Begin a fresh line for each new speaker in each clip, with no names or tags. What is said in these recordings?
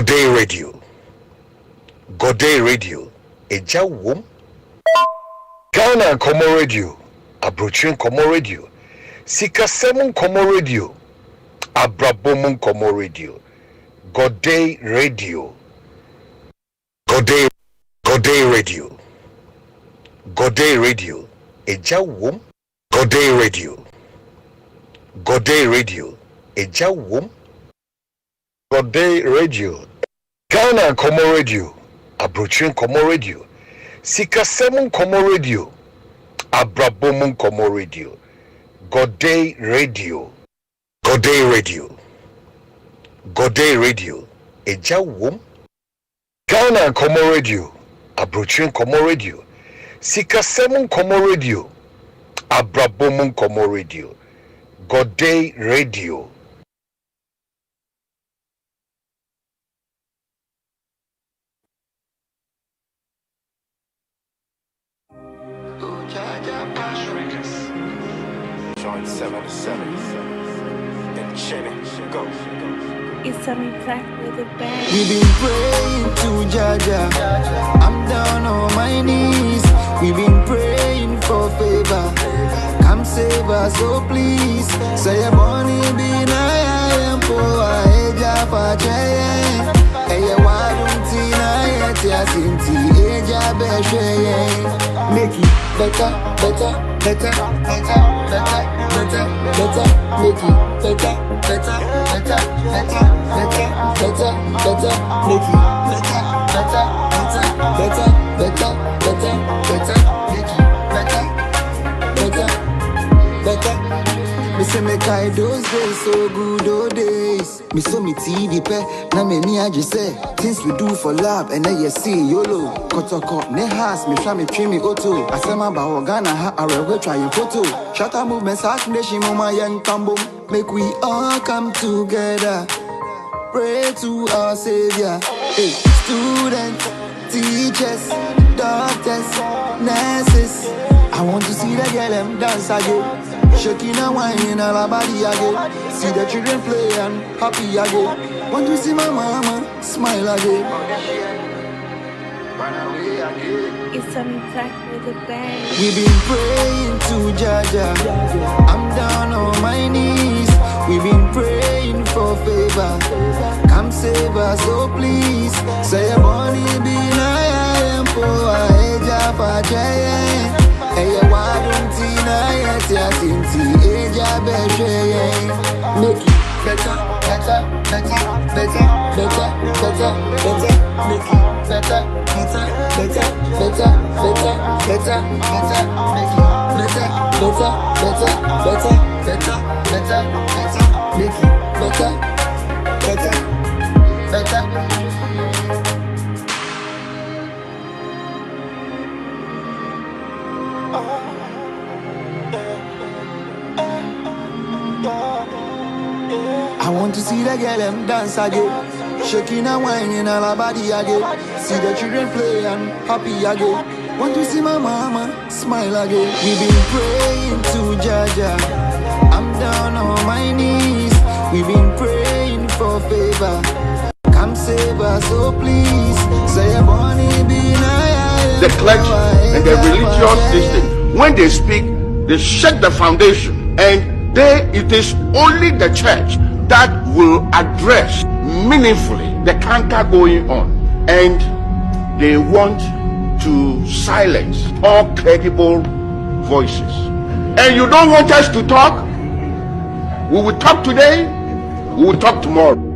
Gordey Radio. Gordey Radio. Eja wom. Ghana Komo Radio. Abrochun Komo Radio. Sikasemun Komo Radio. Abrabomun Komo Radio. Gordey Radio. Gordey Radio. Gordey Radio. Eja wom. Gordey Radio. Gordey Radio. Eja wom. Gordey Radio. Ghana Komo Radio. Abrochun Komo Radio. Sikasemun Komo Radio. Abrabomun Komo Radio. Gordey Radio. Gordey Radio. Gordey Radio. Eja wom. Ghana Komo Radio. Abrochun Komo Radio. Sikasemun Komo Radio. Abrabomun Komo Radio. Gordey Radio.
Joint 7-7 and Cheney, go.
It's coming back with a bang.
We've been praying to Jaja. I'm down on my knees. We've been praying for favor. Come save us, oh please. Say a bonny be I am poor. Eja pa cheye. Eye wadunti na yeti asinti. Eja be sheye. Make it better, better, better, better, better, better, better. Make it better, better, better, better, better, better, better. Make it better, better, better, better, better, better, better. Make it better, better, better. Me say me kai those days so good, old days. Me so me TV pe na me ni aje say things we do for love and then you see YOLO. Kotoko ne has me try me trim me auto. Asema ba Ghana ha arewe try photo. Shatter movements hash nation mama young combo. Make we all come together. Pray to our savior. Hey, students, teachers, doctors, nurses. I want to see the girl them dance again. Shaking and whining all her body again. See the children play and happy again. Want to see my mama smile again.
It's coming back with a bang.
We've been praying to Jaja. I'm down on my knees. We've been praying for favor. Come save us, oh please. Say a bonny be I am poor. Eja pa cheye. Eye wadunti na yeti asinti. Eja be sheye. Make it better, better, better, better, better, better, better. Make it better, better, better, better, better, better, better. Make it better, better, better, better, better, better, better. Make it better, better, better. I want to see the girl them dance again. Shaking and whining all her body again. See the children play and happy again. Want to see my mama smile again. We've been praying to Jaja. I'm down on my knees. We've been praying for favor. Come save us, oh please. Say a bonny be
the clergy and the religious system, when they speak, they shake the foundation, and it is only the church that will address meaningfully the canker going on, and they want to silence all credible voices. And you don't want us to talk? We will talk today, we will talk tomorrow.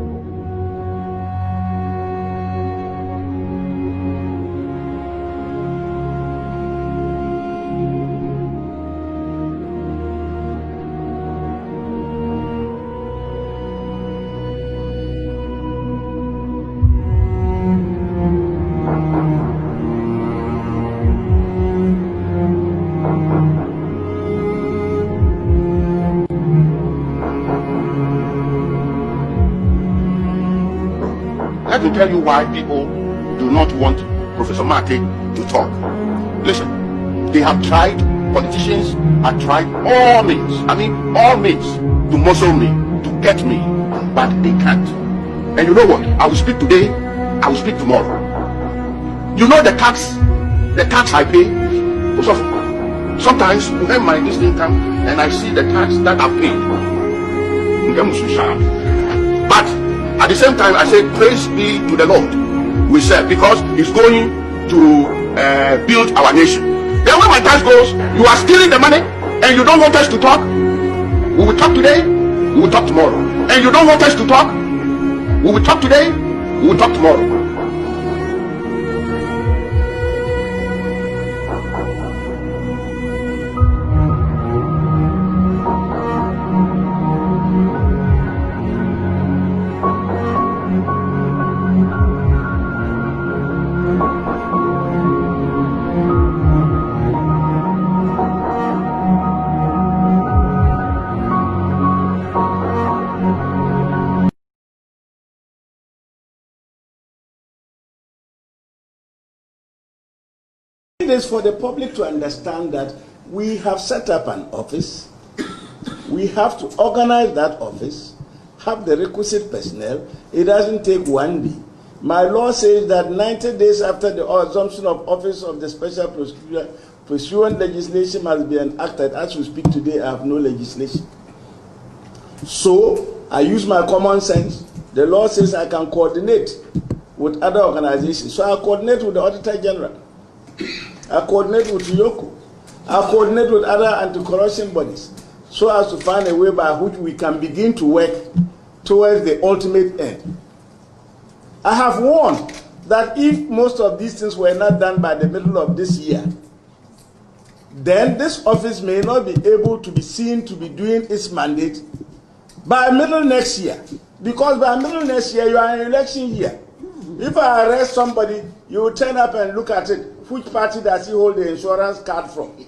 Let me tell you why people do not want Professor Mate to talk. Listen, they have tried, politicians have tried all means, all means to muzzle me, to get me, but they can't. And you know what? I will speak today, I will speak tomorrow. You know the tax I pay? Sometimes when my this thing come and I see the tax that I paid, but at the same time I say praise be to the Lord we serve, because He's going to build our nation. Then when my tax goes, you are stealing the money and you don't want us to talk. We will talk today, we will talk tomorrow. And you don't want us to talk, we will talk today, we will talk tomorrow.
It is for the public to understand that we have set up an office. We have to organize that office, have the requisite personnel. It doesn't take one day. My law says that 90 days after the assumption of office of the special prosecutor, pursuant legislation must be enacted. As we speak today, I have no legislation. So I use my common sense. The law says I can coordinate with other organizations. So I coordinate with the Auditor General. I coordinate with Yoko. I coordinate with other anti-corruption bodies so as to find a way by which we can begin to work towards the ultimate end. I have warned that if most of these things were not done by the middle of this year, then this office may not be able to be seen to be doing its mandate by middle next year. Because by middle next year, you are in election year. If I arrest somebody, you will turn up and look at it. Which party does he hold the insurance card from?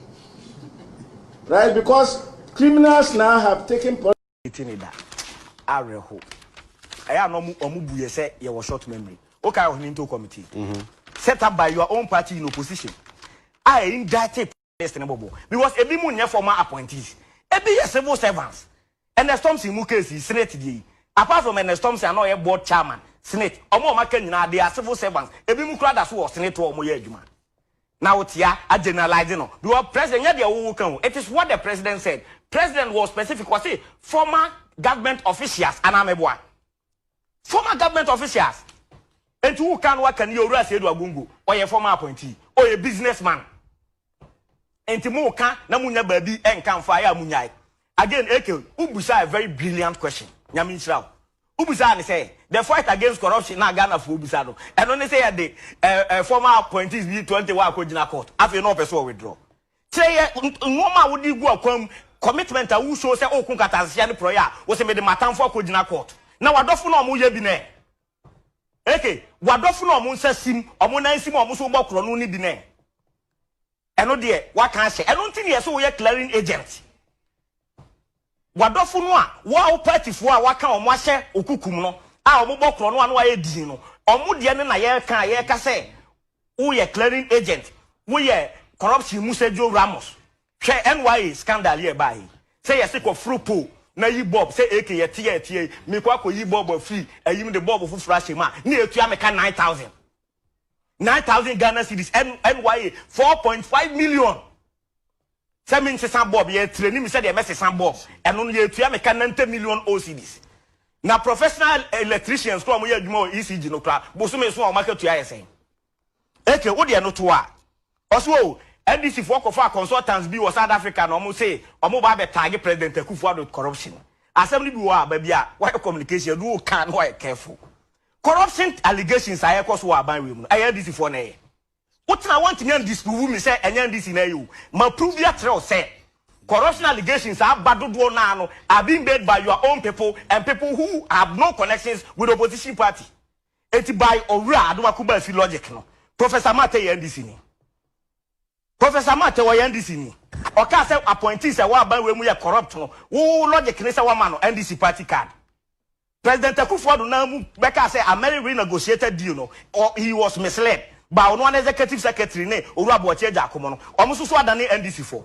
Right? Because criminals now have taken I am short memory. Okay, into committee. Set up by your own party in opposition. I indicted because every month former appointees, every civil servants, and the storms in Mukesi, Senate. Apart from the storms, I know a board chairman, Senate, or more Macan, they are civil servants. Every Mukra as was Senator or Moyejuma. Now it's here, I generalizing. Because President, it is what the president said. President was specific, was it former government officials, and I'm a boy. Former government officials. And who can work and you rest Gungu, or a former appointee, or a businessman. And Timoka, Namunya baby, and can fire Munyai. Again, Eke, Ubusa a very brilliant question. Yamin Shrao. Ubusa say the fight against corruption now Ghana for Ubusado. And only say the former appointees be 21 Kojina court. After no person withdraw. Say Noma would you go commitment who shows say Okunkatasian Proya was made the Matan for Kojina court. Now what do no muye bine? Eke, what do no mun sim or muna sim or musuba cronuni bine? And no dear, what can I say? I don't think you're so clearing agent. Wadofu no a wa party fo a waka o mo ahye okukum no a o mo bokro no anu aye din no o mo de ne na ye ka say wo ye clearing agent wo ye corruption musejo Ramos hwe NYA scandal here by say yes ko frupo na yi bob say AK ye tie me kwa ko yi bob free ayim the bob fu frash ma na etu ameka 9,000 Ghana cedis NYA 4.5 million. Semin se san bob ye training me said the message san bob and on ye tuya me can 90 million OCDs. Now professional electricians come here more ECG no kra boso me so o market tuya yesen. Eke wo de no to a. Also NDC for consultants bi was South Africa no mo say o mo ba be target president Akufo-Addo corruption. Assembly bi wa ba bia why communication do can why careful. Corruption allegations aye koso wa ban we mu. Aye NDC for na ye. What I want to disprove me say and this in you. Ma prove your trail say corruption allegations are bad now are being made by your own people and people who have no connections with the opposition party. It's by Ora Adumakuba if logic no. Professor Mate NDC ni. Professor Mate wa NDC ni. Oka say appointees say wa ban we mu ye corrupt no. Wo logic ni say wa man no NDC party card. President Akufo-Addo na mu beka say American renegotiated deal no or he was misled. Ba one executive secretary ne Oluwabuoche Jakomo no omususu adane NDC for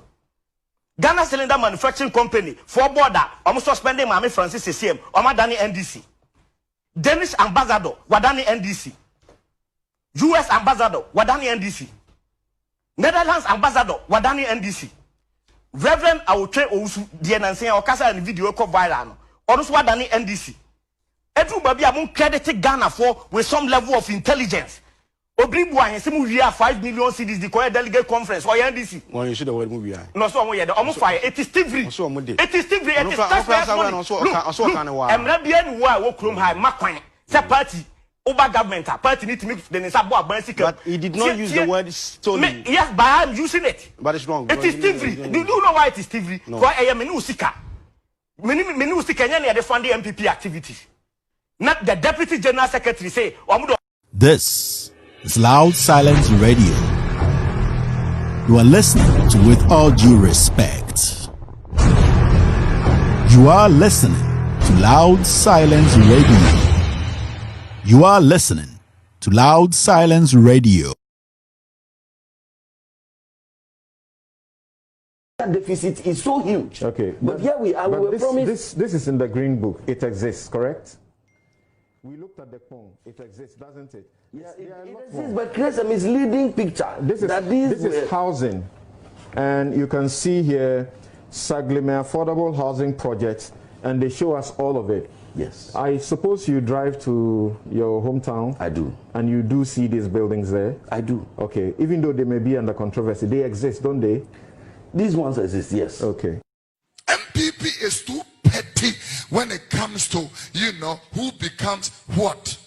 Ghana Cylinder Manufacturing Company for border omu suspending Mame Francis CCM omadane NDC Danish ambassador wadani NDC, US ambassador wadani NDC, Netherlands ambassador wadani NDC, Reverend Awotre Owusu die nanse okasa na video ko viral no ono so wadani NDC. Edu baby am credit Ghana for with some level of intelligence. Obribu ahensem wi 5 million cedis the choir delegate conference or NDC.
Well, you should have word movie.
No so omo ye de omo fire it is still free. It is still free. It is taxpayers money. Emra bia ni wo a wo krom high makwan. Say party over government party need to make the nsa bo abansi.
But he did not use the word stolen.
Yes, but I am using it.
But it's wrong.
It is still free. Do you know why it is still free? Because I am menu sika. Menu sika nya dey fund the MPP activities. Not the deputy general secretary say
This is Loud Silence Radio. You are listening to With All Due Respect. You are listening to Loud Silence Radio. You are listening to Loud Silence Radio.
Deficit is so huge.
Okay.
But here we are. We were promised.
This is in the green book. It exists, correct? We looked at the phone. It exists, doesn't it?
Yeah, it exists, but creates a misleading picture.
This is housing. And you can see here Saglime affordable housing projects, and they show us all of it.
Yes.
I suppose you drive to your hometown.
I do.
And you do see these buildings there?
I do.
Okay. Even though they may be under controversy, they exist, don't they?
These ones exist, yes.
Okay.
MPP is too petty when it comes to, who becomes what.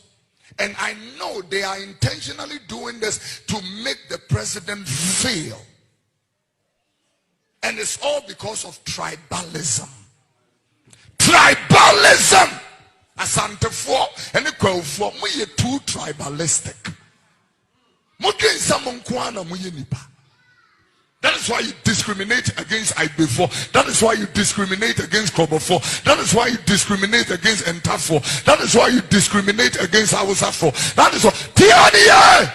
And I know they are intentionally doing this to make the president fail. And it's all because of tribalism. Tribalism! Asante for and for we too tribalistic. That is why you discriminate against IB4. That is why you discriminate against Kobo4. That is why you discriminate against Entaf4. That is why you discriminate against Hausa4. That is why Tiania!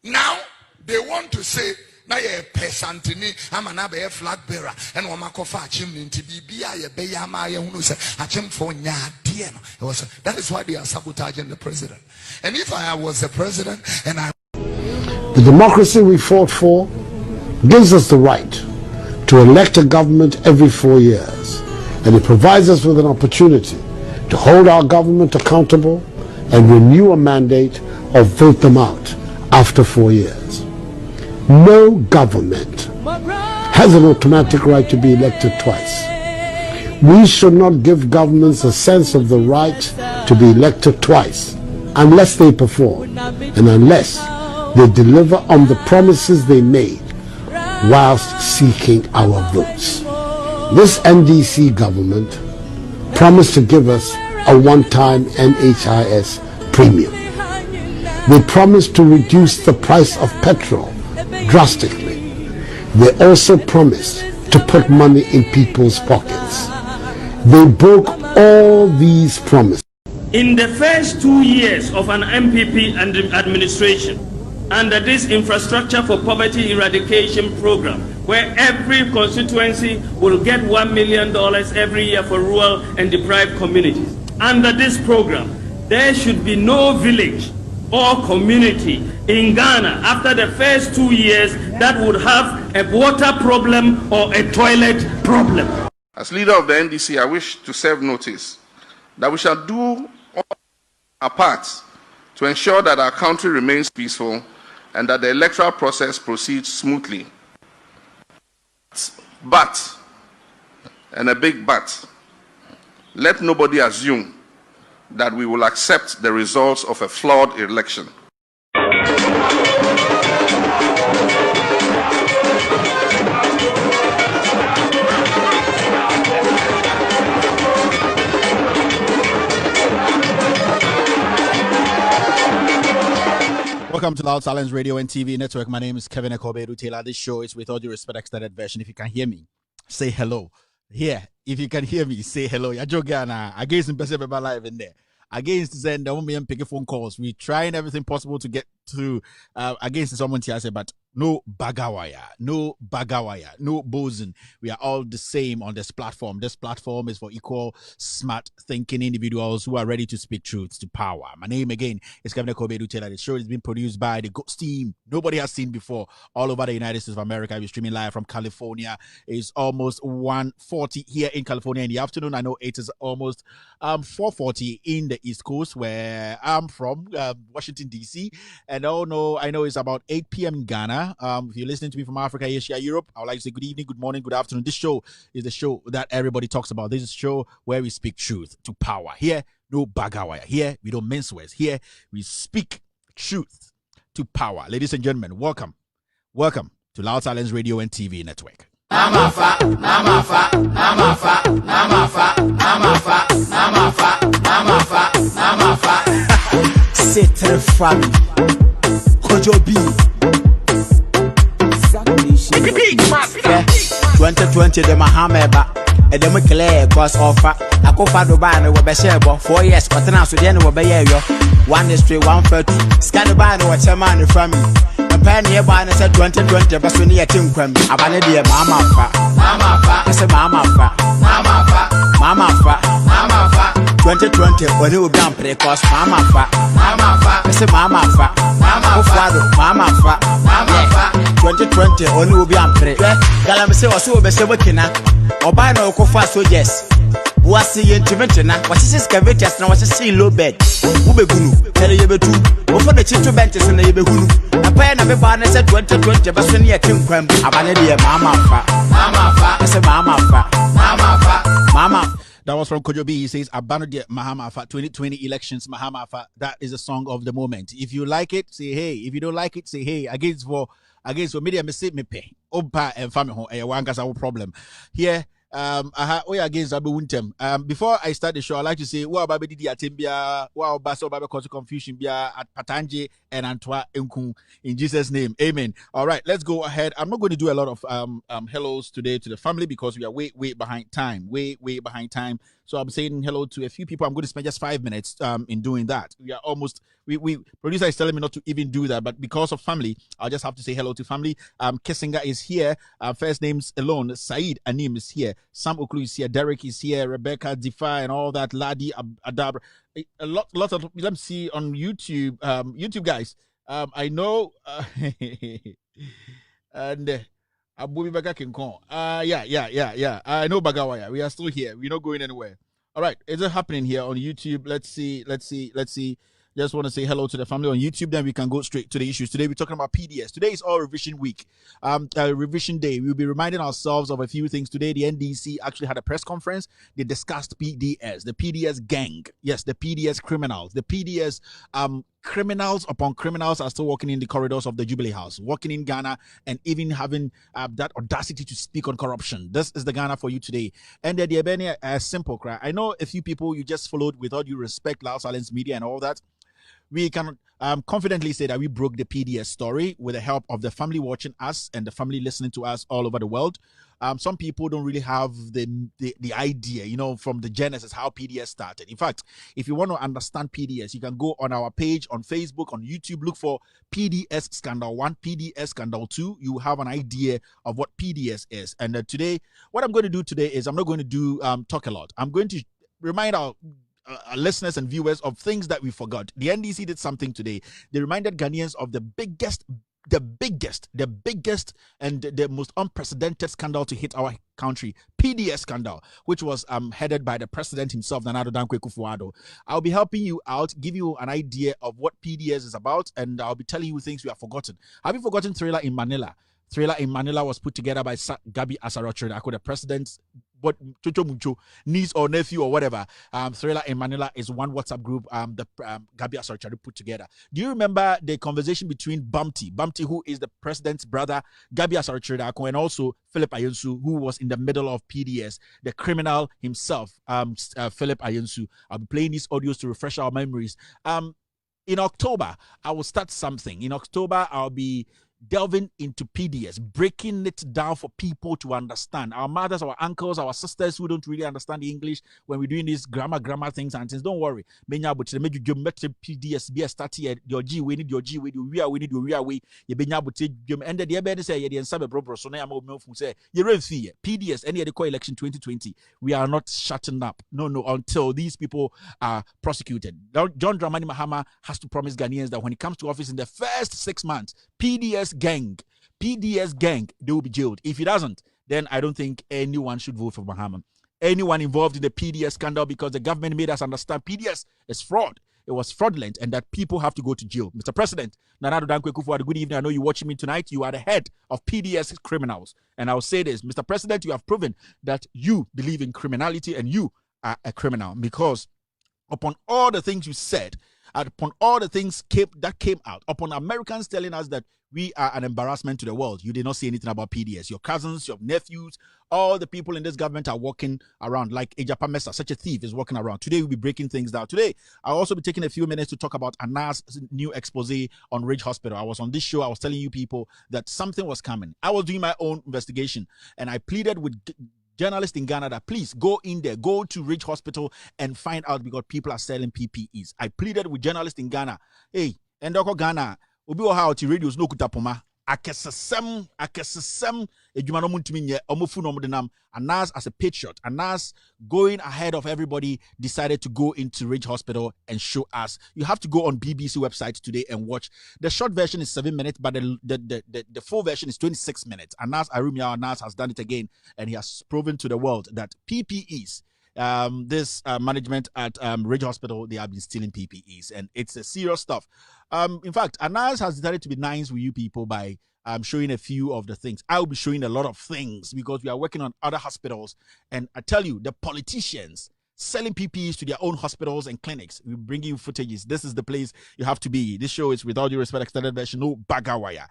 Now they want to say na ye pesantini amana be flag bearer and wamakofa achim nti bibia ye be ya ma ye hunu se achim for nya de no. That is why they are sabotaging the president. And if I was the president and
the democracy we fought for gives us the right to elect a government every 4 years, and it provides us with an opportunity to hold our government accountable and renew a mandate or vote them out after 4 years. No government has an automatic right to be elected twice. We should not give governments a sense of the right to be elected twice unless they perform and unless they deliver on the promises they made whilst seeking our votes. This NDC government promised to give us a one-time NHIS premium. They promised to reduce the price of petrol drastically. They also promised to put money in people's pockets. They broke all these promises.
In the first 2 years of an MPP administration, under this Infrastructure for Poverty Eradication program, where every constituency will get $1 million every year for rural and deprived communities, under this program, there should be no village or community in Ghana after the first 2 years that would have a water problem or a toilet problem.
As leader of the NDC, I wish to serve notice that we shall do our part to ensure that our country remains peaceful and that the electoral process proceeds smoothly. But, and a big but, let nobody assume that we will accept the results of a flawed election.
Welcome to Loud Silence Radio and TV Network. My name is Kevin Ekobedu Taylor. This show is With All Due Respect extended version. If you can hear me, say hello. Here, if you can hear me, say hello. You're joking against Impessible Live in there. Against the woman picking phone calls. We're trying everything possible to get through against someone here, but No bagawaya, no bagawaya, no bosun. We are all the same on this platform. This platform is for equal, smart thinking individuals who are ready to speak truths to power. My name again is Kevin Kobe Taylor. The show is being produced by the Ghost team. Nobody has seen before. All over the United States of America. We're streaming live from California. It's almost 1:40 here in California in the afternoon. I know it is almost 4:40 in the East Coast, where I'm from, Washington, D.C. And I know it's about 8 p.m. in Ghana. If you're listening to me from Africa, Asia, Europe, I would like to say good evening, good morning, good afternoon. This show is the show that everybody talks about. This is a show where we speak truth to power. Here, no bagawaya. Here, we don't mince words. Here, we speak truth to power. Ladies and gentlemen, welcome to Loud Silence Radio and TV Network.
Namafa, namafa, namafa, namafa, namafa, namafa, namafa, namafa. C'est très famille. Kojobi. 2020 the Mahameba. And then we clear cause offer. I go for Dubai and we share 4 years. But now so then we be yo. 1 is 3, 1 for 2. Scan the bar and watch a man from me. Penny about said 2020, but when you think when I need a mama fa, I say mama fa, mama fa, 2020 when you down because mama fa, I say mama fa, mama fa, 2020 when you be on pre. Galam say was so be working or buy no coffee so yes. Was the intervention now? What is excavators now? What's a sea low bed? Ubegunu, tell you betu. Over the chitu benches and the Ubegunu. A pen of a barn said 2020, but when you came from Abanadi, mama fa, I said mama fa, mama.
That was from Kojobi. He says, Abanadi Mahama Fa 2020 elections, Mahama Fa. That is the song of the moment. If you like it, say hey. If you don't like it, say hey. Against for media, me say me pay. Opa and family home. One cause our problem here. We against Abu Wintem. Before I start the show, I'd like to say, wow, Baby Didi Atimbia, wow, Baso Baby cause confusion bia at Patanje and Antoine Nku in Jesus' name. Amen. All right, let's go ahead. I'm not going to do a lot of hellos today to the family because we are way behind time. Way behind time. So I'm saying hello to a few people. I'm going to spend just 5 minutes in doing that. We are almost producer is telling me not to even do that, but because of family, I'll just have to say hello to family. Kissinger is here. First names alone. Saeed Anim is here. Sam Oklu is here. Derek is here. Rebecca Defy and all that. Ladi Adabra. A lot of let me see on YouTube. YouTube guys. I know and Abubi Baga can call. Yeah. I know Bagawaya. We are still here. We're not going anywhere. All right. Is it happening here on YouTube? Let's see. Just want to say hello to the family on YouTube. Then we can go straight to the issues. Today we're talking about PDS. Today is all revision week. Revision day. We'll be reminding ourselves of a few things. Today, the NDC actually had a press conference. They discussed PDS, the PDS gang. Yes, the PDS criminals. The PDS criminals upon criminals are still walking in the corridors of the Jubilee House, walking in Ghana, and even having that audacity to speak on corruption. This is the Ghana for you today. And the Ebene, a simple cry. I know a few people you just followed with all due respect, Loud Silence Media and all that. We can confidently say that we broke the PDS story with the help of the family watching us and the family listening to us all over the world. Some people don't really have the idea, from the genesis, how PDS started. In fact, if you want to understand PDS, you can go on our page on Facebook, on YouTube, look for PDS Scandal 1, PDS Scandal 2. You have an idea of what PDS is. And today, what I'm going to do today is I'm not going to do talk a lot. I'm going to remind our listeners and viewers of things that we forgot. The NDC did something today. They reminded Ghanaians of the biggest and the most unprecedented scandal to hit our country, PDS scandal, which was headed by the president himself, Nana Addo Dankwa Akufo-Addo. I'll be helping you out, give you an idea of what PDS is about, and I'll be telling you things we have forgotten. Have you forgotten Thriller in Manila? Thriller in Manila was put together by Gabi Asarotro, the president's niece or nephew or whatever. Thriller in Manila is one WhatsApp group Gabi Asarotro put together. Do you remember the conversation between Bamti, who is the president's brother, Gabi Asarotro, and also Philip Ayensu, who was in the middle of PDS, the criminal himself, Philip Ayensu? I'll be playing these audios to refresh our memories. In October, I will start something. In October, I'll be delving into PDS, breaking it down for people to understand. Our mothers, our uncles, our sisters who don't really understand the English when we're doing these grammar things and things, don't worry. Menya but make you geometric PDS be a start here. Your G we need your G we do we are you benya but and the ebe say ye nsabe bro so na am say you refee PDS any the election 2020. We are not shutting up. No, until these people are prosecuted. John Dramani Mahama has to promise Ghanaians that when he comes to office in the first 6 months, PDS gang, they will be jailed. If he doesn't, then I don't think anyone should vote for Mahama. Anyone involved in the PDS scandal, because the government made us understand PDS is fraud. It was fraudulent and that people have to go to jail. Mr. President, Nana Addo Dankwa Akufo-Addo, good evening. I know you're watching me tonight. You are the head of PDS criminals. And I'll say this, Mr. President, you have proven that you believe in criminality and you are a criminal, because upon all the things you said, upon all the things that came out, upon Americans telling us that we are an embarrassment to the world, you did not say anything about PDS. Your cousins, your nephews, all the people in this government are walking around like Ejapa Mesa, such a thief, is walking around. Today, we'll be breaking things down. Today, I'll also be taking a few minutes to talk about Anas' new expose on Ridge Hospital. I was on this show. I was telling you people that something was coming. I was doing my own investigation, and I pleaded with journalists in Ghana that please go in there, go to Ridge Hospital and find out, because people are selling PPEs. I pleaded with journalists in Ghana. Hey, Endoko Ghana, obi o ha oti radios no kutapoma. Akesesem ejuma no muntumi nye omofu no mdenam. Anas as a patriot, Anas going ahead of everybody decided to go into Ridge Hospital and show us. You have to go on BBC website today and watch. The short version is 7 minutes, but the full version is 26 minutes. Anas has done it again, and he has proven to the world that PPEs, this management at Ridge Hospital, they have been stealing PPEs, and it's a serious stuff. In fact, Anas has decided to be nice with you people by showing a few of the things. I'll be showing a lot of things because we are working on other hospitals, and I tell you, the politicians selling PPEs to their own hospitals and clinics. We bring you footages. This is the place you have to be. This show is With All Due Respect extended version. No bagawaya.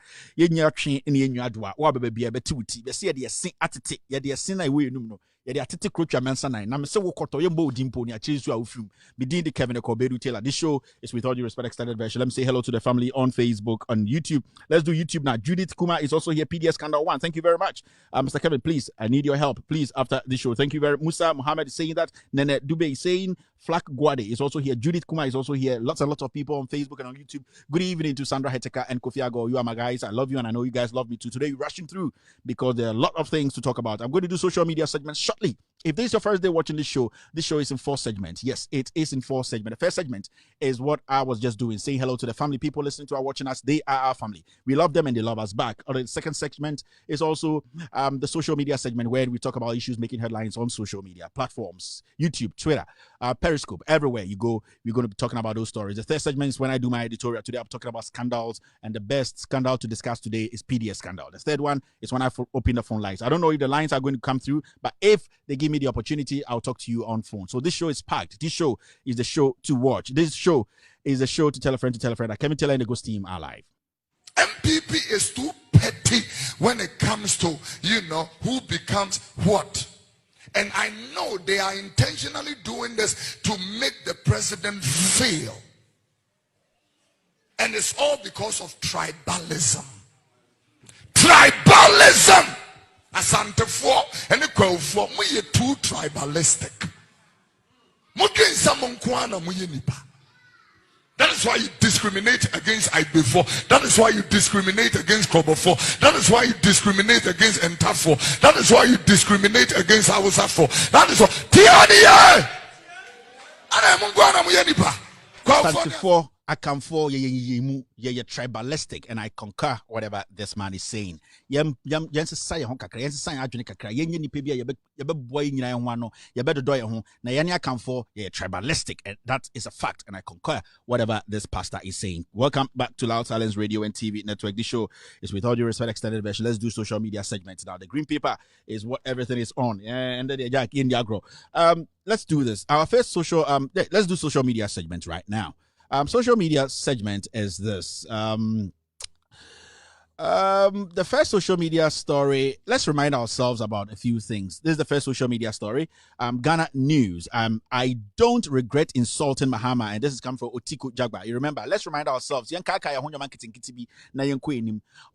Yadi atete krocha mensa nine. Na me se wo koto ye mbo dimpo ni achi su awufum. Midin de Kevin Kobedu Taylor. This show is With All Due Respect extended version. Let me say hello to the family on Facebook, on YouTube. Let's do YouTube now. Judith Kuma is also here. PDS Scandal 1. Thank you very much. Mr. Kevin, please, I need your help. Please, after this show. Thank you very much. Musa Muhammad is saying that. Nene Dube is saying. Flak Gordey is also here. Judith Kuma is also here. Lots and lots of people on Facebook and on YouTube. Good evening to Sandra Heteka and Kofi Ago. You are my guys. I love you and I know you guys love me too. Today we're rushing through because there are a lot of things to talk about. I'm going to do social media segments shortly. If this is your first day watching this show is in 4 segments. Yes, it is in 4 segments. The first segment is what I was just doing, saying hello to the family, people listening to our watching us. They are our family. We love them and they love us back. Or the second segment is also the social media segment where we talk about issues making headlines on social media platforms, YouTube, Twitter, Periscope, everywhere you go. We're going to be talking about those stories. The third segment is when I do my editorial. Today I'm talking about scandals, and the best scandal to discuss today is PDS scandal. The third one is when I open the phone lines. I don't know if the lines are going to come through, but if they give me the opportunity, I'll talk to you on phone. So this show is packed. This show is the show to watch. This show is the show to tell a friend that Kevin Taylor and the Ghost team are live.
MPP is too petty when it comes to, who becomes what. And I know they are intentionally doing this to make the president fail. And it's all because of tribalism. Tribalism! Asante for and the crowd for we are too tribalistic. That is why you discriminate against IB4. That is why you discriminate against Kobo4. That is why you discriminate against Enta4. That is why you discriminate against Hausa4. That is why
Asante I come for ye tribalistic, and I concur whatever this man is saying. That is a fact, and I concur whatever this pastor is saying. Welcome back to Loud Silence Radio and TV Network. This show is With All Due Respect extended version. Let's do social media segments now. The green paper is what everything is on. And then let's do this. Our first social let's do social media segment right now. Social media segment is this. The first social media story, let's remind ourselves about a few things. This is the first social media story. Ghana News. I don't regret insulting Mahama, and this is coming from Otiku Jagba. You remember, let's remind ourselves. Otiku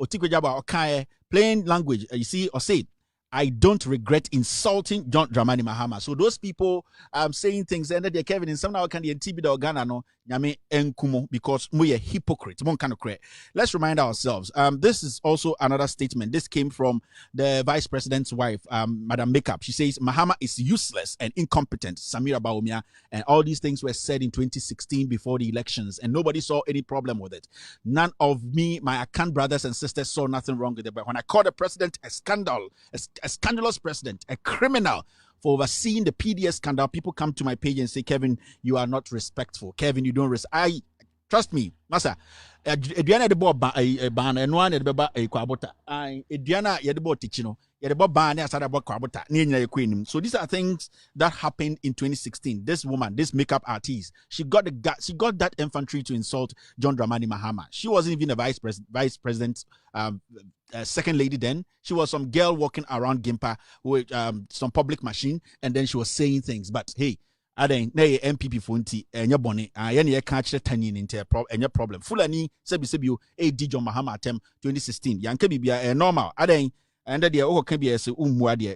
Jagba, plain language, you see, or say, I don't regret insulting John Dramani Mahama. So those people saying things and they're Kevin in some now can the TB Ghana no nyame enkumo because we a hypocrite. Let's remind ourselves. This is also another statement. This came from the vice president's wife, Madam Makeup. She says Mahama is useless and incompetent. Samira Baumia, and all these things were said in 2016 before the elections, and nobody saw any problem with it. None of me, my Akan brothers and sisters saw nothing wrong with it. But when I called the president a scandal, a scandalous president, a criminal for overseeing the PDS scandal, people come to my page and say, Kevin, you are not respectful. Kevin, you don't respect. Trust me, Masa. Eduana de bo ban and one at beba a quabota. Eduana yedebo tichino, yedebo ban as about quabota, near queen. So these are things that happened in 2016. This woman, this makeup artist, she got that infantry to insult John Dramani Mahama. She wasn't even a vice president, second lady then. She was some girl walking around Gimpa with some public machine, and then she was saying things. But hey, I don't know MPP funti and your bonnet. I any catch the tanning into a problem. Fulani Sebi AD John Mahama attempt 2016. Yanke be a normal. I don't and that the can be a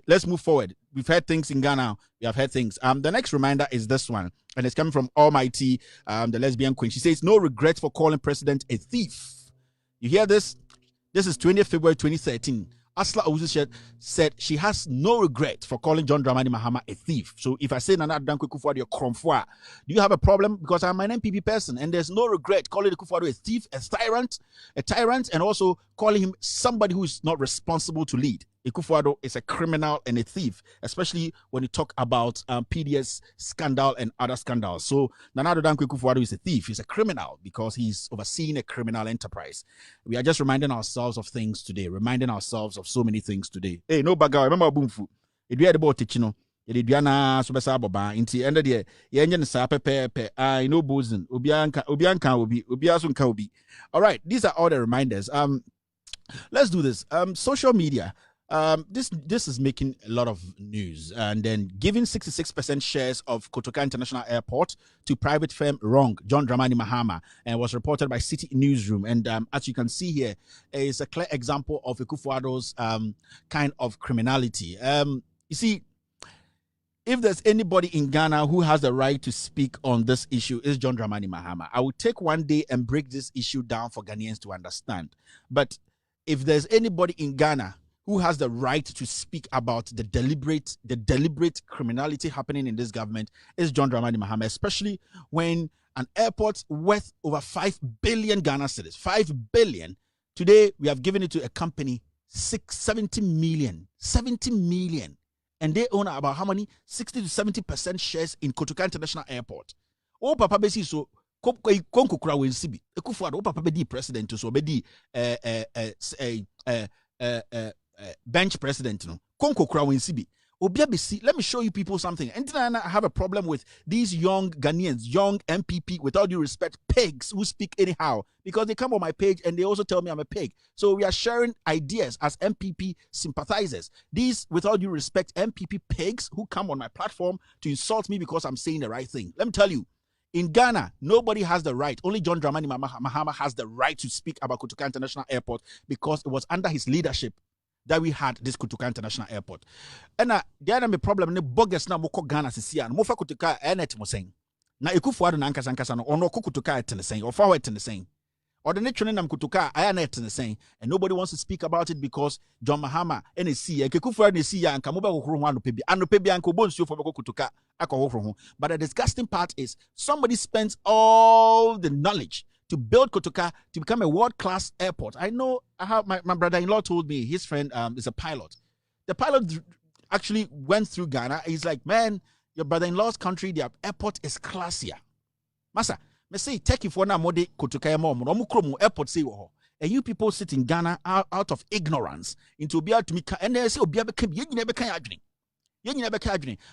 Let's move forward. We've heard things in Ghana. We have heard things. The next reminder is this one, and it's coming from Almighty, the lesbian queen. She says, no regret for calling president a thief. You hear this? This is 20th February 2013. Asla Owusu said she has no regret for calling John Dramani Mahama a thief. So if I say Nana Dan Kufuor your kromfoa, do you have a problem? Because I'm an MPP person and there's no regret calling Kufuor a thief, a tyrant, and also calling him somebody who is not responsible to lead. Kufuor is a criminal and a thief, especially when you talk about PDS scandal and other scandals. So Nana Dan Kufuor is a thief. He's a criminal because he's overseeing a criminal enterprise. We are just reminding ourselves of things today, reminding ourselves of so many things today. Hey, no baga, remember Boomfu. If you had about teaching, Ediana Subasa Boba, into end of the year, Yanjan Sape, I know Bozen, Ubianka, Ubiasun Kaubi. All right, these are all the reminders. Let's do this. Social media. This is making a lot of news, and then giving 66% shares of Kotoka International Airport to private firm wrong, John Dramani Mahama, and was reported by City Newsroom. And as you can see here, is a clear example of Kufuor's kind of criminality. You see, if there's anybody in Ghana who has the right to speak on this issue, is John Dramani Mahama. I will take one day and break this issue down for Ghanaians to understand. But if there's anybody in Ghana who has the right to speak about the deliberate criminality happening in this government, is John Dramani Mahama, especially when an airport worth over 5 billion Ghana cedis, 5 billion. Today, we have given it to a company, 70 million, and they own about how many? 60 to 70% shares in Kotoka International Airport. Oh, Papa Besi, so Konko Kura will see. Ekufuado, Papa Bedi president, so Bedi bench president no Konko Kura will see. Obiabisi, let me show you people something. And then I have a problem with these young Ghanaians, young MPP, with all due respect, pigs who speak anyhow, because they come on my page and they also tell me I'm a pig. So we are sharing ideas as MPP sympathizers. These, with all due respect, MPP pigs who come on my platform to insult me because I'm saying the right thing. Let me tell you, in Ghana, nobody has the right. Only John Dramani Mahama has the right to speak about Kotoka International Airport because it was under his leadership that we had this Kotoka International Airport. And the other problem in bogus na moko Ghana sisi an mofa Kotoka enet mo saying. Na Ekufuado na nkasa no ono Kotoka etene saying or forward etene saying. Or the nature nam Kotoka ayana etene saying, and nobody wants to speak about it because John Mahama NC Ekufuado NC ya nka moba kokoro ho anopebi anko bonsu for Kotoka akọ ho. But the disgusting part is somebody spends all the knowledge to build Kotoka to become a world-class airport. I know I have my brother-in-law told me his friend is a pilot. The pilot actually went through Ghana. He's like, man, your brother-in-law's country, their airport is classier. Masa, me say take you for na mode Kotoka mo airport say wo. And you people sit in Ghana out of ignorance into be able to make and they say obi abeka bi nyina beka adwene.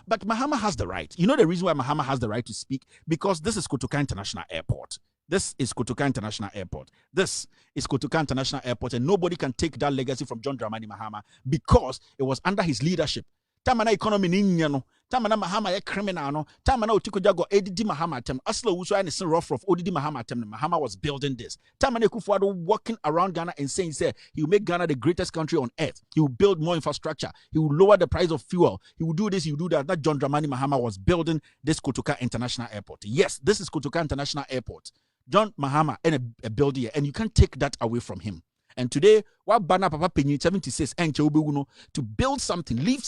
But Mahama has the right. You know the reason why Mahama has the right to speak? Because this is Kotoka International Airport. This is Kotoka International Airport. This is Kotoka International Airport, and nobody can take that legacy from John Dramani Mahama because it was under his leadership. Tamana economy ninyano, tamana Mahama ye criminal no, tamana otiko jago edidi Mahama tem. Aslo uso and sin rough odidi Mahama tem. Mahama was building this. Tamana Kufuado walking around Ghana and saying, he will make Ghana the greatest country on earth. He will build more infrastructure. He will lower the price of fuel. He will do this. He will do that. That John Dramani Mahama was building this Kotoka International Airport. Yes, this is Kotoka International Airport. John Mahama and a builder, and you can't take that away from him. And today, what Bana Papa Penny 76 and to build something, leave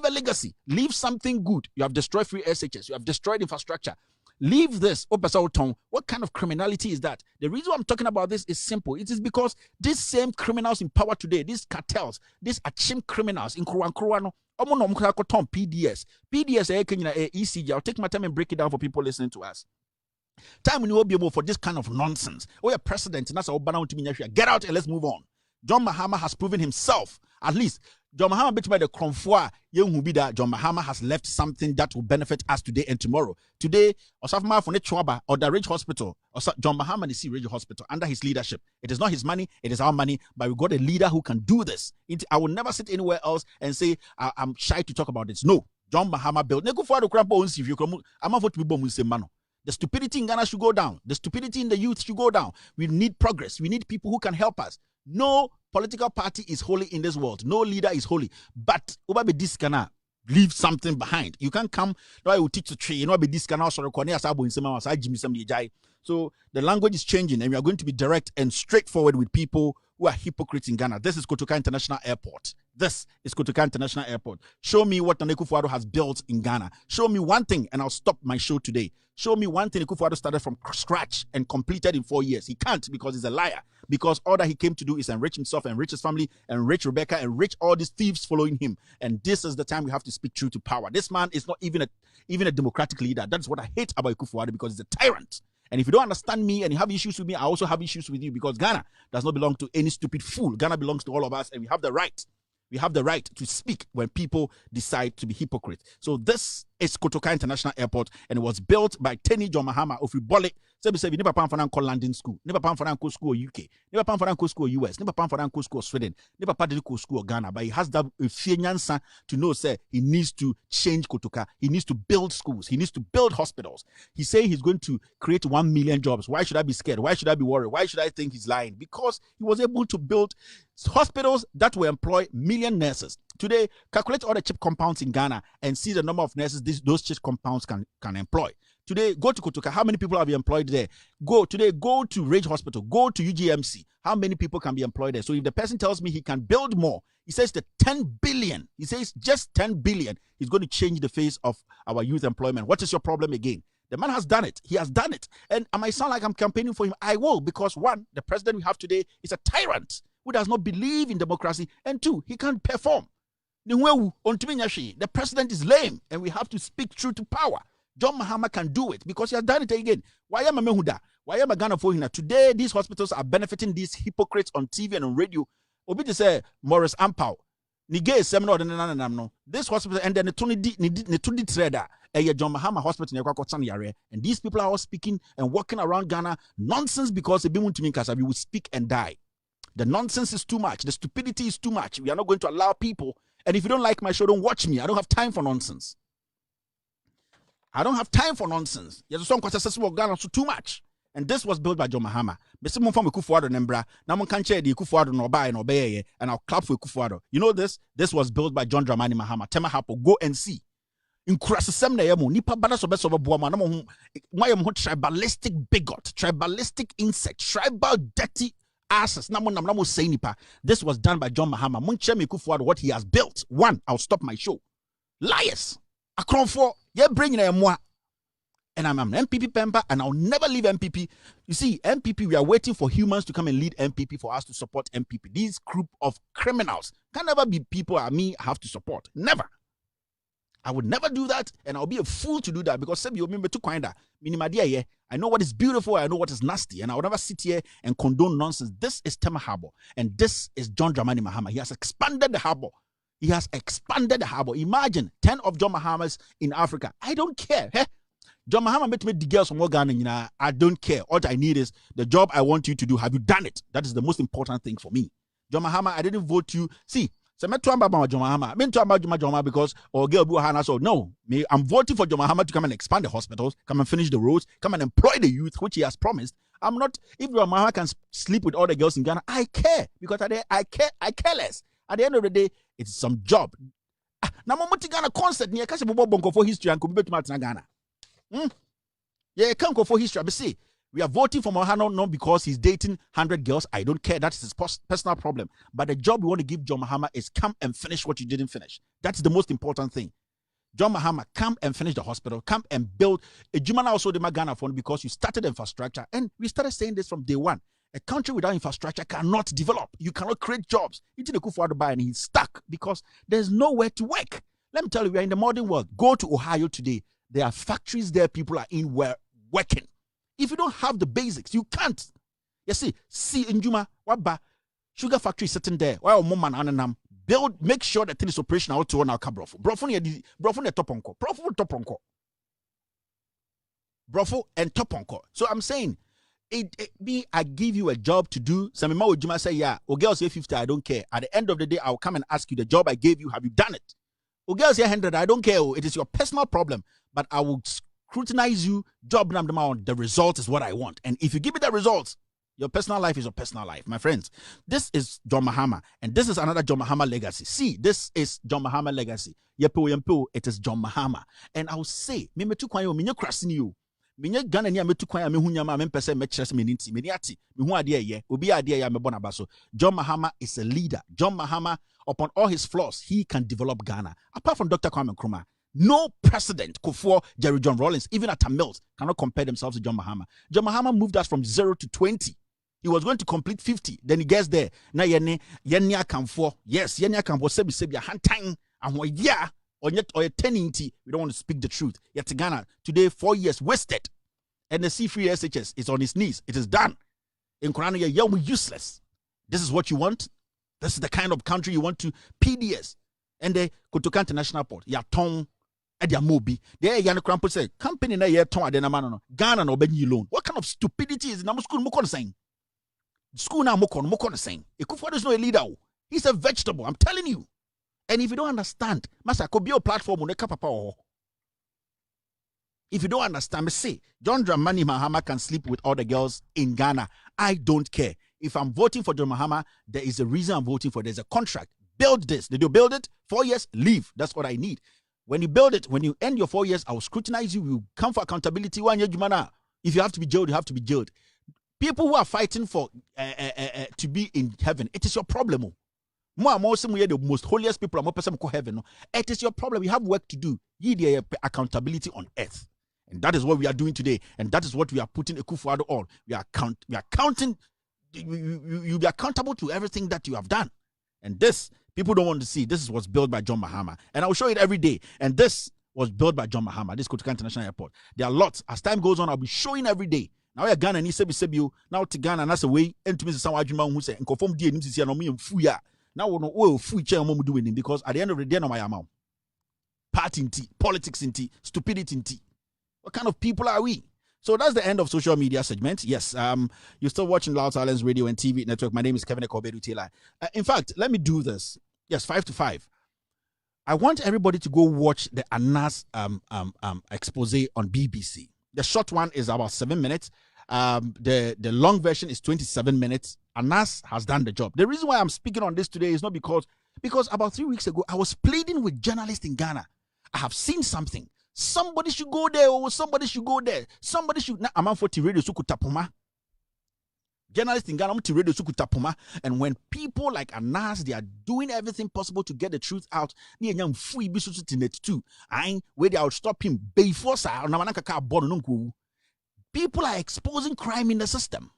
a legacy, leave something good. You have destroyed free SHS, you have destroyed infrastructure. Leave this. What kind of criminality is that? The reason I'm talking about this is simple. It is because these same criminals in power today, these cartels, these Achim criminals in Kruano, PDS, ECG. I'll take my time and break it down for people listening to us. Time when you will be able for this kind of nonsense. Oh, you're president, and that's all bound to me. Get out and let's move on. John Mahama has proven himself. At least, John Mahama bet by the Kronfwa, young Hubida, John Mahama has left something that will benefit us today and tomorrow. Today, Osafma from Chwaba or the Ridge Hospital, or John Mahama is Ridge Hospital under his leadership. It is not his money, it is our money, but we got a leader who can do this. I will never sit anywhere else and say I'm shy to talk about this. No, John Mahama built. The stupidity in Ghana should go down. The stupidity in the youth should go down. We need progress. We need people who can help us. No political party is holy in this world. No leader is holy. But Obabe this cannot leave something behind. You can't come. No, I will teach a tree. You know, this cannot sort of. So the language is changing, and we are going to be direct and straightforward with people who are hypocrites in Ghana. This is Kotoka International Airport. This is Kotoka International Airport. Show me what Nana Akufo-Addo has built in Ghana. Show me one thing, and I'll stop my show today. Show me one thing Akufo-Addo started from scratch and completed in 4 years. He can't because he's a liar. Because all that he came to do is enrich himself, enrich his family, enrich Rebecca, enrich all these thieves following him. And this is the time we have to speak truth to power. This man is not even a democratic leader. That's what I hate about Akufo-Addo, because he's a tyrant. And if you don't understand me and you have issues with me, I also have issues with you, because Ghana does not belong to any stupid fool. Ghana belongs to all of us, and we have the right. We have the right to speak when people decide to be hypocrites. So this is Kotoka International Airport, and it was built by Tenny John Mahama of Ibole. Say never pan for an London school, never pan for an school UK, never pan for an school US, never pan for an school Sweden, never pan for school Ghana. But he has that fianyansa to know, say, he needs to change Kotoka. He needs to build schools. He needs to build hospitals. He say he's going to create 1 million jobs. Why should I be scared? Why should I be worried? Why should I think he's lying? Because he was able to build hospitals that will employ million nurses. Today, calculate all the cheap compounds in Ghana and see the number of nurses those cheap compounds can employ. Today, go to Kotoka. How many people have you employed there? Go to Ridge Hospital. Go to UGMC. How many people can be employed there? So if the person tells me he can build more, he says the 10 billion. He says just 10 billion. He's going to change the face of our youth employment. What is your problem again? The man has done it. He has done it. And I might sound like I'm campaigning for him. I will, because one, the president we have today is a tyrant who does not believe in democracy. And two, he can't perform. The president is lame, and we have to speak truth to power. John Mahama can do it because he has done it again. Why am I Mehuda? Why am I Ghana for him? Today, these hospitals are benefiting these hypocrites on TV and on radio. Obi to say Morris Ampao. Nige seminar no. This hospital and then the Tundi trader. John Mahama Hospital and these people are all speaking and walking around Ghana nonsense because they want to make us. We will speak and die. The nonsense is too much. The stupidity is too much. We are not going to allow people. And if you don't like my show, don't watch me. I don't have time for nonsense. I don't have time for nonsense. There's some successful Ghana so too much. And this was built by John Mahama. And I'll clap for Akufo-Addo. You know this? This was built by John Dramani Mahama. Tema Hapo, go and see. In Kurasasem na yemo, nipa bada sobe sobe buama na mo tribalistic bigot, tribalistic insect, tribal dirty asses. This was done by John Mahama. What he has built. One, I'll stop my show. Liars. Akronfo, you're bringing a moi. And I'm an MPP member, and I'll never leave MPP. You see, MPP, we are waiting for humans to come and lead MPP for us to support MPP. This group of criminals can never be people I have to support. Never. I would never do that, and I'll be a fool to do that, because you remember to kind I know what is beautiful, I know what is nasty, and I will never sit here and condone nonsense. This is Tema Harbour, and this is John Dramani Mahama. He has expanded the harbour. He has expanded the harbor. Imagine 10 of John Mahama's in Africa. I don't care. Hey? John Mahama met the girls from Ghana. I don't care. All I need is the job I want you to do. Have you done it? That is the most important thing for me. John Mahama, I didn't vote you. See, so I'm talking about John Mahama. I'm talking about John Mahama because girl Buhana. So no, I'm voting for John Mahama to come and expand the hospitals, come and finish the roads, come and employ the youth, which he has promised. I'm not. If John Mahama can sleep with all the girls in Ghana, I care because I care less. At the end of the day, it's some job. Now, I'm Ghana concert near Kasi Bongo for history and could be better Ghana. Yeah, you can't go for history. But see, we are voting for Mahano not because he's dating 100 girls. I don't care. That's his personal problem. But the job we want to give John Mahama is come and finish what you didn't finish. That's the most important thing. John Mahama, come and finish the hospital. Come and build a Jumana also the Ghana fund because you started infrastructure. And we started saying this from day one. A country without infrastructure cannot develop. You cannot create jobs. It's in the Kufuor Dubai and he's stuck because there's nowhere to work. Let me tell you, we are in the modern world. Go to Ohio today. There are factories there. People are in working. If you don't have the basics, you can't. You see in Juma, Waba, sugar factory sitting there. Why woman ananam build, make sure that thing is operational to one our brofo. Brofo ne top onko. Brofo and top onko. So I'm saying, I give you a job to do. Samima Ujuma say, yeah, or girls say 50, I don't care. At the end of the day, I'll come and ask you the job I gave you. Have you done it? Or girls say 100, I don't care. It is your personal problem. But I will scrutinize you, job them out. The result is what I want. And if you give me the results, your personal life is your personal life. My friends, this is John Mahama. And this is another John Mahama legacy. See, this is John Mahama legacy. Yepo, it is John Mahama. And I'll say, me tu kwa yo, minye krasini you. Minye Ghana ni ametu kwa ya me hunyama me pese me kyerese me ninti me ati me hu ade ye obi ade ya me bona baso. John Mahama is a leader. John Mahama, upon all his flaws, he can develop Ghana. Apart from Dr. Kwame Nkrumah, no president, Kufuor, Jerry John Rawlings, even Atta Mills cannot compare themselves to John Mahama. John Mahama moved us from 0 to 20. He was going to complete 50. Then he gets there. Now yenya kamfo. Yes, yenya kamfo sebi hantang and yeah. Or yet, or 10 inti, we don't want to speak the truth. Yet Ghana, today, 4 years wasted. And the C3 SHS is on his knees. It is done. In Quran, you're useless. This is what you want. This is the kind of country you want to PDS. And the Kotoka International Port. Ya tong, edia mobi. There, Yana Krampo say, company na ye tong adena mano. Ghana no benyi loan. What kind of stupidity is namu school mukon saying? School na mukon saying. Ekufuor is not a leader. He's a vegetable. I'm telling you. And if you don't understand, Master, could be a platform on the papa. If you don't understand, say John Dramani Mahama can sleep with all the girls in Ghana. I don't care. If I'm voting for John Mahama, there is a reason I'm voting for. There's a contract. Build this. Did you build it? 4 years, leave. That's what I need. When you build it, when you end your 4 years, I will scrutinize you. You come for accountability. If you have to be jailed, you have to be jailed. People who are fighting for to be in heaven, it is your problem. The most holiest people are person call heaven. It is your problem. You have work to do. You need accountability on earth. And that is what we are doing today. And that is what we are putting Ekufuor on. We are counting. You'll be accountable to everything that you have done. And this, people don't want to see. This is what's built by John Mahama. And I will show it every day. And this was built by John Mahama. This Kotoka International Airport. There are lots. As time goes on, I'll be showing every day. Now you're Ghana and you now to Ghana and that's a way. And to me, someone who say and conform DNA and me fuya. Now we know future doing him because at the end of the day, no my amount. Party in tea, politics in tea, stupidity in tea. What kind of people are we? So that's the end of social media segment. Yes, you're still watching Loud Silence Radio and TV Network. My name is Kevin Ekobedu Taylor. In fact, let me do this. Yes, 5 to 5. I want everybody to go watch the Anas expose on BBC. The short one is about 7 minutes. The long version is 27 minutes. Anas has done the job. The reason why I'm speaking on this today is not because about 3 weeks ago, I was pleading with journalists in Ghana. I have seen something. Somebody should go there, or somebody should go there. Somebody should. I'm on 40 radio suku tapuma. Journalists in Ghana, I'm radio suku tapuma. And when people like Anas, they are doing everything possible to get the truth out. Where they will stop him. People are exposing crime in the system.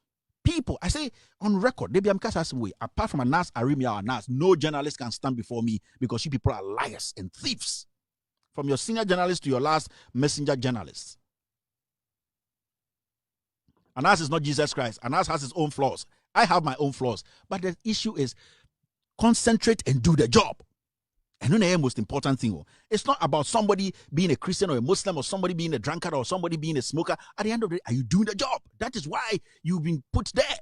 People, I say on record, apart from Anas, Arimia, or Anas, no journalist can stand before me because you people are liars and thieves. From your senior journalist to your last messenger journalist. Anas is not Jesus Christ. Anas has his own flaws. I have my own flaws. But the issue is concentrate and do the job. And that's the most important thing. It's not about somebody being a Christian or a Muslim or somebody being a drunkard or somebody being a smoker. At the end of the day, are you doing the job? That is why you've been put there.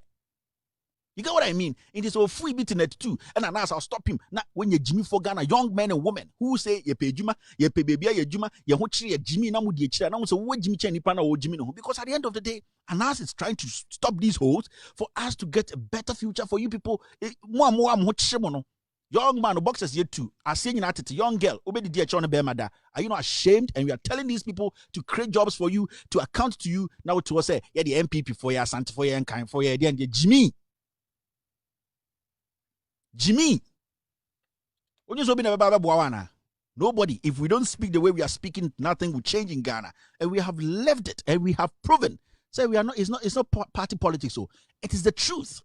You get what I mean? It is a free bit in it too. And I'll stop him. Now, when you Jimmy for Ghana, young men and women who say you pay Juma, you pay baby, you Juma, you want Jimmy, now would you chill? Now so what Jimmy Chenny Pana or Jimmy? Because at the end of the day, Anas is trying to stop these holes for us to get a better future for you people. Young man, boxers yet too. I say at young girl, obey the Chona Bemada. Are you not ashamed? And we are telling these people to create jobs for you, to account to you. Now to us say, yeah, the MPP for you, Santa for you, and kind for you, and Jimmy. Nobody. If we don't speak the way we are speaking, nothing will change in Ghana. And we have left it, and we have proven. So we are not. It's not party politics. So it is the truth.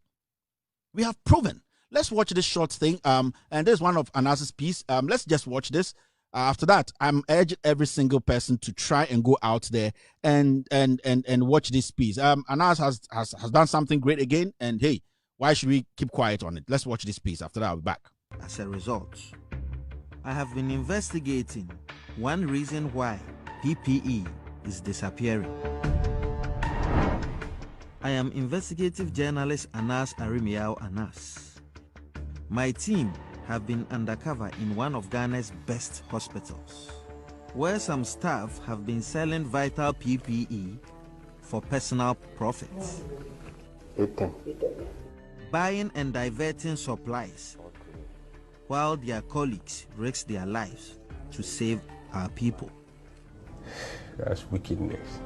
We have proven. Let's watch this short thing. And there's one of Anas's piece. Let's just watch this. After that, I'm urging every single person to try and go out there and watch this piece. Anas has done something great again. And hey, why should we keep quiet on it? Let's watch this piece. After that, I'll be back.
As a result, I have been investigating one reason why PPE is disappearing. I am investigative journalist Anas Arimiao Anas. My team have been undercover in one of Ghana's best hospitals, where some staff have been selling vital PPE for personal profits. Buying and diverting supplies while their colleagues risk their lives to save our people.
That's wickedness.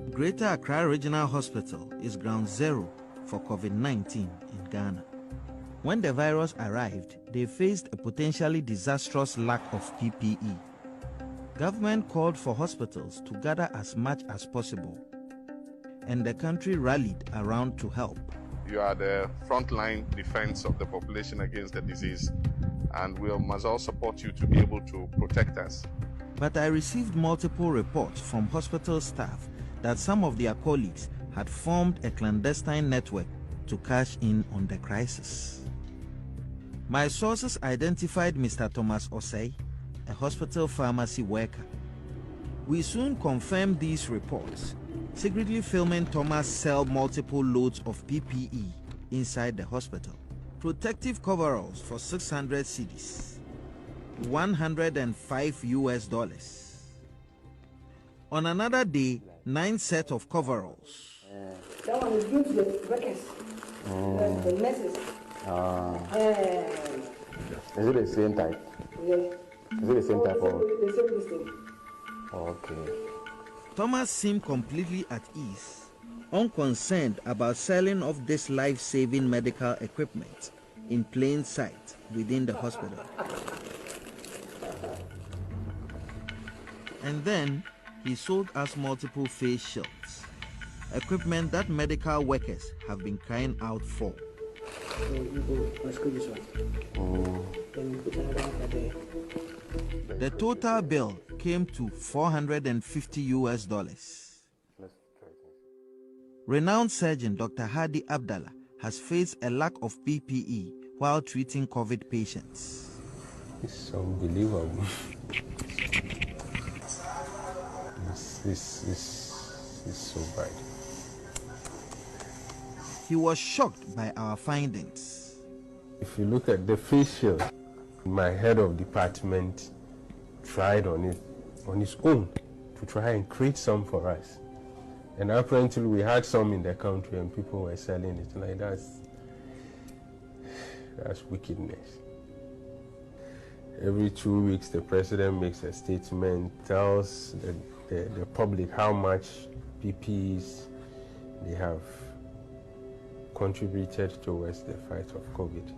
Greater Accra Regional Hospital is ground zero for COVID-19 in Ghana. When the virus arrived, they faced a potentially disastrous lack of PPE. Government called for hospitals to gather as much as possible, and the country rallied around to help.
You are the frontline defense of the population against the disease, and we must all support you to be able to protect us.
But I received multiple reports from hospital staff that some of their colleagues had formed a clandestine network to cash in on the crisis. My sources identified Mr. Thomas Osei, a hospital pharmacy worker. We soon confirmed these reports, secretly filming Thomas sell multiple loads of PPE inside the hospital. Protective coveralls for 600 cedis, $105. On another day, 9 sets of coveralls.
That one is good to the workers, the nurses.
Is it the same type?
Yeah.
Is it the same type of?
The same thing.
Okay.
Thomas seemed completely at ease, unconcerned about selling off this life-saving medical equipment in plain sight within the hospital. And then he sold us multiple face shields, equipment that medical workers have been crying out for. The total bill came to $450. Renowned surgeon Dr. Hadi Abdallah has faced a lack of PPE while treating COVID patients.
It's unbelievable. This is so bad.
He was shocked by our findings.
If you look at the face shield, my head of department tried on his own to try and create some for us. And apparently we had some in the country and people were selling it. Like that's wickedness. Every 2 weeks the president makes a statement, tells the public how much PPEs they have contributed towards the fight of COVID.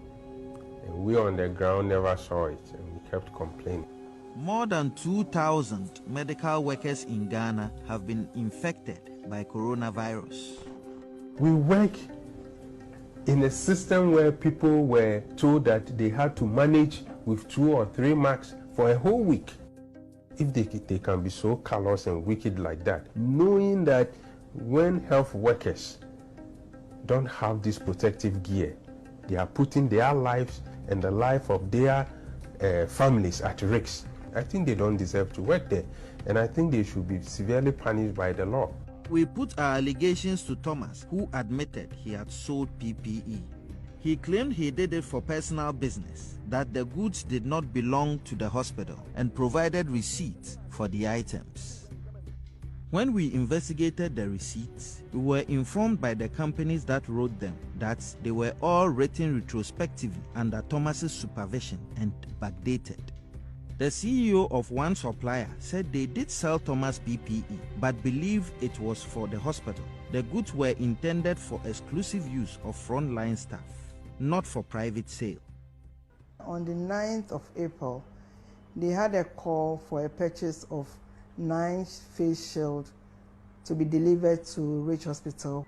And we on the ground never saw it, and we kept complaining.
More than 2,000 medical workers in Ghana have been infected by coronavirus.
We work in a system where people were told that they had to manage with 2 or 3 masks for a whole week. If they can be so callous and wicked like that, knowing that when health workers don't have this protective gear, they are putting their lives and the life of their families at risk. I think they don't deserve to work there, and I think they should be severely punished by the law.
We put our allegations to Thomas, who admitted he had sold PPE. He claimed he did it for personal business, that the goods did not belong to the hospital, and provided receipts for the items. When we investigated the receipts, we were informed by the companies that wrote them that they were all written retrospectively under Thomas's supervision and backdated. The CEO of one supplier said they did sell Thomas PPE, but believed it was for the hospital. The goods were intended for exclusive use of frontline staff, not for private sale.
On the 9th of April, they had a call for a purchase of 9 face shields to be delivered to Ridge Hospital.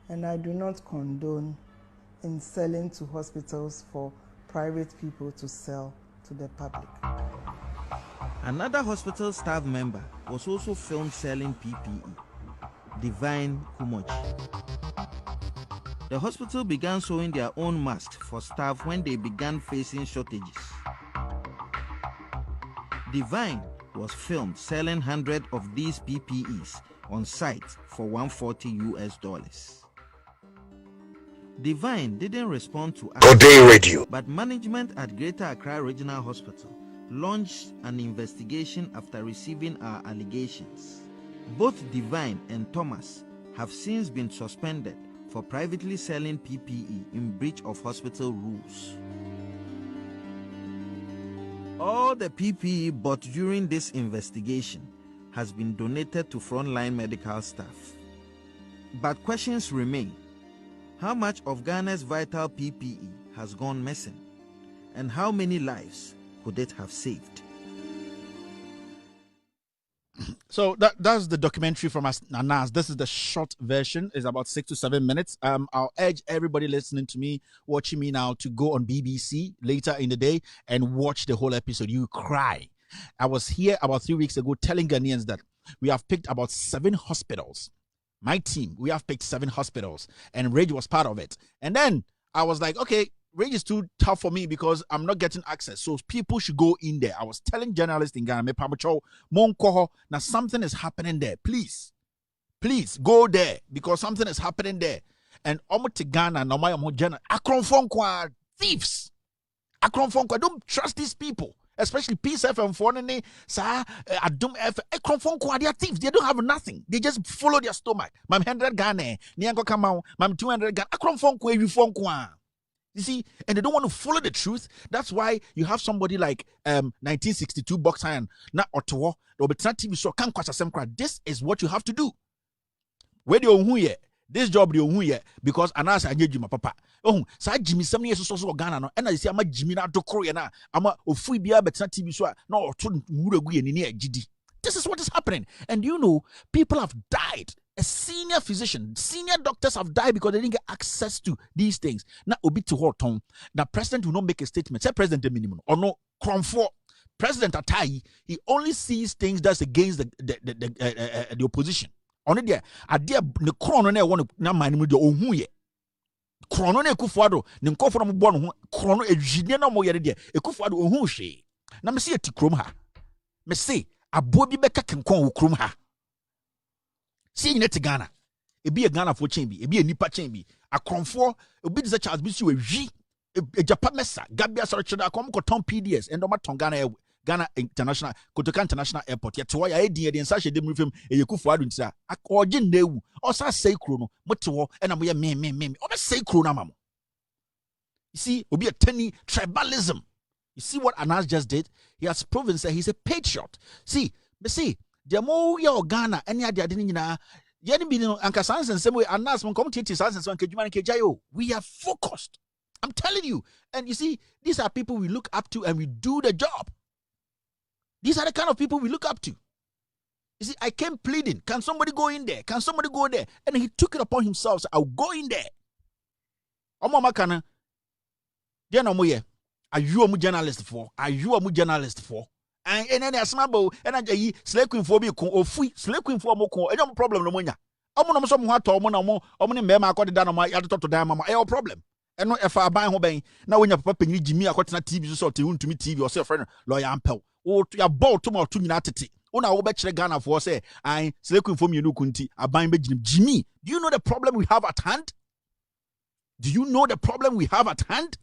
And I do not condone in selling to hospitals for private people to sell to the public.
Another hospital staff member was also filmed selling PPE, Divine Kumoji. The hospital began sewing their own masks for staff when they began facing shortages. Divine was filmed selling hundreds of these PPEs on site for $140. Divine didn't respond to us,
Gordey Radio.
but management at Greater Accra Regional Hospital launched an investigation after receiving our allegations. Both Divine and Thomas have since been suspended for privately selling PPE in breach of hospital rules. All the PPE bought during this investigation has been donated to frontline medical staff. But questions remain. How much of Ghana's vital PPE has gone missing? And how many lives could it have saved?
So that's the documentary from Anas. This is the short version. It's about 6 to 7 minutes. I'll urge everybody listening to me, watching me now, to go on BBC later in the day and watch the whole episode. You cry. I was here about 3 weeks ago telling Ghanaians that we have picked about 7 hospitals. My team, we have picked 7 hospitals, and Rage was part of it. And then I was like, okay, Rage is too tough for me because I'm not getting access. So people should go in there. I was telling journalists in Ghana, now something is happening there. Please go there because something is happening there. And omote Ghana, Akronfonkwa thieves. Akronfonkwa, don't trust these people. Especially Peace FM, Adum FM, they are thieves. They don't have nothing. They just follow their stomach. Mam 100 Ghana, Niango Kamau, Mam 200 Ghana, Akronfonkwa. You see, and they don't want to follow the truth. That's why you have somebody like 1962 Box Iron, not Ottawa, or TV show. This is what you have to do. Where do you here? This job do you here? Because Anas and Jimmy Papa. Oh, so Jimmy some years so Ghana no. And I say I'm a Jimmy na dokoro na. I'm a ofui but TV show. No, this is what is happening. And you know, people have died. A senior physician, senior doctors have died because they didn't get access to these things. Now, obi to her tongue. The president will not make a statement. Say president minimum or no. Comfort. President Atai, he only sees things that's against the opposition. Only there, adia the crown on there want to na manimu de ohun ye. Crown on Ekufuado, the nkofo na mbo no crown ejide na mo yere de. Ekufuado ohun hwe. Na me se etikrom ha. Me se abo bi beka kenkon wo krom ha. See in Ghana, it be a Ghana for chambi, it be a nipa chambi, a confor, a bit the chance, be a G, a Japan messa, Gabia Sarchada, come Tom PDS, and Doma Tongana, Ghana International, Kotoka International Airport, yet why I did in such a dim with him, a Yakufu, a origin new, or say chrono, Moto, and I'm a me, or say chrono. You see, will be a tenny tribalism. You see what Anas just did? He has proven that he's a patriot. See, the more your Ghana, any idea didn't you Anka Sans and same way Anas when come to Sans and Kejuman Kejayo. We are focused. I'm telling you. And you see, these are people we look up to and we do the job. These are the kind of people we look up to. You see, I came pleading. Can somebody go in there? Can somebody go there? And he took it upon himself. So I'll go in there. Omama kana. Are you a journalist for? Are you a journalist for? And then there's small and I slay queen for me or free slay queen for more and no problem no monya. Omo so mo ato omo na omo ne mema akɔdeda na mo yadetɔ dan mama ɛyɛ problem ɛno ɛfa aban ho bɛn na wonya papa panyi Jimmy akɔtena TV so te wontumi TV or say friend lawyer ampel wo ya ball to ma to nyina tete una wo bɛkyerɛ Ghana for say ai seleku info mienu kunti aban bɛgyina Jimmy. Do you know the problem we have at hand? Do you know the problem we have at hand?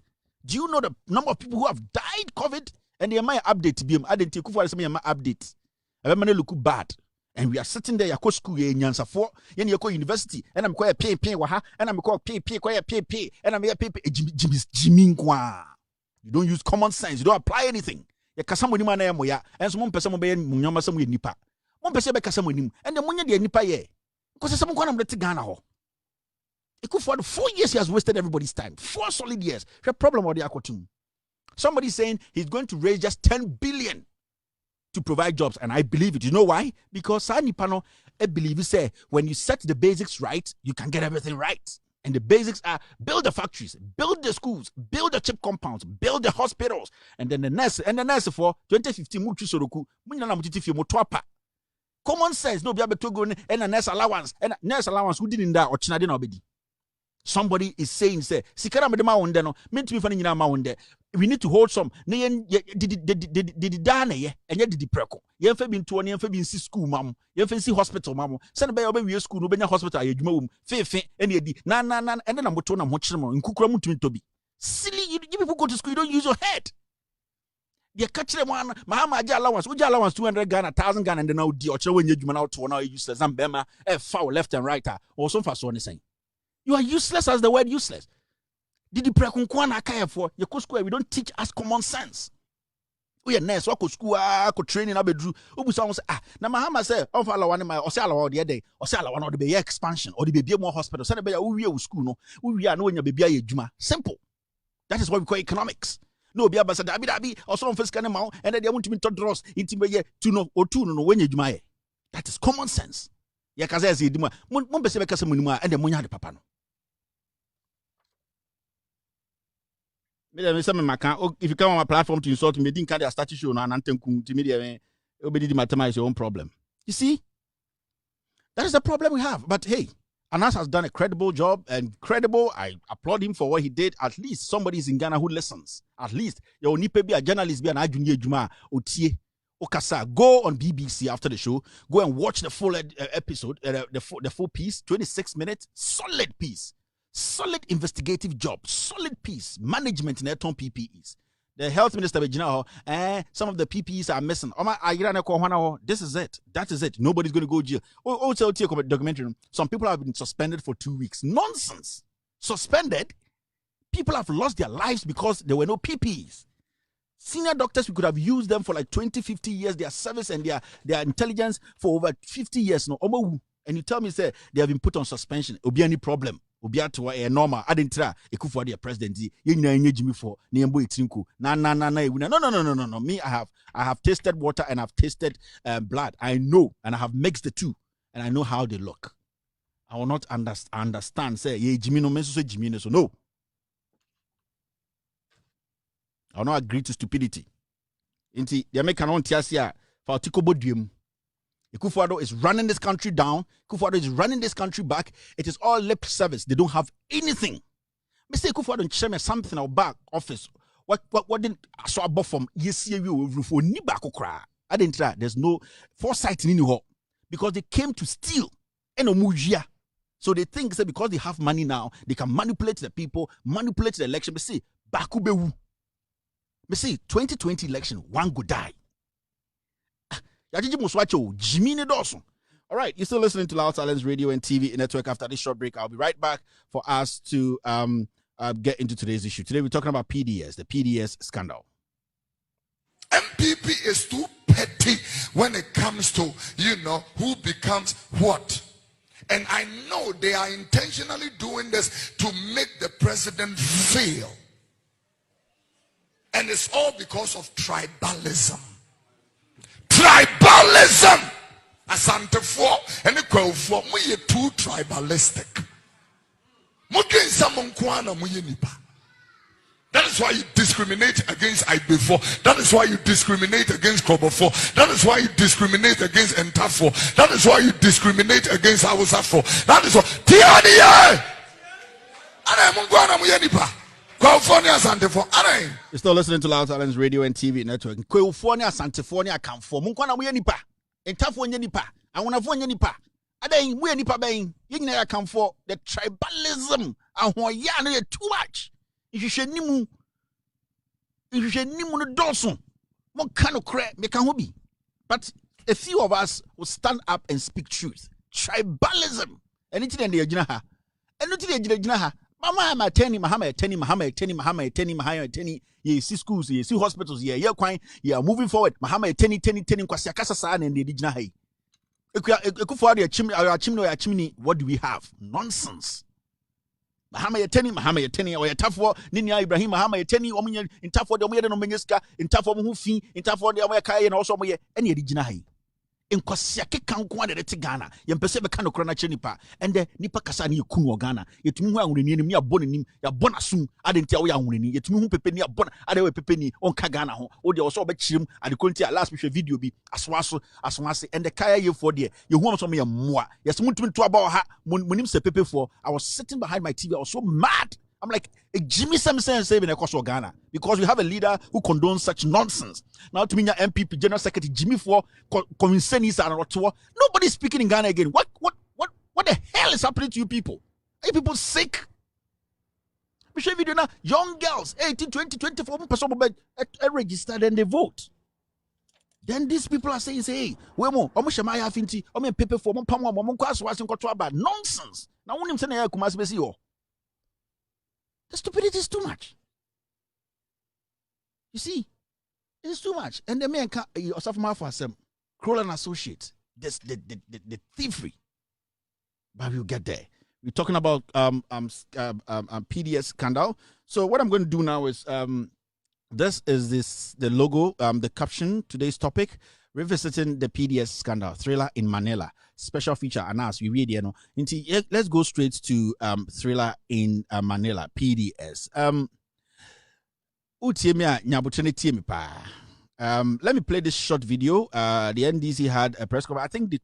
Do you know the number of people who have died COVID? And they might update BM. I didn't take for some update. I look bad. And we are sitting there, Yako school, Yansa for, Yako University, and I'm quite pay, and I'm called pay, and I'm here pay, Jimmy. You don't use common sense, you don't apply anything. Yakasamu man, and some person obey Munyama some nipa. One person Bekasamu, and the Munya de Nipa ye. Because someone can let Ghana. It could for 4 years he has wasted everybody's time. 4 solid years. The problem with the Akwatum. Somebody saying he's going to raise just 10 billion to provide jobs, and I believe it. You know why? Because Sani Pano, I believe you say when you set the basics right, you can get everything right. And the basics are build the factories, build the schools, build the chip compounds, build the hospitals, and then the nurse for 2015 mutu soroku munyana mutiti fi motwapa. Common sense no be able to go and a nurse allowance who didn't die or chinade na obedi. Somebody is saying, say, Sikara Medema Wonder, no, meant to be funny in our Wonder. We need to hold some. Did Dana, and yet did the preco. You have been to an infant school, mum. You have see hospital, mum. Send by your school, no be hospital, you mum, fe, and ye nan, and then I'm watching them in Kukramu to be. Silly, you people go to school, you don't use your head. You catch them one, Mahama allowance, would you allowance 200 Ghana, 1,000 Ghana, and then now the when you out to one useless, and Bema, a foul left and right, or some fast one saying. You are useless as the word useless. Did you pre-kunkwana kaya for your school? We don't teach us common sense. We are nurse, wako school, wako training, abedru. Ubu someone say, na Mahama say, oh, follow one my, or say allow the other day, or say allow one of the baby expansion, or the baby more hospital. Send a baby who school, no, we are knowing your baby a juma. Simple. That is what we call economics. No, be able to say, or some first can amount, and then they want to be taught dross, intimate to know or two no when you juma. That is common sense. Yakaza say, Dima, Mumbese Casamunuma, and the Munya de Papa. If you come on my platform to insult me, didn't carry a statue show now and to media, is your own problem. You see, that is the problem we have. But hey, Anas has done a credible job and credible. I applaud him for what he did. At least somebody is in Ghana who listens. At least your nipe be a journalist be an ajunye juma otie okasa. Go on BBC after the show. Go and watch the full episode, the full piece, 26 minutes, solid piece. Solid investigative job, solid piece, management in their PPEs. The health minister, some of the PPEs are missing. This is it. That is it. Nobody's going to go to jail. Also, documentary. Some people have been suspended for 2 weeks. Nonsense. Suspended? People have lost their lives because there were no PPEs. Senior doctors, we could have used them for like 20, 50 years, their service and their intelligence for over 50 years. No, and you tell me, say, they have been put on suspension. Will be any problem? Obiato a normal adentra ekufu the president ye nyina nye Jimmy for niembo etrinku na no me I have tasted water and I've tasted blood. I know, and I have mixed the two and I know how they look. I will not understand say ye Jimmy no menso say Jimmy so no. I will not agree to stupidity. Inti they make an tiasia for tikobo duem. Kufuor is running this country down. Kufuor is running this country back. It is all lip service. They don't have anything. Mr. Kufuor don't share me something about back office. What didn't I saw above from you for ni back okra? I didn't try. There's no foresight in any because they came to steal and omujia. So they think that because they have money now, they can manipulate the people, manipulate the election. But see, bakubewu. But see, 2020 election, one go die. All right, you're still listening to Loud Silence Radio and TV Network. After this short break, I'll be right back for us to get into today's issue. Today, we're talking about PDS, the PDS scandal.
MPP is too petty when it comes to, who becomes what. And I know they are intentionally doing this to make the president fail. And it's all because of tribalism. Tribalism. Asante for and the crowd for we are too tribalistic. That is why you discriminate against IB4. That is why you discriminate against Kobo4. That is why you discriminate against Entaf4. That is why you discriminate against Hausa4. That is why.
You're still listening to Loud Talents Radio and TV Network. California, Santifornia, Camfor. Munkwana Wienipa. Entaf Nipa. I want to nipa. Adain, we nipa bain. Yigna Camfor. The tribalism. And why too much. If you should nimu no dawson, one kind of crap, make a hobby. But a few of us will stand up and speak truth. Tribalism. Anything in the Ajinaha. Anything in the Ajinaha. Mama, Mahama, ye see schools, ye see hospitals, ye quine, ye are moving forward. Mahama, Kwasiakasa, and the Dijinaha. Chimney, what do we have? Nonsense. Mahama yeteni or yetafo ninya Ibrahim Mahama yeteni omunye intafo de omuye no menyeska intafo mu fi intafo de omuye kaye na oso omuye ene yedijina hai enkwasiya kekan ko ade te Ghana yempese be kan okro na chenipa ende nipa kasa na yekunu Ghana yetumi hu ahunani nim ya bonanim ya bonasum ade ntia wo ya ahunani yetumi hu pepe ni abona ade we pepe ni onka Ghana ho wo de oso obechirim ade konti last we video bi aswaso ende kaya ye for de ye hu oso me ya moa yes mutumi to aba ha monim se pepe for. I was sitting behind my TV, I was so mad. I'm like, Jimmy Samson saving a cost of Ghana because we have a leader who condones such nonsense. Now to me, MPP General Secretary Jimmy for convincing nobody's speaking in Ghana again. What the hell is happening to you people? Are you people sick? We show video now. Young girls, 18, 20, 24 person registered and they vote. Then these people are saying, hey, wemo, omushamaya finti, ome pepe for mon pamwa, mon kwaso wasin kotwa ba nonsense. Now when him say na kumasi besi yo. The stupidity is too much. You see, it's too much. And the man can yourself for some Kroll and Associates. This the thievery. But we'll get there. We're talking about PDS scandal. So what I'm going to do now is this is the logo, the caption, today's topic, revisiting the PDS scandal, thriller in Manila. Special feature, and as we read, let's go straight to thriller in Manila, PDS. Let me play this short video. The NDC had a press conference. I think they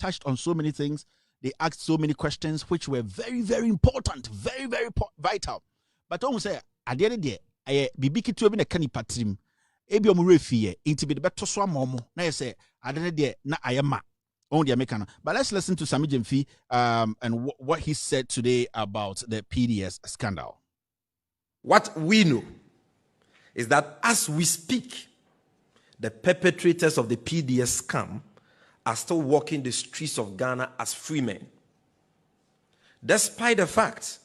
touched on so many things. They asked so many questions, which were very, very important, very, very vital. But almost say, at the end of the day, I be to be a canny patrim. Ebi omurefie inti be the better so momo. Na you say, at the end of the day, na ayama. On the American. But let's listen to Sami Jemfi and what he said today about the PDS scandal.
What we know is that as we speak, the perpetrators of the PDS scam are still walking the streets of Ghana as free men. Despite the fact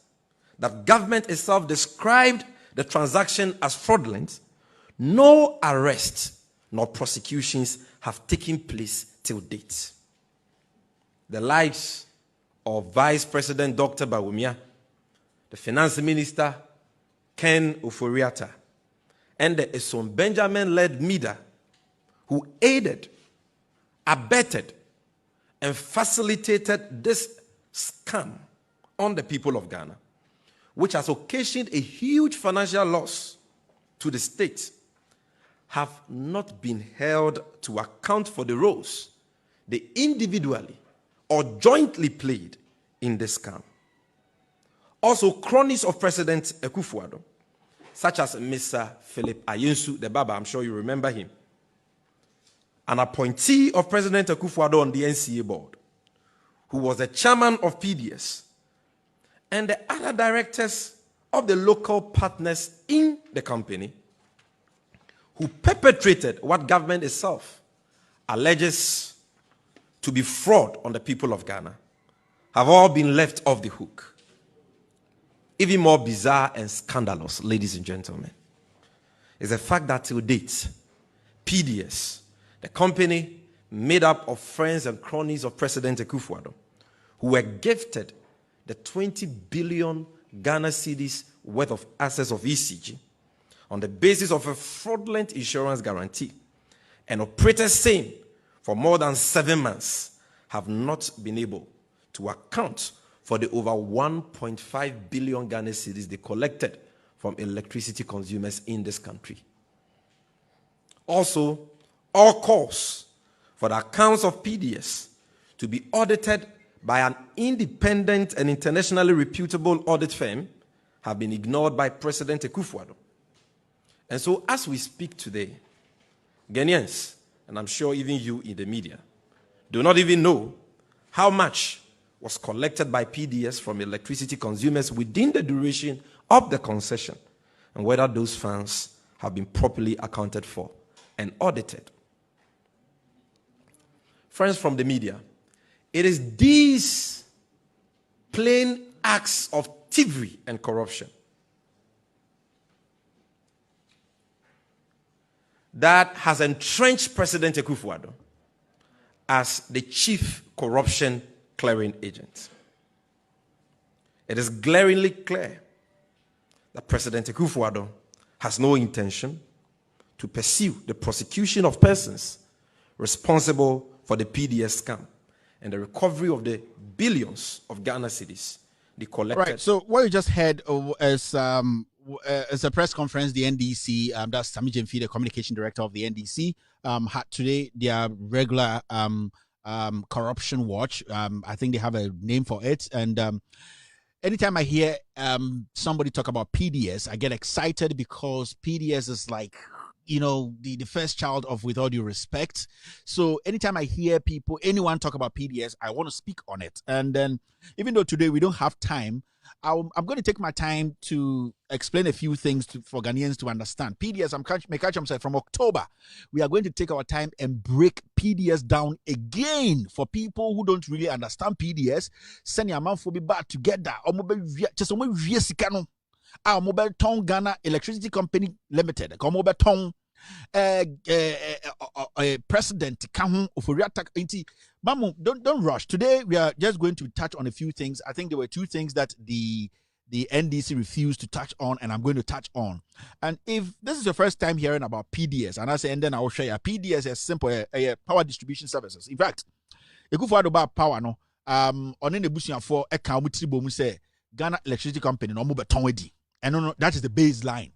that government itself described the transaction as fraudulent, no arrests nor prosecutions have taken place till date. The likes of Vice President Dr. Bawumia, the Finance Minister Ken Oforiatta, and the Eson Benjamin-led MIDA, who aided, abetted, and facilitated this scam on the people of Ghana, which has occasioned a huge financial loss to the state, have not been held to account for the roles they individually or jointly played in this scam. Also, cronies of President Akufo-Addo, such as Mr. Philip Ayensu, the Baba, I'm sure you remember him, an appointee of President Akufo-Addo on the NCA board, who was the chairman of PDS, and the other directors of the local partners in the company, who perpetrated what government itself alleges to be fraud on the people of Ghana, have all been left off the hook. Even more bizarre and scandalous, ladies and gentlemen, is the fact that till date, PDS, the company made up of friends and cronies of President Akufo-Addo, who were gifted the 20 billion Ghana cedis worth of assets of ECG on the basis of a fraudulent insurance guarantee, and operated same for more than 7 months, have not been able to account for the over 1.5 billion Ghana cedis they collected from electricity consumers in this country. Also, all calls for the accounts of PDS to be audited by an independent and internationally reputable audit firm have been ignored by President Akufo-Addo. And so, as we speak today, Ghanaians, and I'm sure even you in the media, do not even know how much was collected by PDS from electricity consumers within the duration of the concession, and whether those funds have been properly accounted for and audited. Friends from the media, it is these plain acts of thievery and corruption that has entrenched President Akufo-Addo as the chief corruption clearing agent. It is glaringly clear that President Akufo-Addo has no intention to pursue the prosecution of persons responsible for the PDS scam and the recovery of the billions of Ghana cedis they collected.
Right. So what you just heard is a press conference the NDC, that's Sami Jemfi, the communication director of the NDC, had today their regular corruption watch. I think they have a name for it. And anytime I hear somebody talk about PDS, I get excited because PDS is like, you know, the first child of With All Due Respect. So anytime I hear anyone talk about PDS, I want to speak on it. And then even though today we don't have time, I'm going to take my time to explain a few things for Ghanaians to understand. PDS, from October, we are going to take our time and break PDS down again for people who don't really understand PDS. Send your man for be back together. Just mobile tongue Ghana Electricity Company Limited. Mobile tongue president Kahu Oforiata. Mamu, don't rush. Today we are just going to touch on a few things. I think there were two things that the NDC refused to touch on, and I'm going to touch on. And if this is your first time hearing about PDS, and I say, and then I will share PDS as simple power distribution services. In fact, you go for about power no. On the bush for a count say Ghana Electricity Company no mobile tongue wedi. And no, that is the baseline.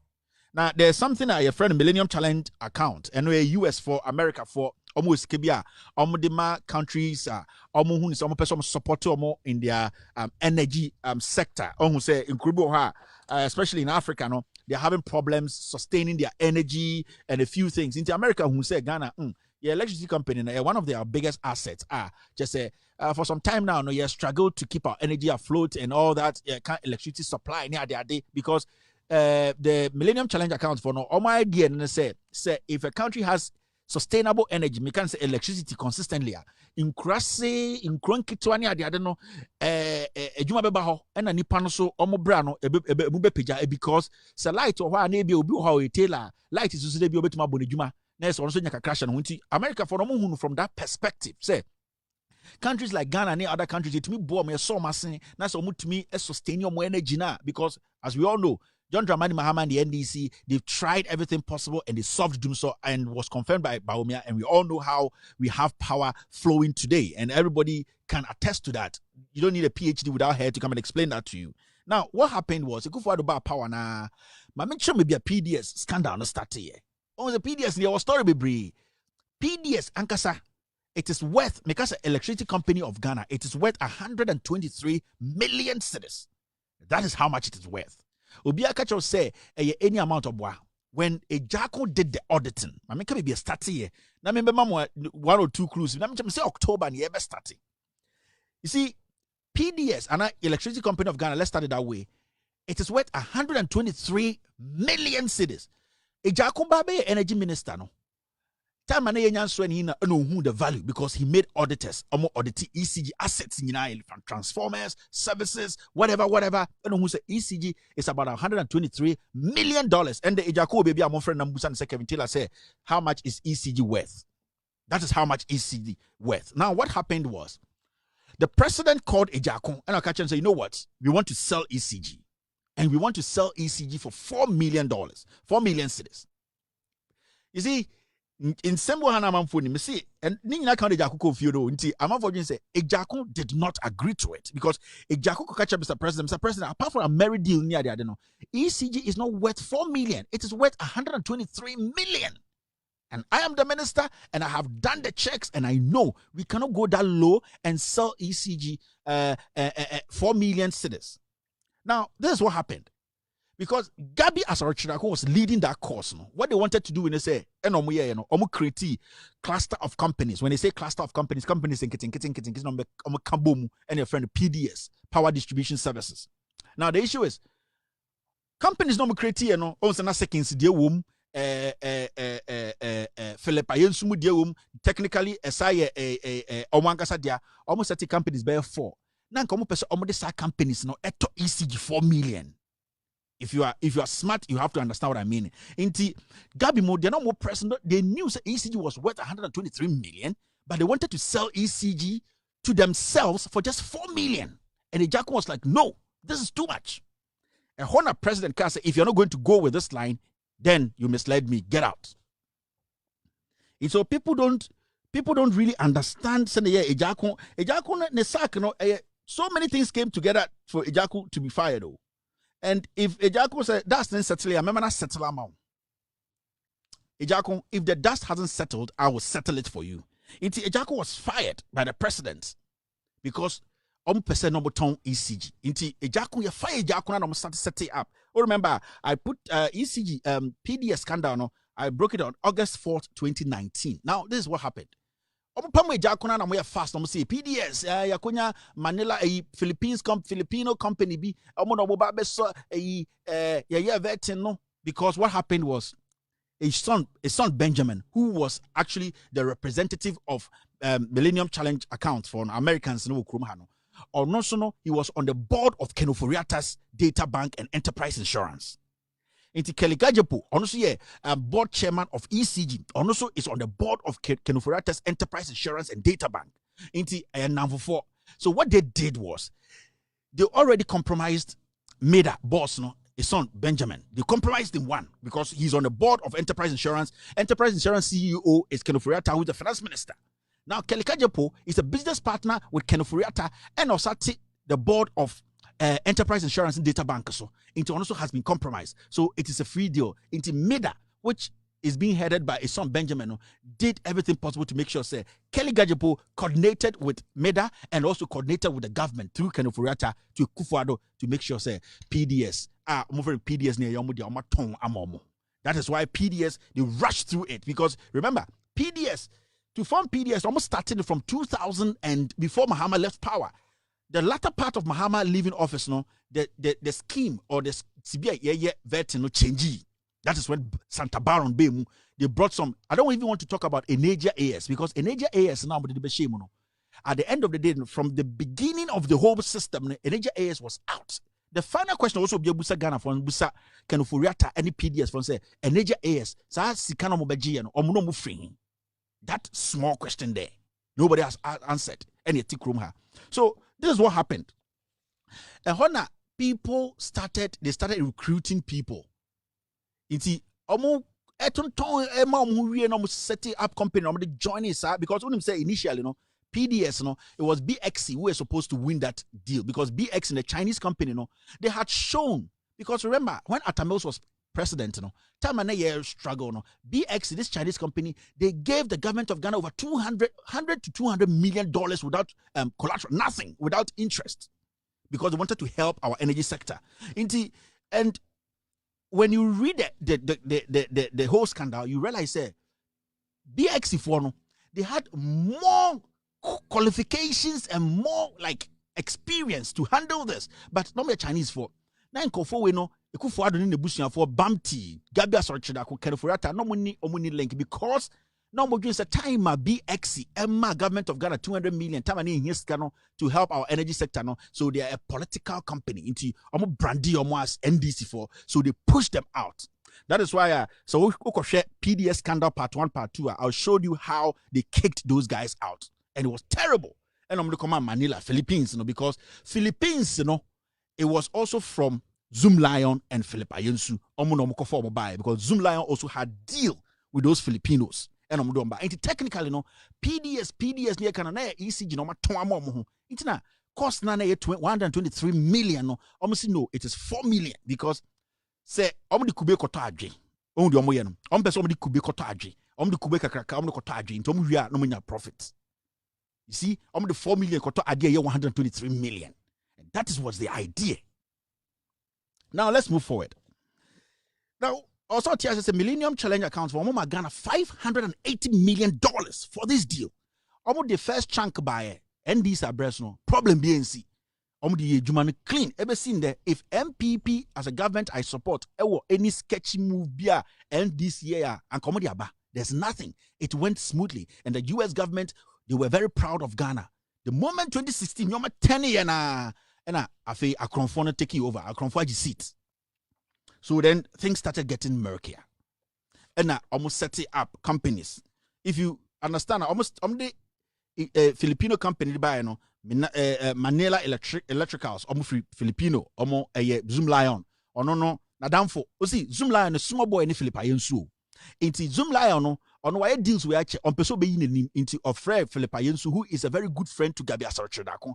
Now, there's something that your friend Millennium Challenge account, and we're US for America for almost Kibia, almost countries, almost person support in their energy sector. Almost say in Kurubo, especially in Africa, no, they're having problems sustaining their energy and a few things. In America, who say Ghana, your electricity company, one of their biggest assets just say for some time now, no, you struggle to keep our energy afloat and all that. Can't electricity supply near their day because the Millennium Challenge accounts for no. My idea and say if a country has sustainable energy, we can say electricity consistently. In Krasi, in Kronkitwani, I don't know, Juma Bebaho, and a Nipano so Omobrano, because the light or why maybe will be how a tailor light is to be able to Mabuni Juma. Next, also a crash and winter America for no from that perspective. Say countries like Ghana and other countries, it me boy me so much. That's to me a sustain your energy now because as we all know, John Dramani Mahama and the NDC, they've tried everything possible and they solved doom so and was confirmed by Baumia. And we all know how we have power flowing today. And everybody can attest to that. You don't need a PhD without hair to come and explain that to you. Now, what happened was, if you about power now, my make sure maybe a PDS scandal no start here. Oh, the PDS, there was story be PDS, Ankasa, it is worth, because Electricity Company of Ghana, it is worth 123 million cedis. That is how much it is worth. Obia Kacho say any amount of when a Jacko did the auditing, I mean, can be a start here. Now, remember, one or two clues. Now, say October and ever starting. You see, PDS and Electricity Company of Ghana, let's start it that way. It is worth 123 million cedis. A Jacko Babe, energy minister, no. Time and he know who the value because he made auditors, audit ECG assets in from transformers, services, whatever. And who say ECG is about $123 million. And the Ejako baby, I'm friend Nambusan Kevin Taylor say, how much is ECG worth? That is how much ECG worth. Now, what happened was the president called Ejako and Akacha and said, you know what? We want to sell ECG. And we want to sell ECG for $4 million, 4 million cedis. You see, in Sembo Hanamam Funi, me see, and Nina County Jaco Fiodo, Inti, Amafo say, Ejako did not agree to it because Ejako could catch up Mr. President, apart from a married deal near the, I don't know, ECG is not worth 4 million, it is worth 123 million. And I am the minister, and I have done the checks, and I know we cannot go that low and sell ECG 4 million cedis. Now, this is what happened. Because Gabi Asarachirako was leading that course. No? What they wanted to do when they say, create cluster of companies. When they say cluster of companies in Kabomu and your friend PDS, Power Distribution Services. Now the issue is, companies no create also na seconds dear womb Philip Ayensumu dear womb technically aside Omankasa dia almost 30 companies bear 4. Now come person almost companies no eto ECG 4 million. If you are smart, you have to understand what I mean. Inti Gabi Mo, they're not more present. They knew that ECG was worth 123 million, but they wanted to sell ECG to themselves for just 4 million. And the Jack was like, no, this is too much. And Honor President Carr said, if you're not going to go with this line, then you misled me. Get out. And so people don't really understand. So many things came together for Ejaku to be fired though. And if Ejako said that's then settle, I remember not settle amount. Ejako, if the dust hasn't settled, I will settle it for you. Ejako was fired by the president because person number ton ECG. Ejako you fire Ejako and I'm start to set it up. Oh, remember I put ECG PDS scandal. No, I broke it on August 4th, 2019. Now this is what happened. Jakuna na fast say PDS yakonya Manila Filipino company bi so no, because what happened was a son Benjamin, who was actually the representative of Millennium Challenge account for Americans no Krumhano, or no, he was on the board of Kenoforiata's Data Bank and Enterprise Insurance. Inti Kelly Gajepo, also board chairman of ECG, also is on the board of Kenoforiata's Enterprise Insurance and Data Bank. Inti number 4. So what they did was they already compromised Meda boss, no, his son Benjamin. They compromised him one because he's on the board of Enterprise Insurance. Enterprise Insurance CEO is Kenoforiata, who is the finance minister. Now Kelly Gajepo is a business partner with Kenoforiata and also the board of Enterprise Insurance and Data Bank. So it also has been compromised. So it is a free deal. Into MEDA, which is being headed by a son Benjamin, did everything possible to make sure say Kelly Gajepo coordinated with MEDA and also coordinated with the government through Kenoforiata to Kufuado to make sure say PDS PDS near Yomu. That is why PDS they rushed through it, because remember PDS to form PDS almost started from 2000 and before Mahama left power. The latter part of Mahama leaving office, no, the scheme or the CBI no change. That is when Santa Baron Bemu they brought some. I don't even want to talk about Eneja AS because Eneja AS now at the end of the day, from the beginning of the whole system, Eneja AS was out. The final question also be Busa Ghana from Busa Kenoforiata any PDS from say Eneja AS sa sikana mo beji no omuno mu free. That small question there, nobody has answered any room her. So this is what happened. And when people started recruiting people. It's setting up company, joining because when say initially, PDS, it was BXC who were supposed to win that deal because BX in the Chinese company, they had shown, because remember when Atamils was president, time and a year struggle, BX, this Chinese company, they gave the government of Ghana over $100 to $200 million without collateral, nothing, without interest, because they wanted to help our energy sector. And when you read the whole scandal, you realize BX4, they had more qualifications and more like experience to handle this, but not the Chinese for. Now we know Ekufuado in the bush for Bamti, Gabia Sorchida, Kenoforiata, no money link because no more during the time BXC, Emma government of Ghana 200 million time in his to help our energy sector. No, so they are a political company into brandy almost NDC for, so they push them out. That is why so we share PDS scandal part 1, part 2. I'll show you how they kicked those guys out, and it was terrible. And I'm going to come on Manila, Philippines, because Philippines, it was also from Zoom Lion and Philip Ayensu, because Zoom Lion also had deal with those Filipinos. and omdomba. And technically, no, PDS near Canada, ECG, no, matter it's not cost na 123 million. No, almost no, it is 4 million because say, omdi kube koto adwe. Ondi omo yenom. Ompeso omdi kube koto adwe. Omdi kube kakraka, omdi koto adwe. Into omo wia no munya profit. You see, omdi 4 million koto adwe ye 123 million. And that is what's the idea. Now let's move forward. Now, also TS says a Millennium Challenge accounts for Omoma Ghana $580 million for this deal. Almost the first chunk by ND's address no problem BNC. The Juman clean. Ever seen there? If MPP as a government I support, any sketchy move beer and this year and comedy aba, there's nothing. It went smoothly, and the U.S. government they were very proud of Ghana. The moment 2016, you're 10 years and I feel Akronfona taking over, Akronfona seat. So then things started getting murkier, and I almost setting up companies. If you understand, almost Filipino company by no. Manila Electricals, almost Filipino, almost a Zoom Lion, or no, Nadamfo. You see, Zoom Lion, a small boy in the Philippines. Into Zoom Lion, on why deals we actually on Peso being into of Fred Philippines, who is a very good friend to Gabi Asarchadako.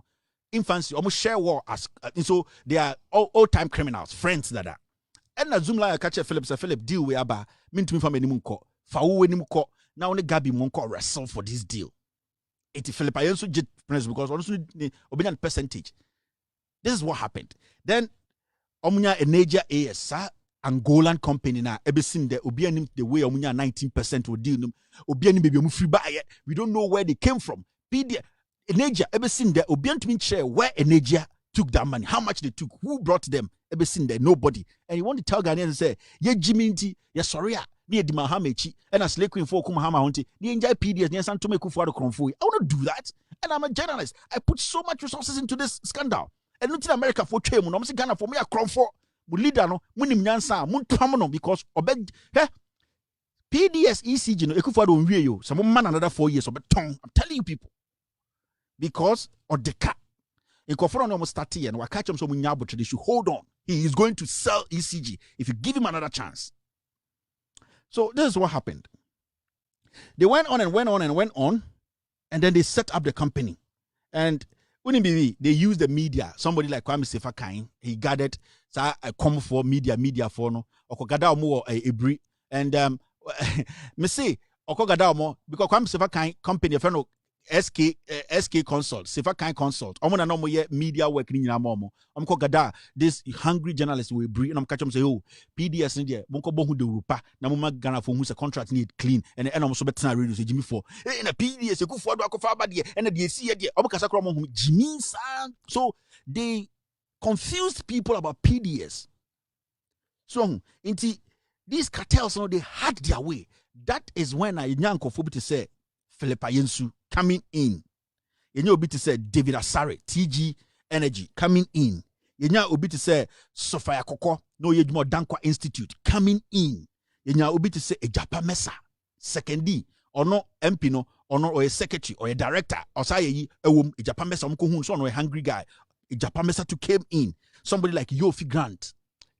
Infancy, almost share war as so they are all time criminals, friends that are. And a Zoom Lion catch a Philip deal we aba, mean to me from any munko, Fawu any munko, now only Gabi Munko wrestle for this deal. It's Philippines jet because honestly obedient percentage. This is what happened. Then Omunya Eneja AS Angolan company na ebesim the obianim the way Omunya 19% will deal them obianim baby free buy. We don't know where they came from. Eneja ebesim the obiantim share where Eneja took that money, how much they took, who brought them, ebesim there nobody. And you want to tell Ghanaians and say, ye Jiminti, ye sorry. Near the Mahamechi and as Lake Queen for Kumahama Hunty, the enjoy PDS near Santo Mekufu Kronfui. I want to do that. And I'm a journalist. I put so much resources into this scandal. And not in America for trade, I'm saying Ghana for me a Kronfo, leader no, Munim Yansa, Muntamano, because obey PDS ECG no Ekufu don't wear you. Some man another 4 years of a tongue. I'm telling you people. Because of the cat. In Koforon almost 30 and catch him so they should hold on. He is going to sell ECG if you give him another chance. So this is what happened. They went on, and then they set up the company. And they used the media. Somebody like Kwame Sefa-Kain, he gathered a come for media for no. Okogada mo ebri and me say okogada mo because Kwame Sefa-Kain company friend SK Consult, Sefa-Kain Consult. I'm gonna know more media work in Yamomo. I'm called Gada. This hungry journalist will breathe, and I'm catching say, oh, PDS in there. Monko bohu de rupa. Na mama Ghana for who's a contract need clean, and I'm so better radio say Jimmy for. In a PDS, you go forward, go far bad and the DSC there. I'm kasakro mo Jimmy san. So they confused people about PDS. So into these cartels, they had their way. That is when I nyanko for to say Philippa Yensu coming in. You know, to say David Asare, TG Energy coming in. You know, to say Sophia Koko, no, you more Dankwa Institute coming in. You know, to say a Japa Mesa, second D, or no MP, no, or a secretary, or a director, or say a Japa Mesa, or a hungry guy, a Japa Mesa to came in. Somebody like Yofi Grant.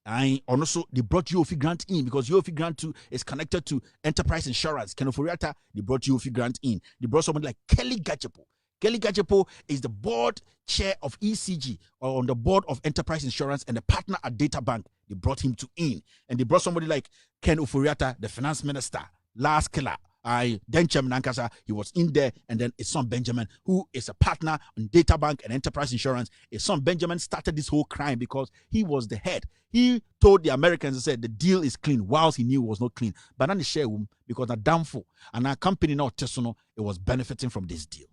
And also they brought Yofi Grant in because Yofi Grant too is connected to Enterprise Insurance. Kenoforiata, they brought Yofi Grant in. They brought somebody like Kelly Gachepo. Kelly Gachepo is the board chair of ECG or on the board of Enterprise Insurance and the partner at Data Bank. They brought him to in. And they brought somebody like Ken Oforiatta, the finance minister, last killer. Then Chairman Nankasa, he was in there, and then his son Benjamin, who is a partner on Data Bank and Enterprise Insurance. His son Benjamin started this whole crime because he was the head. He told the Americans and said the deal is clean, whilst he knew it was not clean. But then the share because a downfall and our company now Tesono, it was benefiting from this deal.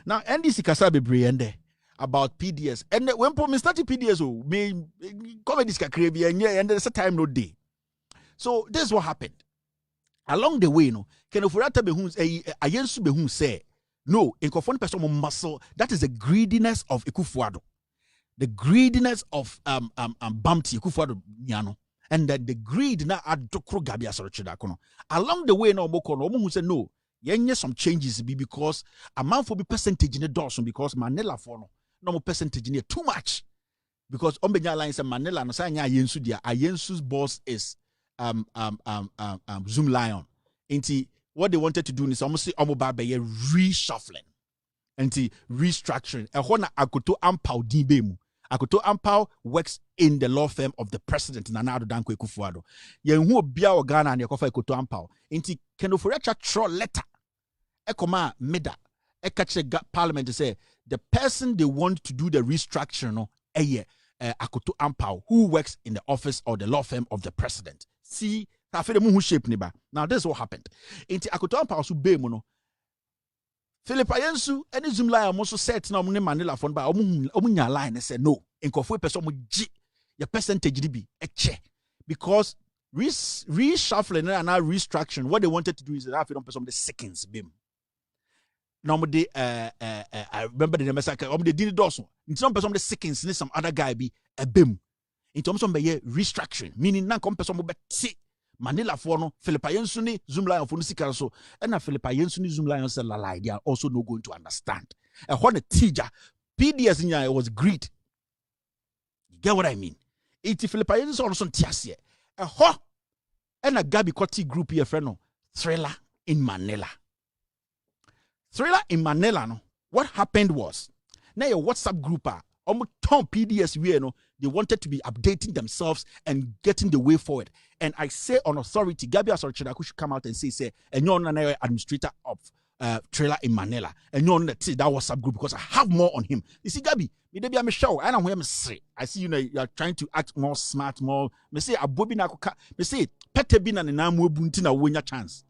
Now NDC Kasabe Briende about PDS, and when we started PDS, me come this Caribbean and there's a time no day. So this is what happened. Along the way, no, Kenofurata Behun Ayensu Behun say, no, in Kofon person muscle, that is the greediness of Ekufuado. The greediness of Bamti Ekufuado Nyano. And that the greed na adokro Gabi Asorochidakono. Along the way, no Mokono, who said no, yenye some changes be because amount for be percentage in the Dawson because Manila for no more percentage in it too much. Because Ombenya lines and Manila no sanya Ayensu dia. Ayensu's boss is Zoom Lion. Inti what they wanted to do is almost reshuffling and restructuring. Ehona Akoto Ampao Dibemu. Akoto Ampao works in the law firm of the president Nana Addo Dankwa Akufo-Addo. Yen hu bia o Ghana and yakofa Akoto Ampao. Inti Kenoforiacha throw letter. Ekoma meda. Ekache parliament to say the person they want to do the restructuring no Akoto Ampao, who works in the office or the law firm of the president. See, now this is what happened. Inti Akoto Ampao su be no. Philip Ayensu, any Zoom line also said no Manila phone by Omunya line and said no. In Kofu person G your percentage DB eche. Because reshuffling and now restructuring, what they wanted to do is that if you don't person the seconds beam. Normally, I remember the massacre. They did it also. In some person the seconds, some other guy be a beam. In terms of restructuring, meaning now come person be Manila for no Philip Ayensu ni Zoom line for no so and na Philip Ayensu ni Zoom line say la they are also not going to understand. And when a teacher PDS in it was greed. You get what I mean? It Philip Ayensu also tiasie. And a Gabi Koti group here friend no Thriller in Manila. Thriller in Manila no. What happened was now your WhatsApp group Tom PDS we no they wanted to be updating themselves and getting the way forward. And I say on authority, Gabi Asoro-Chidaku should come out and say, and you're not an administrator of Thriller in Manila. And you're not that WhatsApp group because I have more on him. You see, Gabi, maybe I'm a show. I don't know say. I see you're trying to act more smart, more. Me say abobi na koka. Me say pete bi na na mu bunti na wonya chance.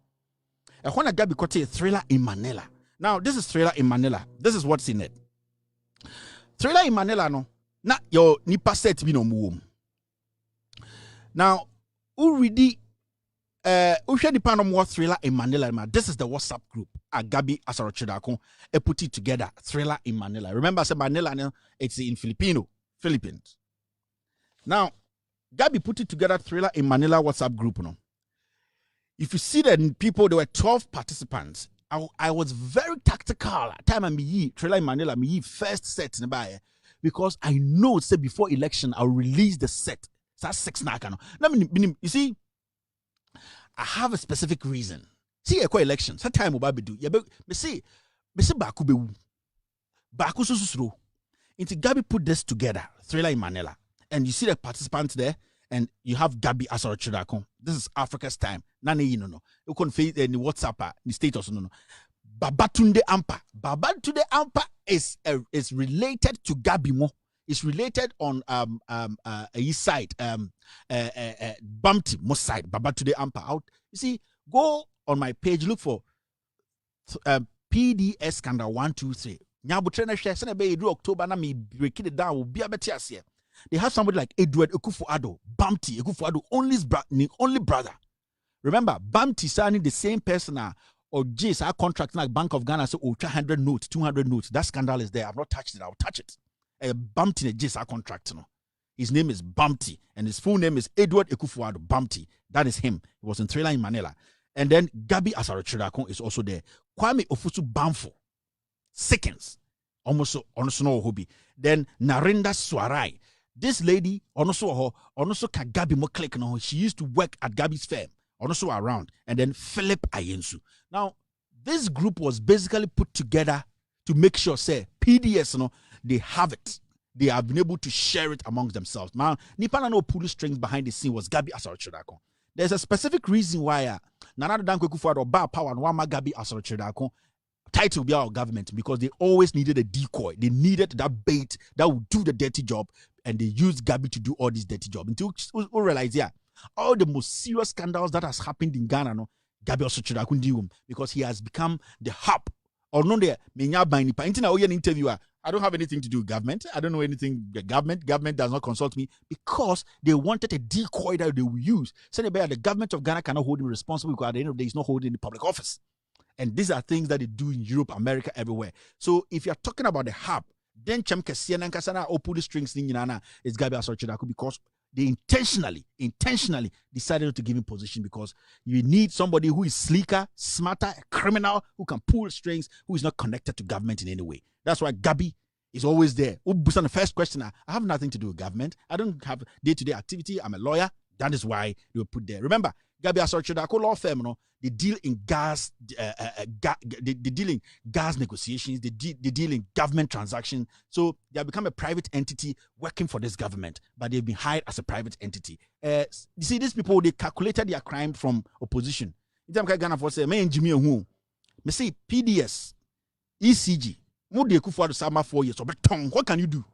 And when Gabi kote Thriller in Manila. Now this is Thriller in Manila. This is what's in it. Thriller in Manila no. Na your nipa set bi no mu. Now, already nipa no more Thriller in Manila. This is the WhatsApp group. Gabi Asoro-Chidaku put it together. Thriller in Manila. Remember, I said Manila, it's in Philippines. Now, Gabi put it together. Thriller in Manila WhatsApp group. No, if you see that people, there were 12 participants. I was very tactical. Time I'm Thriller in Manila, me first set because I know say before election I'll release the set. That's 6 nakano. You see, I have a specific reason. See a election. That time will be do. Me see baku be baku susuro. Into Gabi put this together. Thriller in Manila, and you see the participants there. And you have Gabi Asoro-Chidaku. This is Africa's time. Nane no. You can face any WhatsApp, the status no. Babatunde Ampa. Babatunde Ampa is related to Gabi Mo. It's related on east side, Bumpty Mo side. Babatunde Ampa out. You see, go on my page. Look for PDS scandal 123. Nyabutrena share. Sene be do October na me break it down. Will be a better here. They have somebody like Edward Akufo-Addo, Bumpty Akufo-Addo, only brother. Remember, Bumpty signing the same person or J's our contract like Bank of Ghana say 100 notes, 200 notes. That scandal is there. I've not touched it. I'll touch it. Bumpty J's our contract. No. His name is Bumpty, and his full name is Edward Akufo-Addo Bumpty. That is him. He was in Thriller in Manila. And then Gabi Asoro-Chidaku is also there. Kwame Ofusu Bamfo, seconds, almost no hobby. Then Narinda Swarai. This lady, also can Gabi mo click no. She used to work at Gabi's firm, also around. And then Philip Ayensu. Now, this group was basically put together to make sure, say, PDS, they have it. They have been able to share it amongst themselves. Now, Nipana no pull strings behind the scene was Gabi Asoro-Chidaku. There's a specific reason why Nana Addo Dankwa Akufo-Addo Ba Power and Wama Gabi Asoro-Chidaku title be our government because they always needed a decoy. They needed that bait that would do the dirty job, and they used Gabi to do all this dirty job. Until we realize, all the most serious scandals that has happened in Ghana, Gabi Asoro-Chidaku deal because he has become the hub. Or no, there, interviewer. I don't have anything to do with government. I don't know anything. The government does not consult me because they wanted a decoy that they will use. So the government of Ghana cannot hold him responsible because at the end of the day, he's not holding the public office. And these are things that they do in Europe, America, everywhere. So if you're talking about the hub, then Chemkesiana Kasana or pull the strings in Nana is Gabi Asoro-Chidaku because they intentionally decided not to give him position because you need somebody who is sleeker, smarter, a criminal who can pull strings, who is not connected to government in any way. That's why Gabi is always there. The first question, I have nothing to do with government. I don't have day-to-day activity. I'm a lawyer. That is why they were put there. Remember, Gabi Asorchodako law firm, no, they deal in gas, they deal in gas negotiations, they deal in government transactions. So they have become a private entity working for this government, but they've been hired as a private entity. You see, these people, they calculated their crime from opposition. In terms of Ghana for say, me say PDS, ECG, for the summer 4 years. So, what can you do?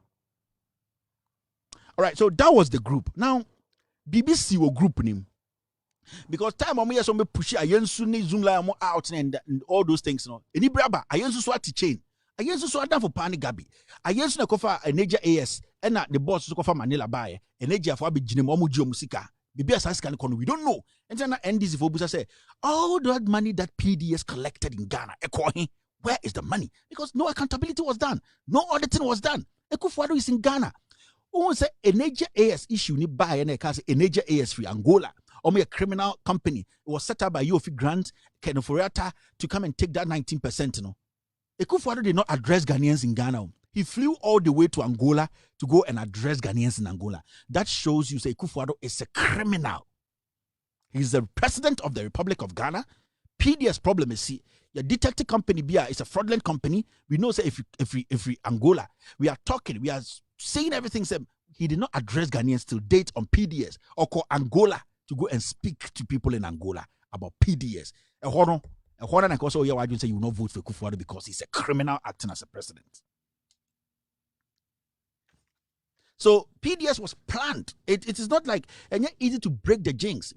All right, so that was the group. Now, BBC will group name. Because time when we have some push ayensu ni zoom like out and all those things, no. Any braba ayensu so ati chain. Ayensu so adam for pani gabi. Ayensu na kofa Eneja AS and the boss so kofa Manila buy. Eneja for abi jine mo ji musika. Bibi asasi kan kono we don't know. And then NDC for busa say all that money that PDS collected in Ghana, where is the money? Because no accountability was done, no auditing was done. Ekufuado is in Ghana. Who say Eneja AS issue ni buy and Eneja AS free Angola. Or a criminal company. It was set up by Yofi Grant, Kenoforiata, to come and take that 19%. No, Ekufuado did not address Ghanaians in Ghana. He flew all the way to Angola to go and address Ghanaians in Angola. That shows you, say, Ekufuado is a criminal. He's the president of the Republic of Ghana. PDS problem is, see, your detective company, BIA, is a fraudulent company. We know, say, if we Angola, we are talking, we are saying everything. Say, he did not address Ghanaians till date on PDS or call Angola to go and speak to people in Angola about PDS. And also, yeah, why do you say you will not vote for Ekufuado because he's a criminal acting as a president? So PDS was planned. It is not like and yet easy to break the jinx.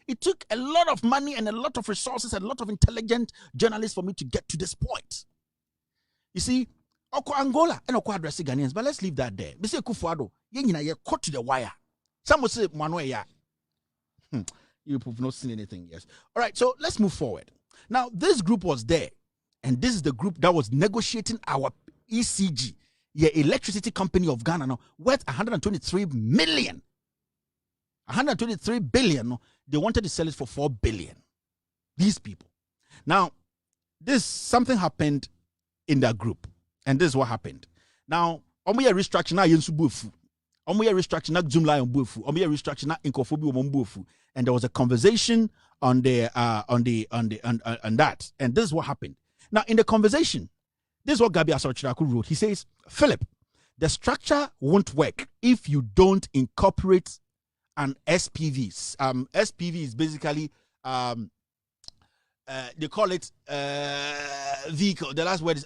It took a lot of money and a lot of resources and a lot of intelligent journalists for me to get to this point. You see, Oko Angola and Oko addressing Ghanaians, but let's leave that there. But say Ekufuado, you cut to the wire. Some will say Manuel, yeah. You've not seen anything, yes. All right, so let's move forward. Now, this group was there, and this is the group that was negotiating our ECG, electricity company of Ghana, now, worth 123 million. 123 billion, no, they wanted to sell it for 4 billion. These people. Now, something happened in that group, and this is what happened. Now, omuya restructure na yensu bufu. Omuya restructure na Zoomla on bufu. Omuya restructure na inkofobi on bufu. And there was a conversation on that. And this is what happened. Now, in the conversation, this is what Gabi Asorchodako wrote. He says, Philip, the structure won't work if you don't incorporate an SPV. SPV is basically they call it vehicle. The last word is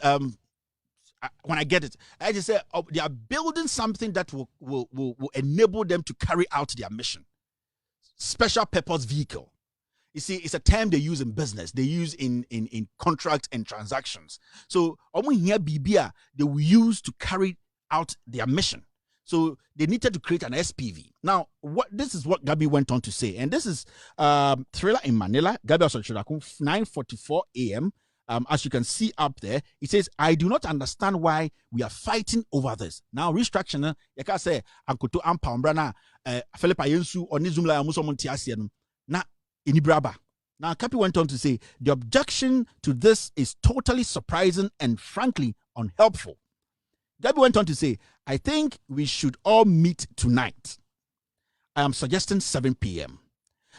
when I get it, I just say they are building something that will enable them to carry out their mission. Special purpose vehicle. You see, it's a term they use in business. They use in contracts and transactions. So, here BBA they will use to carry out their mission. So they needed to create an SPV. Now, this is what Gabi went on to say, and this is Thriller in Manila. Gabi Asorchodako, 9:44 a.m. As you can see up there, it says, "I do not understand why we are fighting over this." Now, restructuring, you can say, "Ankoto ampambrana, Philip Ayensu or Nizumla Musomontiasian na inibraba." Now, Kapi went on to say, "The objection to this is totally surprising and frankly unhelpful." Gabi went on to say, "I think we should all meet tonight. I am suggesting 7 p.m.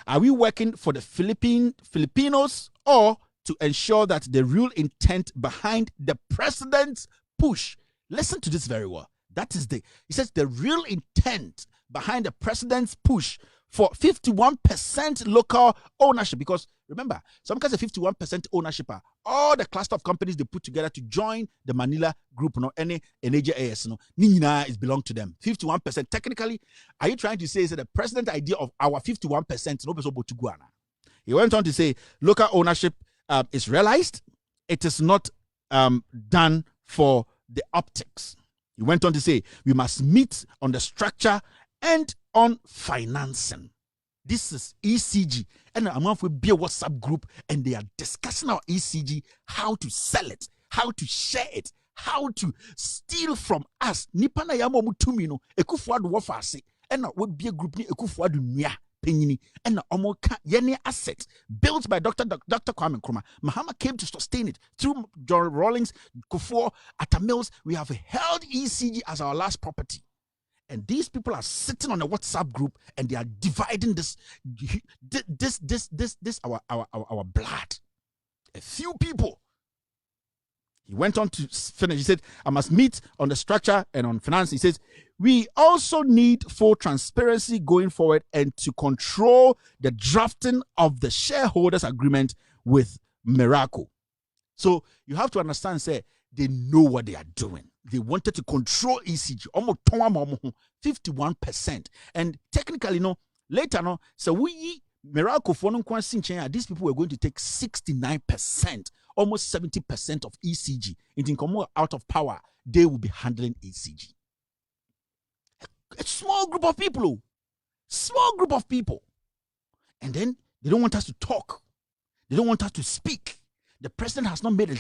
Are we working for the Filipinos or to ensure that the real intent behind the president's push?" Listen to this very well. That is he says the real intent behind the president's push for 51% local ownership. Because remember, some kinds of 51% ownership are all the cluster of companies they put together to join the Manila group, any Eneja AS, Nina is belong to them. 51%. Technically, are you trying to say is that the president idea of our 51% no person to Guana? He went on to say local ownership is realized. It is not done for the optics. He went on to say we must meet on the structure and on financing. This is ECG. And I'm going to be a WhatsApp group and they are discussing our ECG, how to sell it, how to share it, how to steal from us. Nipana yamo mutumino, Ekufuado wafase. And we be a group ni Ekufuado nya penyini. And omoka yene asset built by Dr. Kwame Nkrumah. Mahama came to sustain it through John Rawlings, Kufuor, Atta Mills. We have held ECG as our last property. And these people are sitting on a WhatsApp group and they are dividing this our blood. A few people. He went on to finish. He said, I must meet on the structure and on finance. He says, we also need full transparency going forward and to control the drafting of the shareholders agreement with Miracle. So you have to understand, say, they know what they are doing. They wanted to control ECG, almost 51%. And technically, later, so we Miracle for these people were going to take 69%, almost 70% of ECG. In come out of power, they will be handling ECG. A small group of people. And then they don't want us to talk. They don't want us to speak. The president has not made a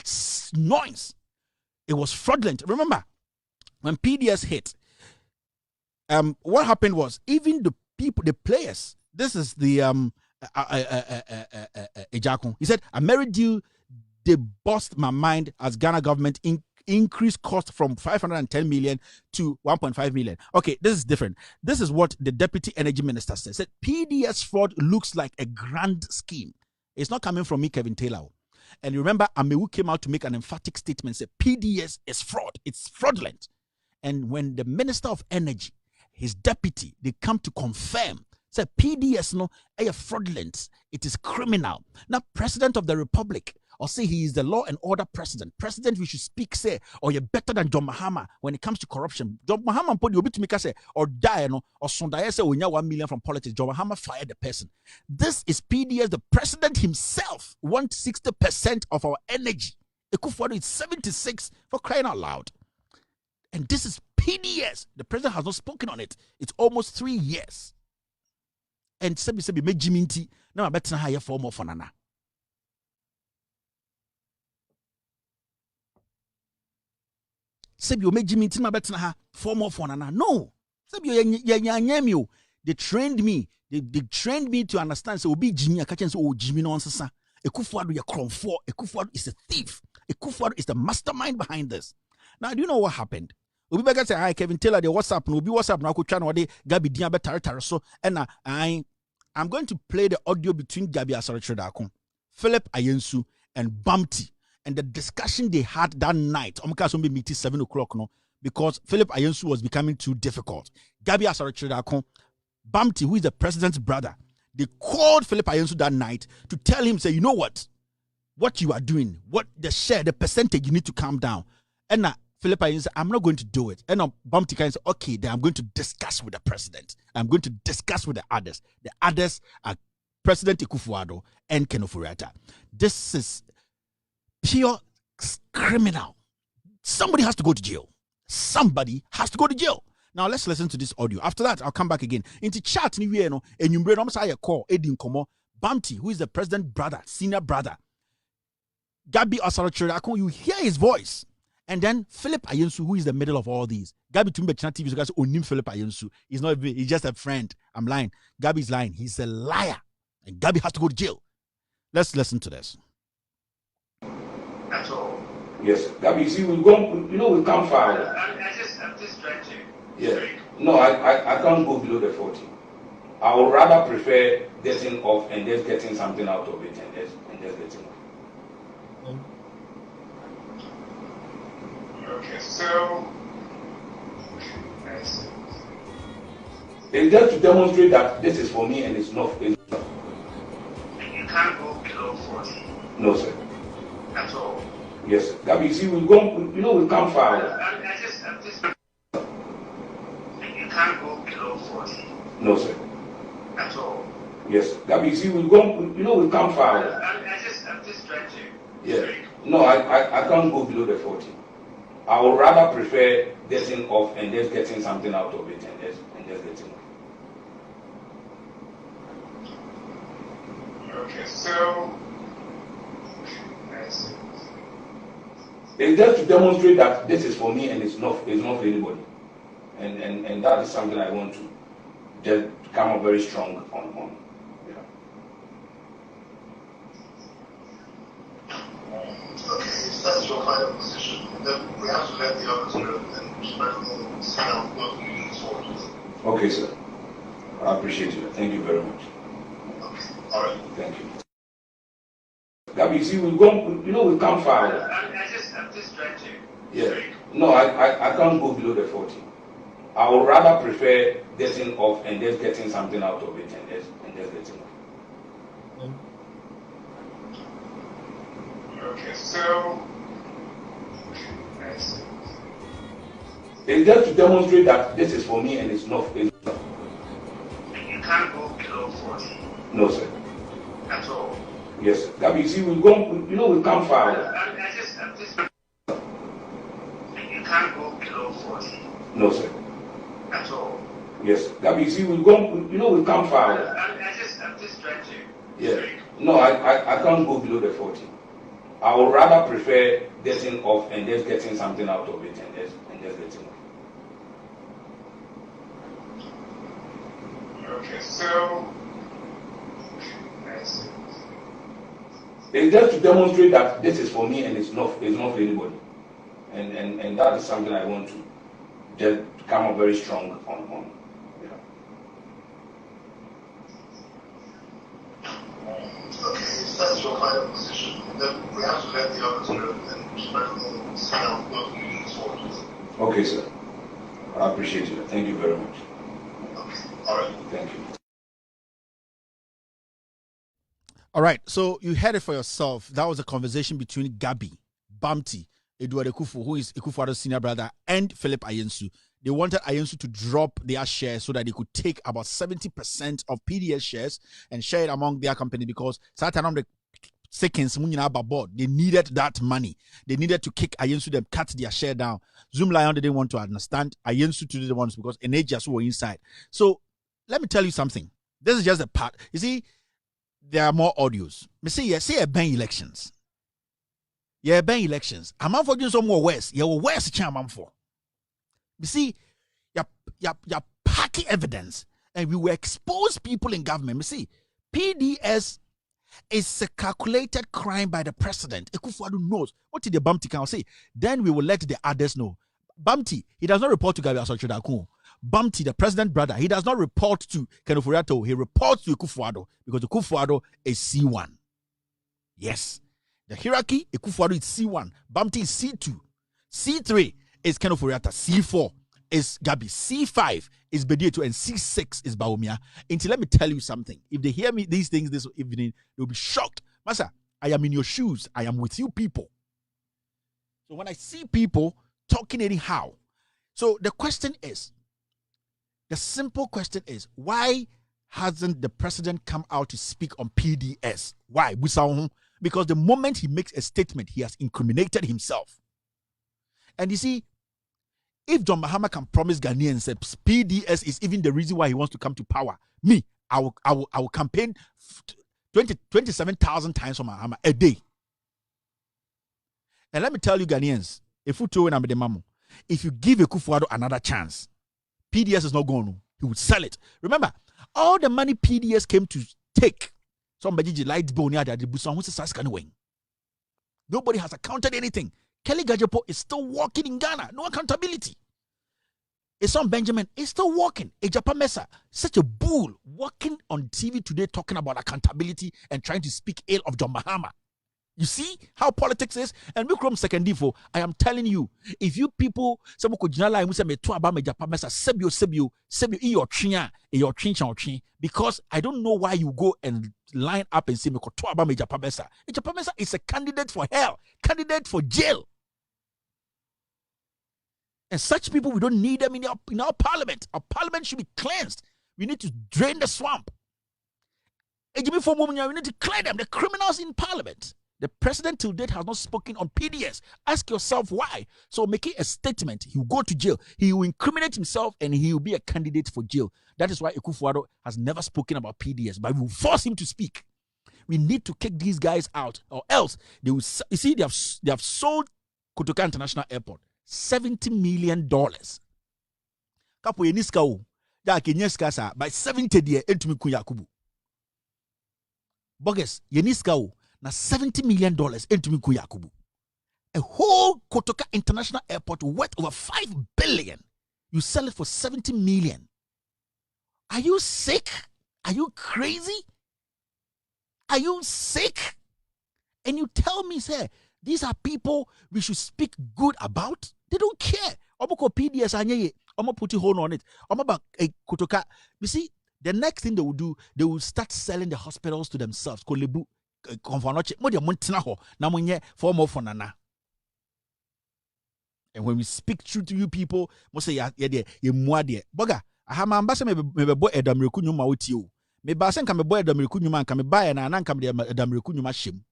noise. It was fraudulent. Remember, when PDS hit, what happened was even the people, the players, this is the Ejakun. He said, I married you, they bust my mind as Ghana government increased cost from 510 million to 1.5 million. Okay, this is different. This is what the deputy energy minister said. Said PDS fraud looks like a grand scheme. It's not coming from me, Kevin Taylor. And remember, Amewu came out to make an emphatic statement, said PDS is fraud. It's fraudulent. And when the Minister of Energy, his deputy, they come to confirm, said PDS is fraudulent. It is criminal. Now, President of the Republic, or say he is the law and order president. President, we should speak, say, or you're better than John Mahama when it comes to corruption. John Mahama put you to make us say, or die, or Sunday say, we 1 million from politics. John Mahama fired the person. This is PDS. The president himself wants 60% of our energy. Ekufuado is 76 for crying out loud. And this is PDS. The president has not spoken on it. It's almost 3 years. And Sebi make Jiminti. Now I better hire 4 more for Nana. Sebi make Jiminti na better ha 4 more for Nana. No. Sebi they trained me. They trained me to understand. So be Jimmy. I catch and say, oh Jimmy no answer. Ekufuado ya Kromfo. Ekufuado is a thief. Ekufuado is the mastermind behind this. Now, do you know what happened? Obi bega say, "Hi, Kevin Taylor, the WhatsApp. No, be WhatsApp. Now, coach, no, de Gabi Dian betar so." And I'm going to play the audio between Gabi Asare-Tradakon, Philip Ayensu, and Bumpty, and the discussion they had that night. Omka meeting 7 o'clock, no, because Philip Ayensu was becoming too difficult. Gabi Asare-Tradakon, Bumpty, who is the president's brother, they called Philip Ayensu that night to tell him, say, you know what you are doing, what the percentage, you need to calm down. And now Philip Ayensu said, I'm not going to do it. And now Bumpty can say, okay, then I'm going to discuss with the president. I'm going to discuss with the others. The others are President Ekufuado and Ken Ofori-Atta. This is pure criminal. Somebody has to go to jail. Somebody has to go to jail. Now let's listen to this audio. After that, I'll come back again. Into chat, and you bring almost a call, Edin Komo, Bumpty, who is the president's brother, senior brother. Gabi Asare-Tradakon, you hear his voice. And then Philip Ayensu, who is the middle of all these. Gabi Tumbe China TV, so guys, onim Philip Ayensu. He's just a friend. I'm lying. Gabi's lying. He's a liar. And Gabi has to go to jail. Let's listen to this.
That's all.
Yes. Gabi, you see, we come far.
I'm just trying to.
Yeah. No, I can't go below the 40. I would rather prefer getting off and just getting something out of it and just getting off.
Okay, so
it's just to demonstrate that this is for me and it's not.
You can't go below 40.
No, sir.
That's all.
Yes, Gabi, you see, we come far.
I'm just. You can't go below 40.
No, sir.
That's all.
Yes, Gabi, you see, we come far.
I'm just trying to.
Yeah. No, I can't go below the 40. I would rather prefer getting off and just getting something out of it and just getting off.
Okay, so
it's just to demonstrate that this is for me and it's not for anybody. And that is something I want to just come up very strong on.
Okay, if that's your final position, then we have to let the others know and spread the sound of moving forward.
Okay, sir. I appreciate you. Thank you very much.
Okay. All right.
Thank you. Gabby, see, we've gone, we've come far.
I'm just trying to.
Yeah. No, I can't go below the 40. I would rather prefer getting off and just getting something out of it and just getting off.
Okay, so. I see.
It's just to demonstrate that this is for me and it's not.
You can't go below 40.
No, sir.
At all.
Yes, sir. Gabby, see, we've gone, we've come far.
I'm just. You can't go below 40.
No, sir.
At all.
Yes, Gabby, see, we've gone, we've come far.
I'm just trying to.
Yeah. No, I can't go below the 40. I would rather prefer getting off and just getting something out of it and just getting off.
Okay, so. I see.
It's just to demonstrate that this is for me and it's not for anybody. And that is something I want to just come up very strong on.
Okay, if that's your final position, then we have to let the others know and respectfully see how we move forward.
Okay, sir. I appreciate you. Thank you very much.
Okay, all right.
Thank you.
All right, so you heard it for yourself. That was a conversation between Gabby, Bamti, Edward Ekufu, who is Ekufuado's senior brother, and Philip Ayensu. They wanted Ayensu to drop their shares so that they could take about 70% of PDS shares and share it among their company because the seconds they needed that money. They needed to kick Ayensu, them cut their share down. Zoom Lion didn't want to understand. Ayensu to the ones because Enejas were inside. So let me tell you something. This is just a part. You see, there are more audios. Me say, yeah, say a ban elections. Yeah, ban elections. I'm for doing some more worse. Yeah, worse chance for. You see, you're packing evidence, and we will expose people in government. You see, PDS is a calculated crime by the president. Ekufuado knows what did the Bamti can say. Then we will let the others know. Bamti, he does not report to Gabi Asochodakun. Bamti, the president brother, he does not report to Kenoforiato. He reports to Ekufuado because Ekufuado is C1. Yes. The hierarchy, Ekufuado is C1. Bamti is C2. C3 is Kenoforiata. C4 is Gabi. C5 is Bedieto. And C6 is Baumia. Until let me tell you something. If they hear me these things this evening, they'll be shocked. Master, I am in your shoes. I am with you people. So when I see people talking anyhow, so the simple question is, why hasn't the president come out to speak on PDS? Why? Because the moment he makes a statement, he has incriminated himself. And you see, if John Mahama can promise Ghanaians that PDS is even the reason why he wants to come to power, I will campaign 27,000 times for Mahama a day. And let me tell you, Ghanaians, if you give Ekufuado another chance, PDS is not going. He would sell it. Remember, all the money PDS came to take. Somebody light bone nobody has accounted anything. Kelly Gajepo is still working in Ghana. No accountability. His son Benjamin is still working. Ejapa Mesa, such a bull, working on TV today talking about accountability and trying to speak ill of John Mahama. You see how politics is? And Mikrom Secondifo, I am telling you, if you people, some could generalize because I don't know why you go and line up and say Ejapa is a candidate for hell, candidate for jail. And such people, we don't need them in our parliament. Our parliament should be cleansed. We need to drain the swamp. We need to clear them, the criminals in parliament. The president till date has not spoken on PDS. Ask yourself why. So making a statement, he will go to jail. He will incriminate himself and he will be a candidate for jail. That is why Ekufuado has never spoken about PDS, but we will force him to speak. We need to kick these guys out, or else they will. You see, they have sold Kotoka International Airport $70 million. Kapo yeniska o, da kenyeska sa by 70 die entumi kun Yakubu. Bogus yeniska o. Na $70 million entumi kun Yakubu. A whole Kotoka International Airport worth over $5 billion. You sell it for $70 million. Are you sick? Are you crazy? Are you sick? And you tell me, say, these are people we should speak good about? They don't care. Omoko PDS anyeye. Omo put a hold on it. Omo ba kutoka. You see, the next thing they will do, they will start selling the hospitals to themselves. Kolebu konfanoche. Mo de montina ho na monye for more for nana. And when we speak true to you people, mo say ya ye muade. Boga, ahama ambasa me boy edamreku nyuma oti o. Me ba sen ka me boy edamreku nyuma nka me ba na na nka me edamreku nyuma shem.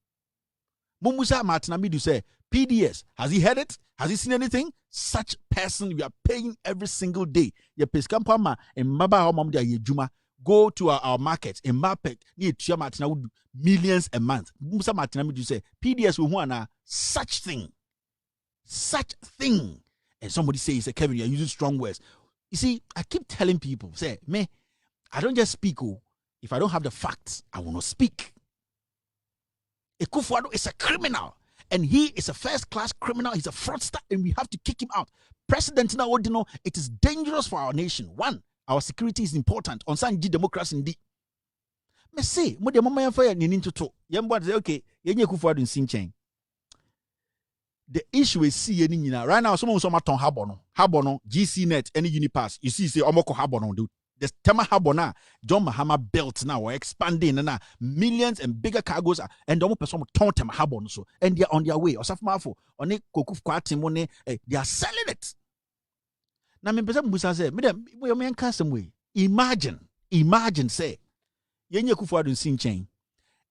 Mumusa Martinamidu say, PDS, has he heard it? Has he seen anything? Such person we are paying every single day. Ye peskampama and maba homamdia ye juma. Go to our market in market near Tia Martina millions a month. Mumusa Martinamidu say, PDS will want such thing. Such thing. And somebody says, Kevin, you're using strong words. You see, I keep telling people, say, me, I don't just speak. Oh, if I don't have the facts, I will not speak. Ekufuado is a criminal, and he is a first-class criminal. He's a fraudster, and we have to kick him out. President Naodino, it is dangerous for our nation. One, our security is important. On Sanji democracy, indeed. Me say, mo de mama yamfa ni nintoto. Yembo say, okay, yenye Ekufuado in Sinchen. The issue is see any nyina. Right now, someone ton Habono, GCNet, any Unipass. You see, say omoko Habono, dude. The Tema Habona, John Mahama belt now are expanding and millions and bigger cargoes and almost person ton Tema Habon so and they're on their way. Or Safmafo, on a Kokuf Kwatimone, they are selling it. Now, me person Musa say, we are custom way. Imagine, say, Yenya Kufuadu sin chain.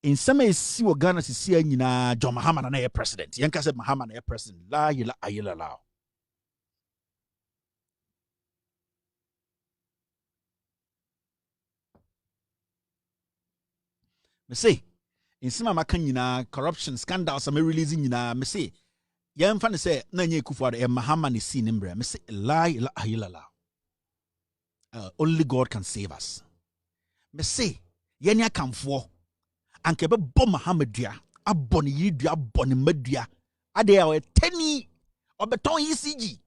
In some way, see what Ghana is seeing in John Mahama and a president. Yanka said Mahama and a president. La yila ayila lao. Me say, in some makanyina corruption scandals, I'm releasing me say, Yan fan say, Nanye Kufuado, and Mahama is seen in Bre. Me say, lie, only God can save us. Me say, Yenya come for, and kebe bom Mahamedia, a bonny yidria, bonny media, a de our tenny or beton ECG.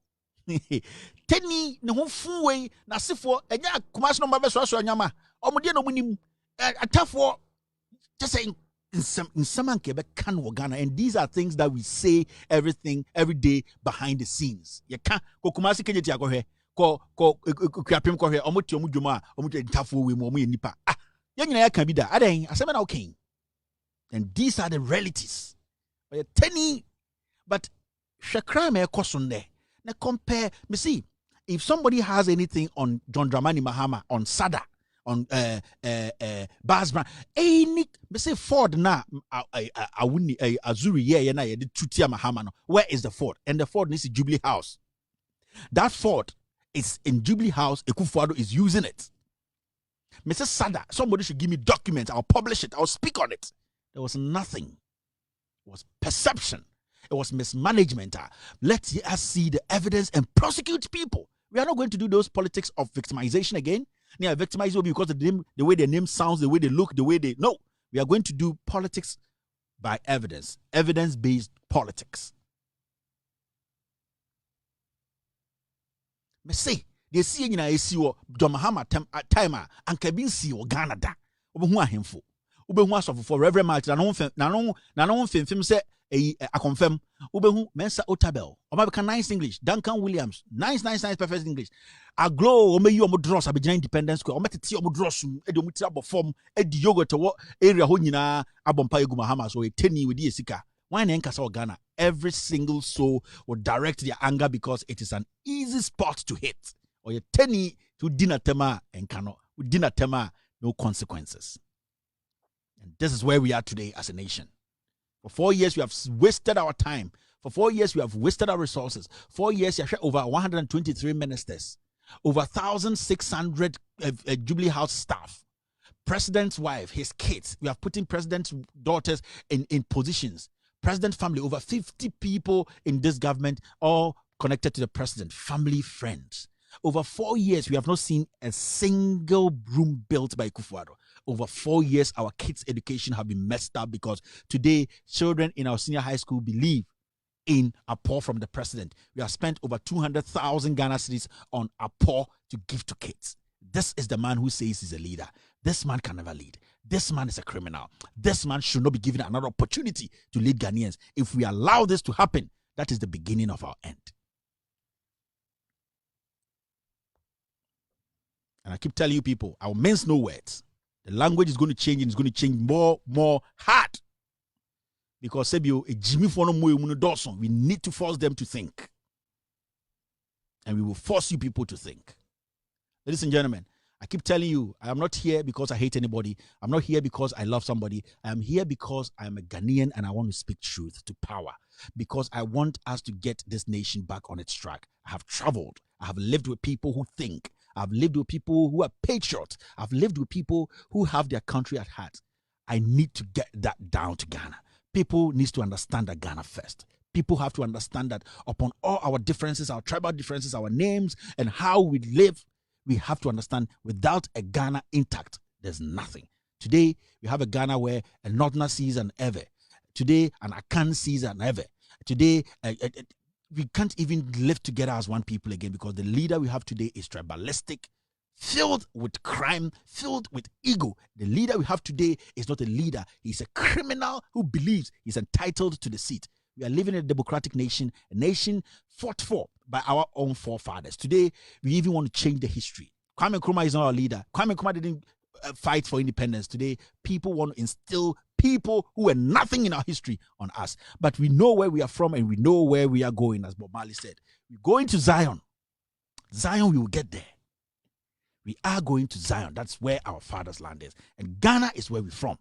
Tenny, no one fool way, Nasifo, and ya, Kumas no Mabes Yama, or Modiano winning a tough war. Just saying, in some can Ghana, and these are things that we say every day behind the scenes. You can't go Kumasi Kenya go here, go Krapim go here, Omutjuma, Omutafu, we nipa. Ah, young can be that. I think I said, okay. And these are the realities. But Shakra me question there. Now compare, me see, if somebody has anything on John Dramani Mahama, on Sada, on Bas Brown, me say Ford na Azuri yeah na the Tutia Mahama no. Where is the Ford? And the Ford needs a Jubilee House. That Ford is in Jubilee House. Ekufuado is using it. Mr. Sada, somebody should give me documents. I'll publish it. I'll speak on it. There was nothing. It was perception. It was mismanagement. Let us see the evidence and prosecute people. We are not going to do those politics of victimization again. Yeah, victimize you because the way their name sounds, the way they look, the way they... No, we are going to do politics by evidence. Evidence-based politics. Me say, they see in a SEO, John Mahama timer, and Kabin see or Ghana da. Obehu ahemfo. Obehu asofo for Reverend Martin. Na no film say I confirm. Ubehu Mensa Otabel. Omabeka nice English. Duncan Williams. Nice perfect English. A glow ome you dross abegina Independence Square. Ometi omo dross edi omo tira bofom edi yoga to what area ho nyina abompa egu Mahama so e teni with the sika. Why na nkasa Ghana? Every single soul will direct their anger because it is an easy spot to hit. Or you teni to dinner tema and cannot dinner tema no consequences. And this is where we are today as a nation. For 4 years, we have wasted our time. For 4 years, we have wasted our resources. 4 years, you have over 123 ministers, over 1,600 Jubilee House staff, president's wife, his kids. We have put in president's daughters in positions. President family, over 50 people in this government, all connected to the president, family, friends. Over 4 years, we have not seen a single room built by Ekufuado. Over 4 years, our kids' education have been messed up because today, children in our senior high school believe in apport from the president. We have spent over 200,000 Ghana cedis on apport to give to kids. This is the man who says he's a leader. This man can never lead. This man is a criminal. This man should not be given another opportunity to lead Ghanaians. If we allow this to happen, that is the beginning of our end. And I keep telling you people, our mince no words. The language is going to change, and it's going to change more hard. Because we need to force them to think. And we will force you people to think. Ladies and gentlemen, I keep telling you, I am not here because I hate anybody. I'm not here because I love somebody. I am here because I am a Ghanaian and I want to speak truth to power. Because I want us to get this nation back on its track. I have traveled. I have lived with people who think. I've lived with people who are patriots. I've lived with people who have their country at heart. I need to get that down to Ghana. People need to understand that Ghana first. People have to understand that upon all our differences, our tribal differences, our names, and how we live, we have to understand without a Ghana intact, there's nothing. Today, we have a Ghana where a Northerner sees an Ewe. Today, an Akan sees an Ewe. Today, we can't even live together as one people again because the leader we have today is tribalistic, filled with crime, filled with ego. The leader we have today is not a leader. He's a criminal who believes he's entitled to the seat. We are living in a democratic nation, a nation fought for by our own forefathers. Today, we even want to change the history. Kwame Nkrumah is not our leader. Kwame Nkrumah didn't fight for independence. Today, people want to instill people who were nothing in our history on us. But we know where we are from and we know where we are going, as Bob Marley said. We're going to Zion. Zion, we will get there. We are going to Zion. That's where our father's land is. And Ghana is where we're from.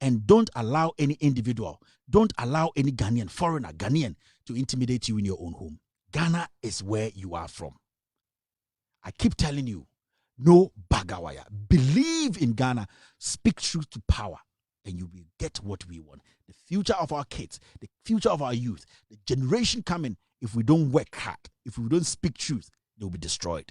And don't allow any individual, don't allow any Ghanaian to intimidate you in your own home. Ghana is where you are from. I keep telling you, no bagawaya. Believe in Ghana. Speak truth to power. And you will get what we want. The future of our kids, the future of our youth, the generation coming, if we don't work hard, if we don't speak truth, they will be destroyed.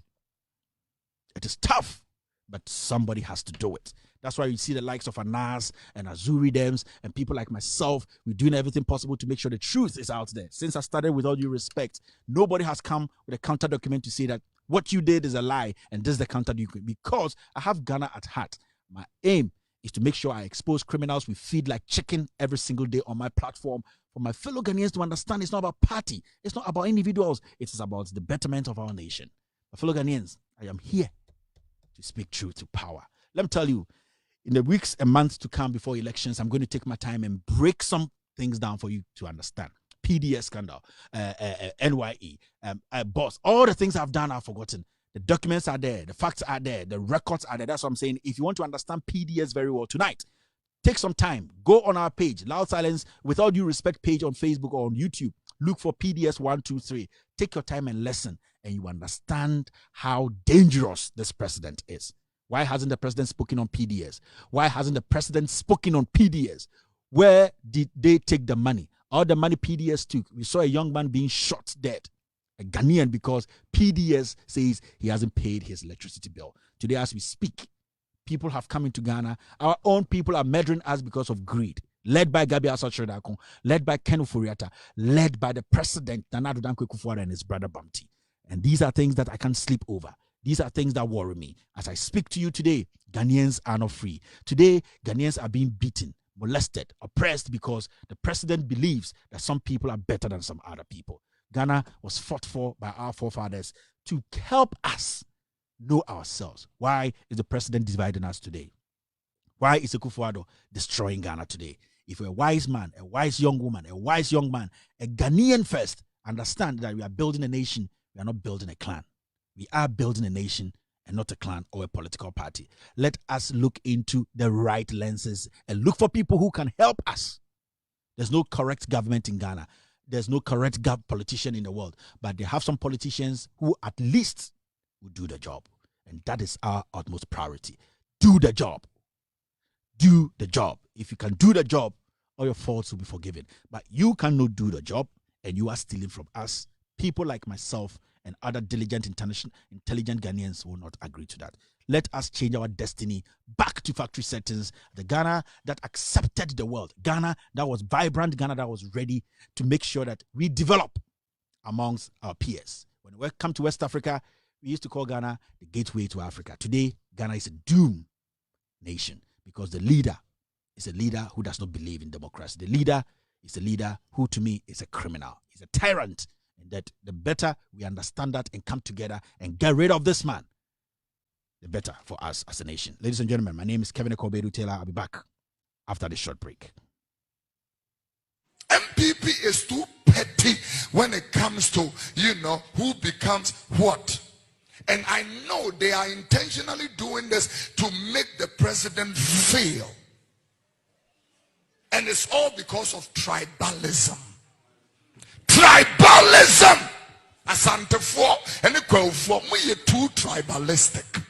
It is tough, but somebody has to do it. That's why you see the likes of Anas and Azuri Dems and people like myself. We're doing everything possible to make sure the truth is out there. Since I started, with all due respect, nobody has come with a counter document to say that what you did is a lie and this is the counter document. Because I have Ghana at heart. My aim is to make sure I expose criminals we feed like chicken every single day on my platform for my fellow Ghanaians to understand it's not about party. It's not about individuals. It is about the betterment of our nation. My fellow Ghanaians, I am here to speak truth to power. Let me tell you, in the weeks and months to come before elections, I'm going to take my time and break some things down for you to understand. PDS scandal, NYE, boss, all the things I've done, I've forgotten. The documents are there, the facts are there, the records are there. That's what I'm saying. If you want to understand PDS very well tonight, take some time, go on our page, Loud Silence, with all due respect page on Facebook or on YouTube. Look for PDS 123. Take your time and listen, and you understand how dangerous this president is. Why hasn't the president spoken on PDS? Why hasn't the president spoken on PDS? Where did they take the money? All the money PDS took. We saw a young man being shot dead, a Ghanaian, because PDS says he hasn't paid his electricity bill. Today, as we speak, people have come into Ghana. Our own people are murdering us because of greed. Led by Gabi Asachredakon, led by Ken Oforiatta, led by the president, Nana Addo Dankwa Akufo-Addo, and his brother Bamti. And these are things that I can't sleep over. These are things that worry me. As I speak to you today, Ghanaians are not free. Today, Ghanaians are being beaten, molested, oppressed because the president believes that some people are better than some other people. Ghana was fought for by our forefathers to help us know ourselves. Why is the president dividing us today? Why is Akufo-Addo destroying Ghana today? If you're a wise man, a wise young woman, a wise young man, a Ghanaian first, understand that we are building a nation, we are not building a clan. We are building a nation and not a clan or a political party. Let us look into the right lenses and look for people who can help us. There's no correct government in Ghana. There's no correct politician in the world. But they have some politicians who at least will do the job. And that is our utmost priority. Do the job. Do the job. If you can do the job, all your faults will be forgiven. But you cannot do the job and you are stealing from us. People like myself and other diligent, intelligent Ghanaians will not agree to that. Let us change our destiny back to factory settings. The Ghana that accepted the world. Ghana that was vibrant. Ghana that was ready to make sure that we develop amongst our peers. When we come to West Africa, We used to call Ghana the gateway to Africa. Today, Ghana is a doomed nation because the leader is a leader who does not believe in democracy. The leader is a leader who, to me, is a criminal. He's a tyrant. And that the better we understand that and come together and get rid of this man, the better for us as a nation. Ladies and gentlemen, my name is Kevin Ekobedu Taylor. I'll be back after this short break.
MPP is too petty when it comes to, who becomes what. And I know they are intentionally doing this to make the president fail. And it's all because of tribalism. Tribalism! Asante for and the crowd for we are too tribalistic.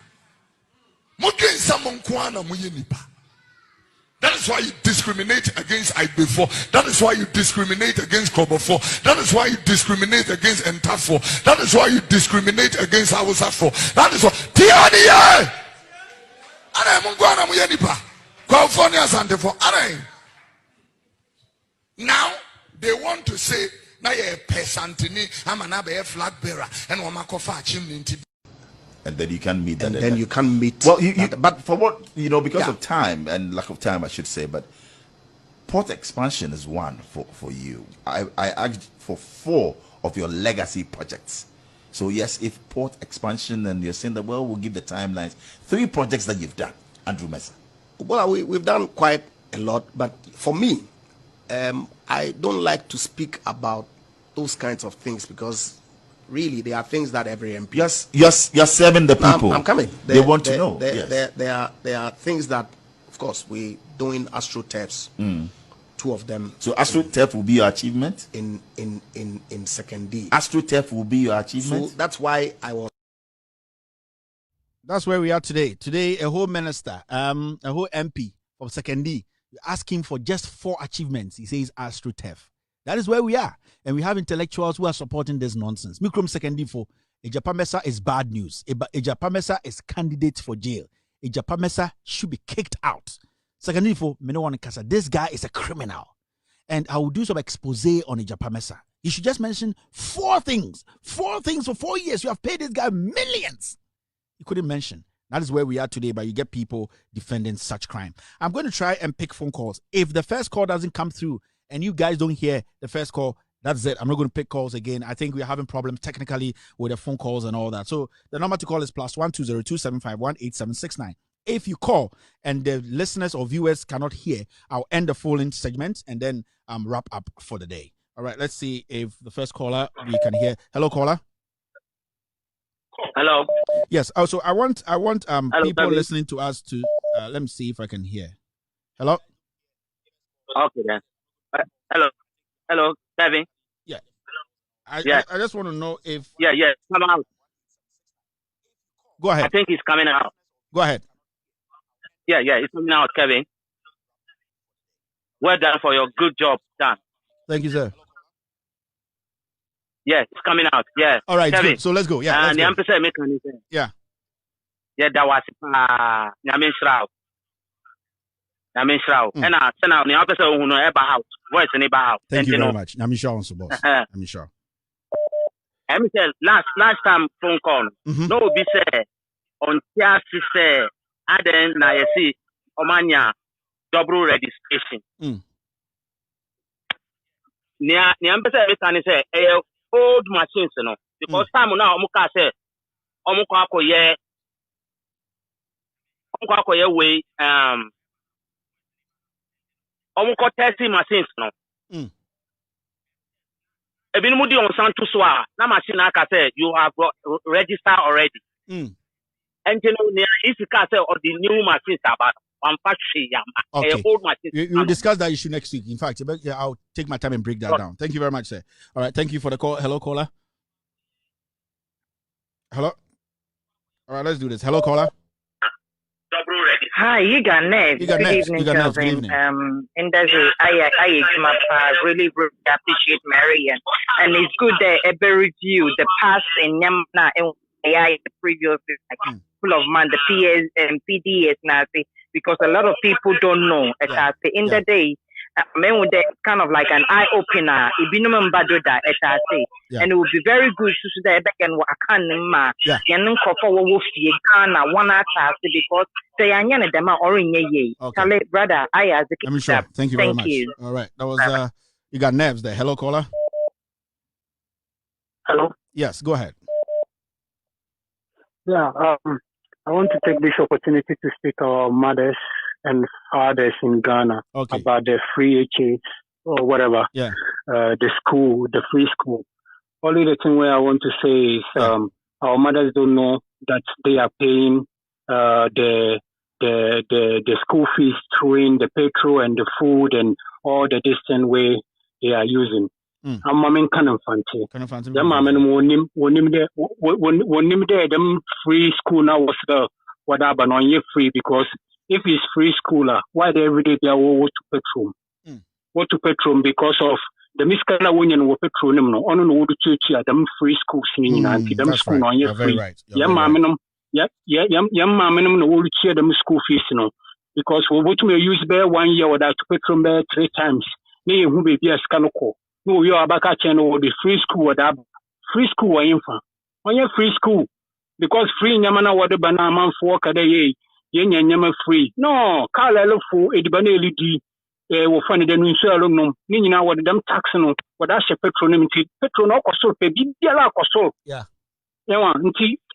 That is why you discriminate against IB4. That is why you discriminate against Kobo4. That is why you discriminate against Entaf4. That is why you discriminate against Hausa4. That is why Tiania. Now they want to say na ye pesantini amana be flag bearer and wamakofa chimney.
And then you can meet that.
And then you can meet.
Well, but for what, because of time and lack of time, I should say, but port expansion is one for you. I asked for 4 of your legacy projects. So yes, if port expansion, and you're saying that, well, we'll give the timelines. 3 projects that you've done, Andrew Mesa.
Well, we've done quite a lot, but for me, I don't like to speak about those kinds of things because really, there are things that every MP.
Yes, you're serving the people.
I'm coming.
They want to know.
There are things that, of course, we doing AstroTurfs. 2 of them.
So AstroTurf will be your achievement
in second D.
AstroTurf will be your achievement.
So that's why I was.
That's where we are today. Today, a whole minister, a whole MP from second D, asking for just 4 achievements. He says AstroTurf. That is where we are. And we have intellectuals who are supporting this nonsense. Mikrom secondly for Ejapamesa is bad news. Ejapamesa is candidate for jail. Ejapamesa should be kicked out. Secondly for Menowan Kasa, this guy is a criminal. And I will do some expose on Ejapamesa. You should just mention 4 things. 4 things for 4 years. You have paid this guy millions. You couldn't mention. That is where we are today, but you get people defending such crime. I'm going to try and pick phone calls. If the first call doesn't come through, and you guys don't hear the first call, that's it. I'm not going to pick calls again. I think we're having problems technically with the phone calls and all that. So the number to call is +1 202 751 8769. If you call and the listeners or viewers cannot hear, I'll end the phone segment and then wrap up for the day. All right, let's see if the first caller we can hear. Hello, caller.
Hello.
Yes. Also, I want
Hello,
people
Kevin.
listening to us to let me see if I can hear. Hello.
Okay then. Hello, Kevin.
Yeah. I just want to know if.
Yeah, come out.
Go ahead.
I think he's coming out.
Go ahead.
Yeah, it's coming out, Kevin. Well done for your good job done.
Thank you, sir.
Yeah, it's coming out. Yeah.
All right,
Kevin.
good. So let's go. Yeah, let's
And
go.
the empress mechanism.
Yeah.
Yeah, that was Namin Shroud. And I send out the officer who know about house. Voice in the house.
Thank you very much. I'm sure, boss. I'm sure.
I mean, last time phone call. No, be said on TRC say, I then na you see Omania double registration. Nia empress mechanism say old machines no because time now omuka say omuka akoye way omuka 30 machines no. Ebinumudi on Santo Soa, na machine aka say you have registered already. And you know if you can say or the new machines about one factory
Okay.
old machines.
We will discuss that issue next week. In fact, I'll take my time and break that down. Thank you very much, sir. All right. Thank you for the call. Hello, caller. Hello. All right. Let's do this. Hello, caller.
Hi, you got next. Good evening, Kelvin. And that's it. I really appreciate Mary, and it's good that every review the past and Yamna and AI the previous is like full of man the PS and PDS now because a lot of people don't know. In the day, kind of like an eye opener. And it would be very good to see that and what I can because they are them or in ye. Brother,
I'm sure. Thank you very much. All right. That was you got Nevs there. Hello, caller.
Hello.
Yes, go ahead.
Yeah, I want to take this opportunity to speak to our mothers and fathers in Ghana about the free HA or whatever.
Yeah.
The school, the free school. Only the thing where I want to say is our mothers don't know that they are paying the school fees through the petrol and the food and all the distant way they are using. I'm mamin kanan fante. Them mamin wonim there them free school now was the whatever non ye free because if it's free schooler, why they every day they are to petrol? What to petrol because of the miskana winning wo petrol no ono no would church them free schools in anti them school non ye free. Yam maminum yam maminum no would cheer them school fees no because we would use bear 1 year without petrol bear 3 times. Ni who be a scanoko. No, you are back at channel the free school or that free school or infant. On your free school because free Yamana water banana man for day, yen yama free. No, Carla for a banally D will find the new salon, meaning now what them taxing what that's a petronym petrol or so, baby, or so.
Yeah.
Yeah,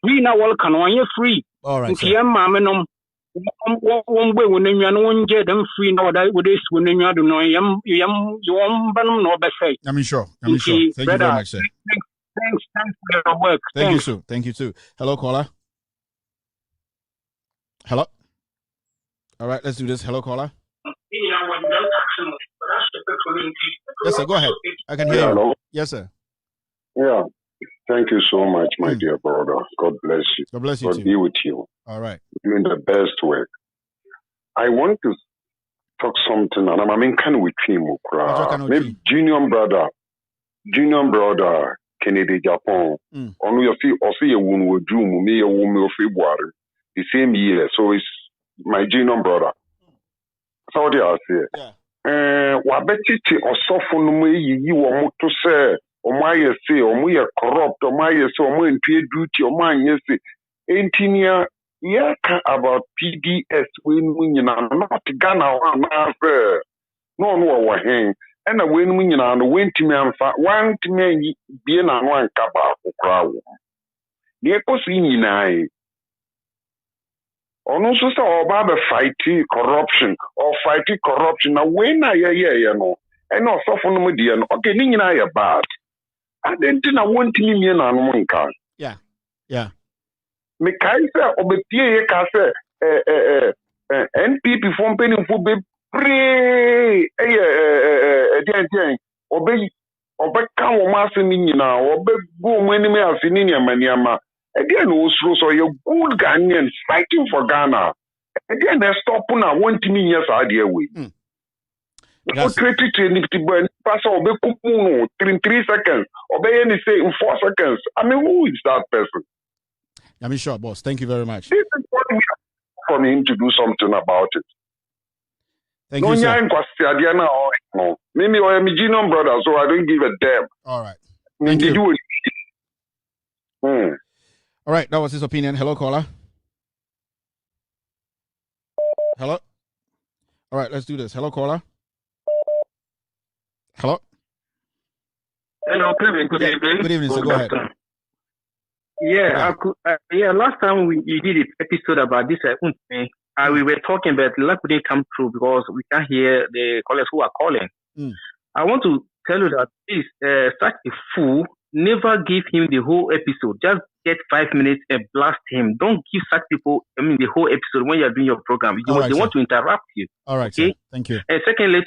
we now welcome on your free.
All right.
Mamma one way when you are one jet them free now that with this when you are no yum no say.
I'm sure. Thank you very much, sir.
Thanks for your work.
Thank you too. Hello, caller. Hello. All right, let's do this. Hello, caller. Yes, sir. Go ahead. I can hear you.
Hello.
Yes, sir.
Yeah. Thank you so much, my dear brother. God bless you.
God bless you
God
too.
be with you.
All right.
Doing the best work. I want to talk something, and I mean, can we team? Maybe junior brother Kennedy Japan. On your fee, or see a wound with June, me a woman of February, the same year. So it's my junior brother. So they are say, Wabetiti or soften me, you want to say. Or my say, or we are corrupt, or my say, or we pay duty, or my yes, engineer, yeah, about PDS when you know, not Ghana or no, hang, and a win when you know, the win to me and one to me being on one cabal crowd. The ecosin in I. Or no, so about fighting corruption or fighting corruption. Now, when I you know, and not soften with you, okay, Ning I are bad. I didn't want me in on one car.
Yeah. Yeah.
Me kaisa obepie kase NPP from penny for be pray again obe kan wo ma asemi nyina obe go mo enemy afini ni amaniama again also so you good Ghanaians fighting for Ghana again they stop na want me yes ade away. Yes. 3 seconds. Obey any say in 4 seconds. I mean, who is that person?
I'm sure, boss. Thank you very much.
This is what we have for him to do something about it.
Thank you, sir.
No, maybe I am a genome brother, so I don't give a damn.
All right. Thank you. All right, that was his opinion. Hello, caller. Hello. All right, let's do this. Hello, caller. Hello.
Hello, Kevin. Good evening.
Good evening, sir. Go ahead.
Yeah, last time you did an episode about this, we were talking, but luck didn't come through because we can't hear the callers who are calling. I want to tell you that please, such a fool, never give him the whole episode. Just get 5 minutes and blast him. Don't give such people, the whole episode when you're doing your program. They want to interrupt you.
All right, okay? Sir. Thank you.
And secondly,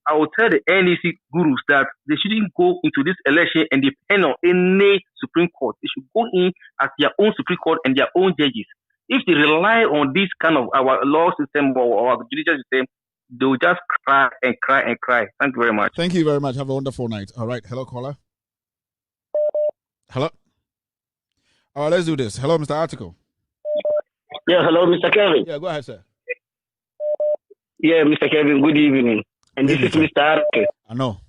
I will tell the NEC gurus that they shouldn't go into this election and depend on any Supreme Court. They should go in as their own Supreme Court and their own judges. If they rely on this kind of our law system or our judicial system, they will just cry and cry and cry. Thank you very much.
Thank you very much. Have a wonderful night. All right. Hello, caller. Hello. All right, let's do this. Hello, Mr. Article.
Yeah, hello, Mr. Kevin.
Yeah, go ahead, sir.
Yeah, Mr. Kevin, good evening.
And this is Mr. Arke.
I know.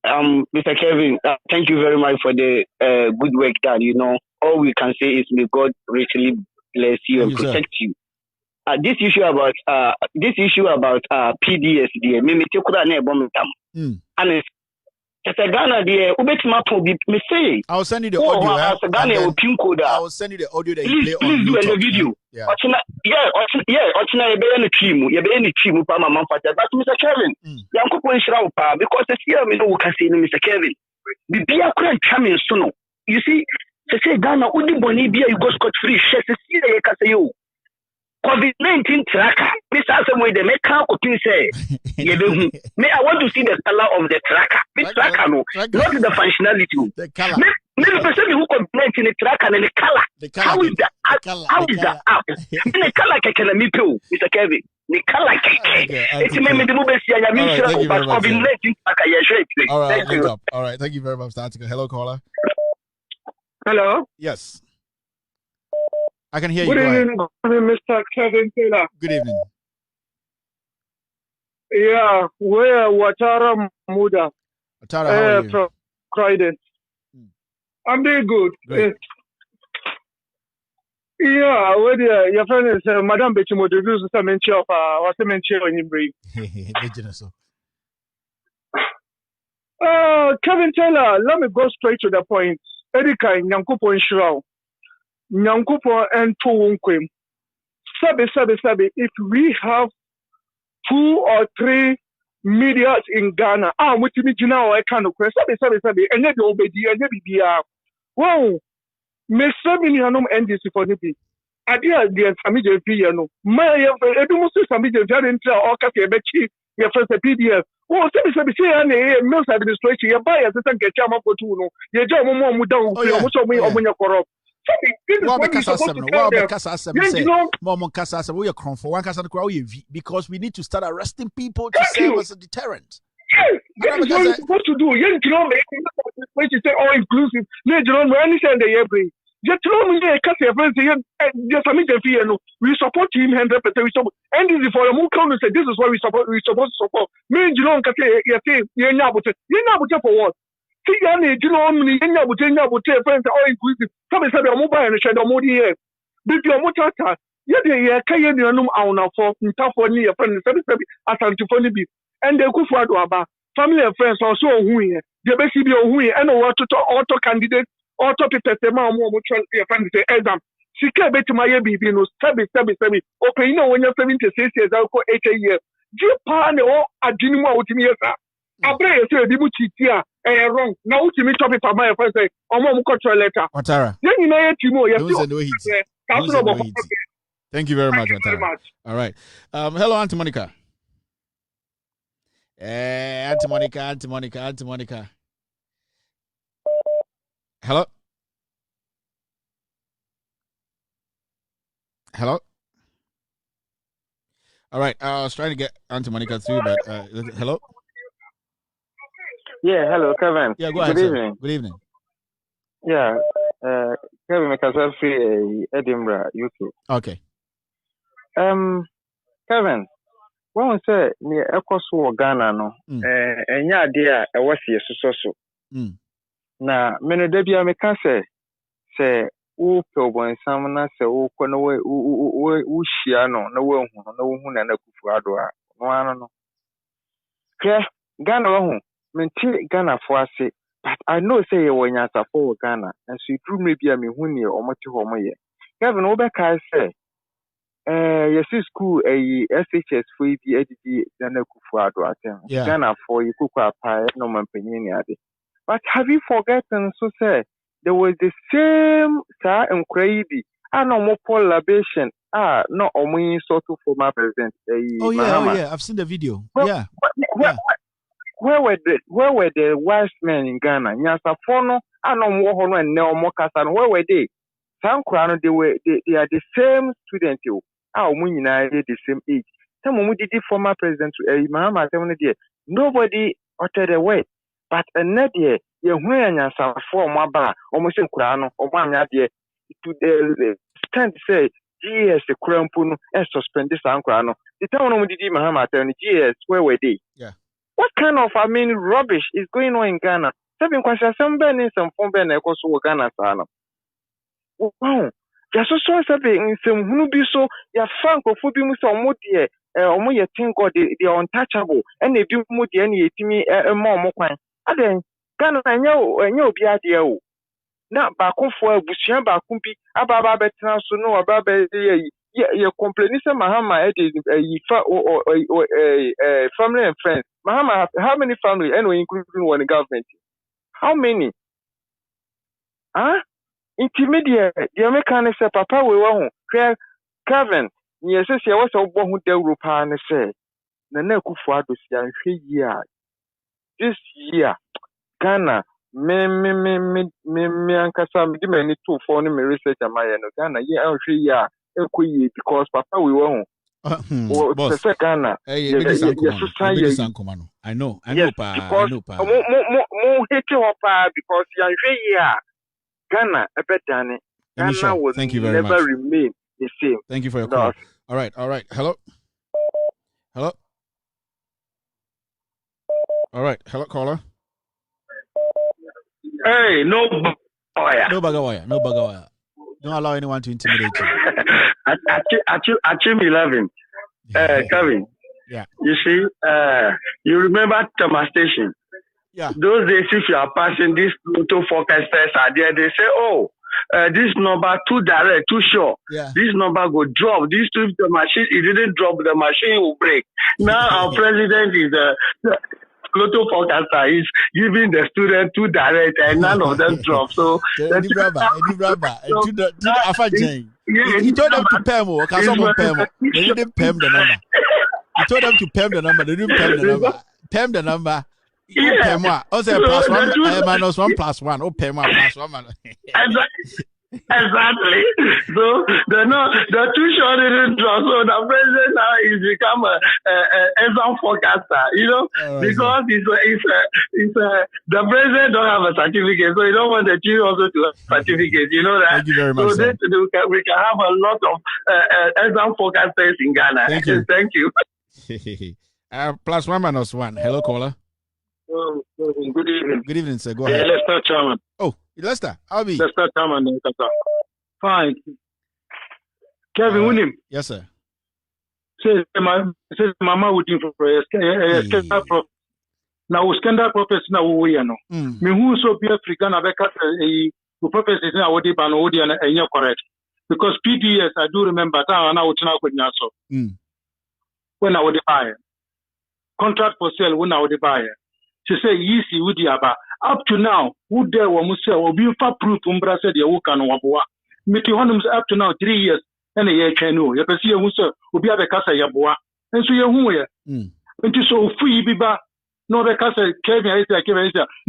Mr. Kevin, thank you very much for the good work done. You know, all we can say is may God richly bless you and protect you. This issue about PDS, and Ghana,
I'll send you the audio. I will send you the audio that you play on YouTube.
Do the video. Yeah. But Mr. Kevin, because the year we know we can say Mr. Kevin. You see, say Ghana, you go scot free. COVID-19 tracker. Mr. Asamoah, the make out say, may I want to see the color of the tracker. This tracker, no, not the functionality. The color. Maybe person who COVID-19 the tracker and the color. How is the app? The color can be too, Mr. Kevin. The color it's maybe the mobile but COVID-19 tracker.
All right, thank you. All right, thank you very much, Mr. Hello, caller.
Hello.
Yes. I can hear you.
Good evening, Mr. Kevin Taylor.
Good evening.
Yeah, we're Watara Muda.
Watara, how are you?
From Croydon. I'm doing good.
Great.
Yeah, well, your friend is Madame Betimo. The views of Menchia what's the Menchia when you bring? Kevin Taylor, let me go straight to the point. Erika Nyankupo Insurao. Nyankupo and Tuwunkwim. Sabi, if we have 2 or 3 media in Ghana, what you mean now? I can't know. Sabi, and yet obedi, and yet be wow. Me sabi ni hanom NDC for nibi. Adia the Samije Piano. My Edumus Samije Jarintra or Kake Bechi, your first PDF. Oh, sabi say and most administration, your buyers get Chama for Tuno, your job more down, most of me or when you're corrupt.
Because we need to start arresting people to serve as a deterrent.
Yes, that's what you're supposed to do. You know, when you say all inclusive, you know, we understand the every. You know, we support him 100%. We support, and this is for the more country say this is what we support. We supposed to support. Me, you know, you're not for what? See, you know, friends all inclusive. Some say I'm mobile and share the money here. But your motor, yeah, can you know for near friends, as antiphony be. And they go for family and friends also who here. They basically who and what to auto candidate, auto people, your friends say exam. She can't bet my baby, no, sabi. Okay, you know, when you're 76 years, I'll go 8 years. Japan or a dinner with me, sir. I pray you say, Dibuchi, wrong. Now, to me, topic for my friends say, I'm going to control letter.
Watara.
Then you know,
thank you very much, Watara. All right. Hello, Auntie Monica. Auntie Monica. Hello. All right. I was trying to get Auntie Monica through, but hello.
Yeah, hello, Kevin.
Yeah, go ahead.
Good evening.
Good evening.
Yeah, Kevin McAsey, Edinburgh, UK.
Okay.
Kevin, when we say near Ecoso Ghana, no, and ya dear, I was here so. Now, many debia me can say, who Pilbo Samana say, who Konowe, who Shiano, no one, and a Kufuadua, no, Ghana. Ghana for say, but I know say when you support Ghana, and so you drew maybe a me who or much home ye. Kevin Obeka say, yes, school a SHS for the edit than a kufuado at Ghana for you cook a pie, no man penny. But have you forgotten? So say there was the same star and crazy. I know more libation. No, only sort of former president.
Oh yeah, I've seen the video.
Well, Where were the wise men in Ghana? Nyasa Fono, I know more and no more Casan. Where were they? Some crown they are the same students. Our women the same age. Some we did the former president Mahama nobody uttered a word. But another year, you Nyasa for my bar, almost in crown or 1 year to the stand say GS the crown and suspend this crown. the town of Didi Mahama and GS, where were they?
Yeah.
What kind of, rubbish is going on in Ghana? Seven questions, some burning, some phone burn, also Ghana, Sana. Wow. Just so something, some who be so, your Franco, Fubimus or Modia, or more think God, they are untouchable, and they do Modia any to me a more. And then, Ghana, I know, be idea. Now, back for Bushia Bakumpi, Ababa Betan, so no, Ababa, you complaining, Mahama, or family and friends. Mahama, how many family, anyway, including one government? How many? Huh? Intermediate, the American say, Papa, we won't. Kevin, yes, I was a born with the Europa and say, Naneku Fadus, year. This year, Ghana, me, and Cassam, many 2 for me research at my Ghana, year, because Papa, we won't.
Boss,
Ghana,
yes, I know,
because more hate your pa because you're Ghana, a better Ghana will never remain the same.
Thank you for your call. All right. Hello. All right. Hello, caller.
Hey, no
bagawaya. Don't allow anyone to intimidate you.
Achim 11. Kevin.
Yeah.
You see, you remember Thomas Station?
Yeah.
Those days, if you are passing these auto forecasters are there, they say, oh, this number too direct, too sure.
Yeah.
This number go drop. This to the machine, it didn't drop. The machine will break. Now our president is the Lotto forecaster is giving the student too direct, and none of them drop. So
he told them to pay more. They didn't pay the number. He told them to pay the number. They didn't pay the number. Pay the number.
Yeah.
Also plus one minus 1 plus 1. Oh, pay more plus 1.
Exactly. So the too short didn't draw. So the president now is become a exam forecaster, because the president don't have a certificate, so you don't want the chief also to have a certificate. You know that.
Thank you very much.
So we can have a lot of exam forecasters in Ghana.
Thank you. Plus 1 minus 1. Hello, caller.
Good evening.
Good evening, sir. Go ahead.
Lester Chairman.
Oh, Lester. I'll be.
Lester Chairman. Fine. Kevin William.
Yes, sir.
Says Mama waiting for a scandal. Now, scandal prophecy now, we know. Me who so be African, I become a prophecy now, what they ban Odian and you're correct. Because PDS, I do remember that now, when I would buy contract for sale, when I would buy it. She said, easy with the Abba. Up to now, who there were Musa or be for proof Umbra said the Wokan Wabua. Mitiwanums up to now 3 years and a year canoe. You can see a Musa will be a Casa Yabua. And so you're who are. And to so free Biba, no the Casa Kevin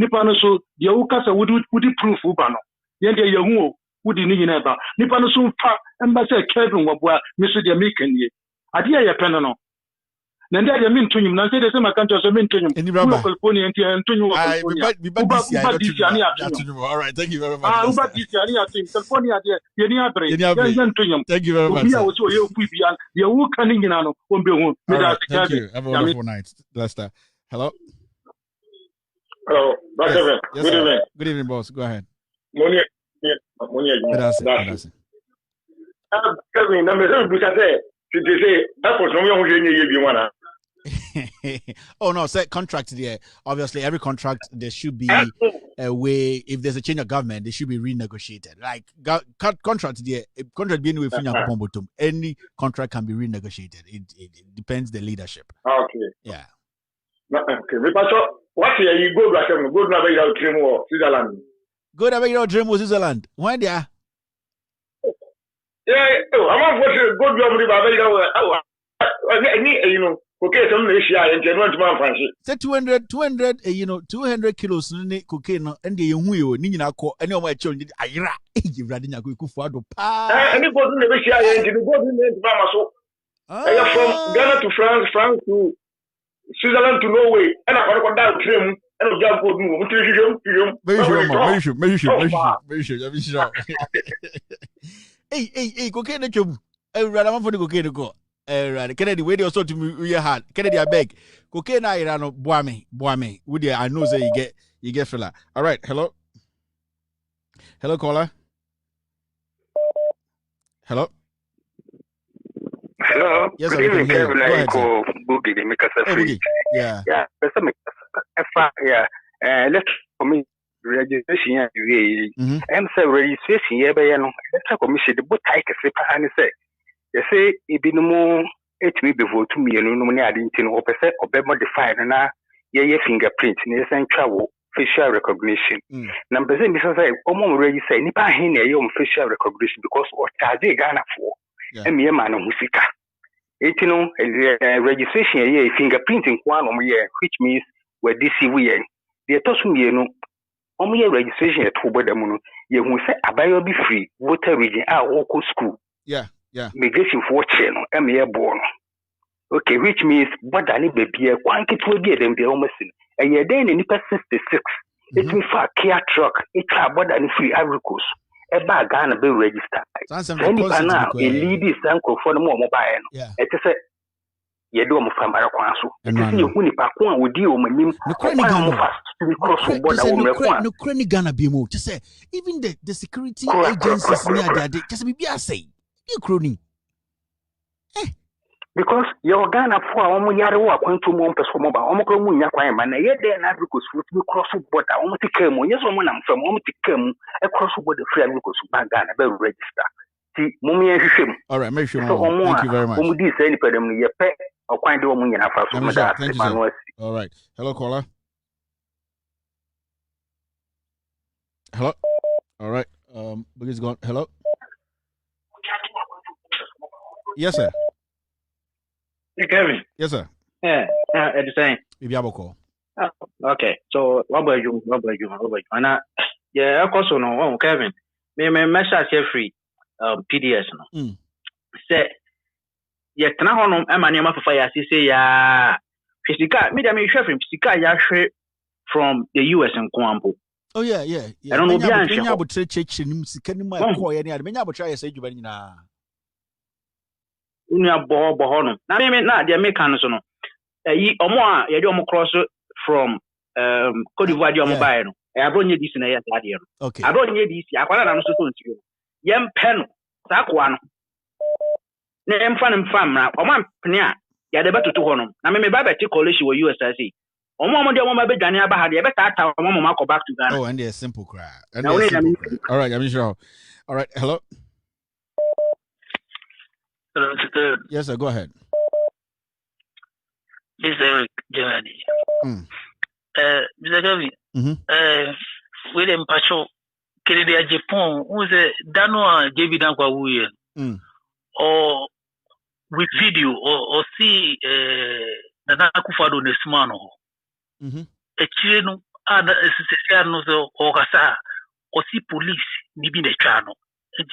Nipano so the Okasa would proof Ubano. Yende Yahu would in never. Nipano so far Ambassador Kevin Wabua, Mr. Yamikan ye. Adia Yapenano. Nanda ya mean to him, Nancy the same account as a mean to him.
Any rubber
California and to you.
all right, thank you very much.
California,
thank you very much. Thank you. Have a wonderful night, Lester. Hello.
Hello.
Yes. Good evening. Good evening, boss. Go ahead. Oh no, say contract there. Obviously, every contract there should be a way. If there's a change of government, they should be renegotiated. Like contract there, contract being with any contract can be renegotiated. It depends the leadership.
Okay.
Yeah.
Okay. What year you go back? Go to dream or Switzerland.
Go to dream or Switzerland. When they are.
Yeah, I'm going to go to okay, some Asia and German Francis.
Say 200 kilos cocaine and the Nina call any of my children. Ira, you riding a quick for
and it wasn't the Asia and the from Ghana to France to Switzerland to Norway, and I got to down trim and just go
to Hey, cocaine, I rather for the cocaine to go. Kennedy, where you to me your heart. Kennedy, I beg. Cocaine I no boame. Would you I know say you get fella. All right, hello. Hello, caller. Hello.
Hello.
Yes,
good evening, Kevin.
Go ahead, sir.
Boogie, the makers are free.
Yeah.
Yeah. Yeah. Let's for me registration here. I'm say registration here by no. Let's commission the boat take a and say. You say it be no more it will be vote to me and no money I didn't know percent or be modified and yeah fingerprint in the travel facial recognition. Number seven because I already say nipa hin your facial recognition because what charge Ghana for. And me man musika. It registration here fingerprinting one which means where this we the tossum registration at Hubodamuno, you will say a be free, water region, our local school.
Yeah.
Migration for channel, born. Okay, which means what I need baby, one kit will be them be almost in. And you're then in 66. It's me for a Kia truck, it's a more than free agricos. A bag Ghana bill register. Any now, a lady is uncle for the more mobile.
Yeah.
It's a you do my family council. It's you who Pakuan would deal with him.
No cranny Ghana be moved. Just say, even the security agencies near that, just be a say, you crony.
Because your Ghana for Yaro went to Mompes for mobile, Omokomunya, and yet they are not because we cross the border, almost to come, yes, woman, I'm from almost to come across the border, free because Ghana, better register. See, Mummy and him.
All right, make sure. Thank you very much. Thank you, sir. All right. Hello, caller. Hello. All right. Boogie's gone. Hello. Yes, sir.
Hey, Kevin.
Yes, sir.
Yeah. At the same.
Maybe I will call.
Okay. So what about you? And yeah, of course, no. Kevin. Me message here free. PDS no. Say. Yeah, can I honor a man for fire? Say, yeah, Fisika, me, Fisika, ya from the US and Kwampo.
Oh, yeah.
I don't know.
I would say, church and Musicanima, any other. Many try to say, you now.
Unia Bohono. Now, I mean, not the Americans. Or more, you don't cross from Cote d'Ivoire, your mobile. I don't need this in a year.
Okay.
I don't need this. I can't answer to you. Yem pen, that one. Name fam now. Oman pnia ya de beto to hono na me ba beti college wo USSC omo de omo be dwane aba ha de be tata omo ma go back to Ghana.
Oh, and they simple cry. All right, I'm sure. All right, hello.
Hello, Mr.
Yes, sir, go ahead.
This is Eric Germany. Mr. Kevin, William Pacho Kennedy Japan who's a Dano JB Dankwa Wuye. Or with video or see Nana Kufado Nesmano. A chino, other Siciano or Cassa, or see police, maybe the channel. And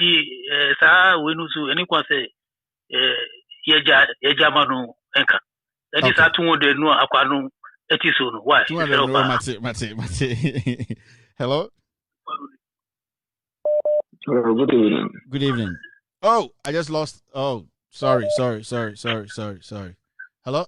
Sa, when you anyone say, Yajamano Enka. That is how to the no Aquano, it is on. Why?
Hello?
Good evening.
Good evening. Oh, I just lost. Oh, sorry. Hello?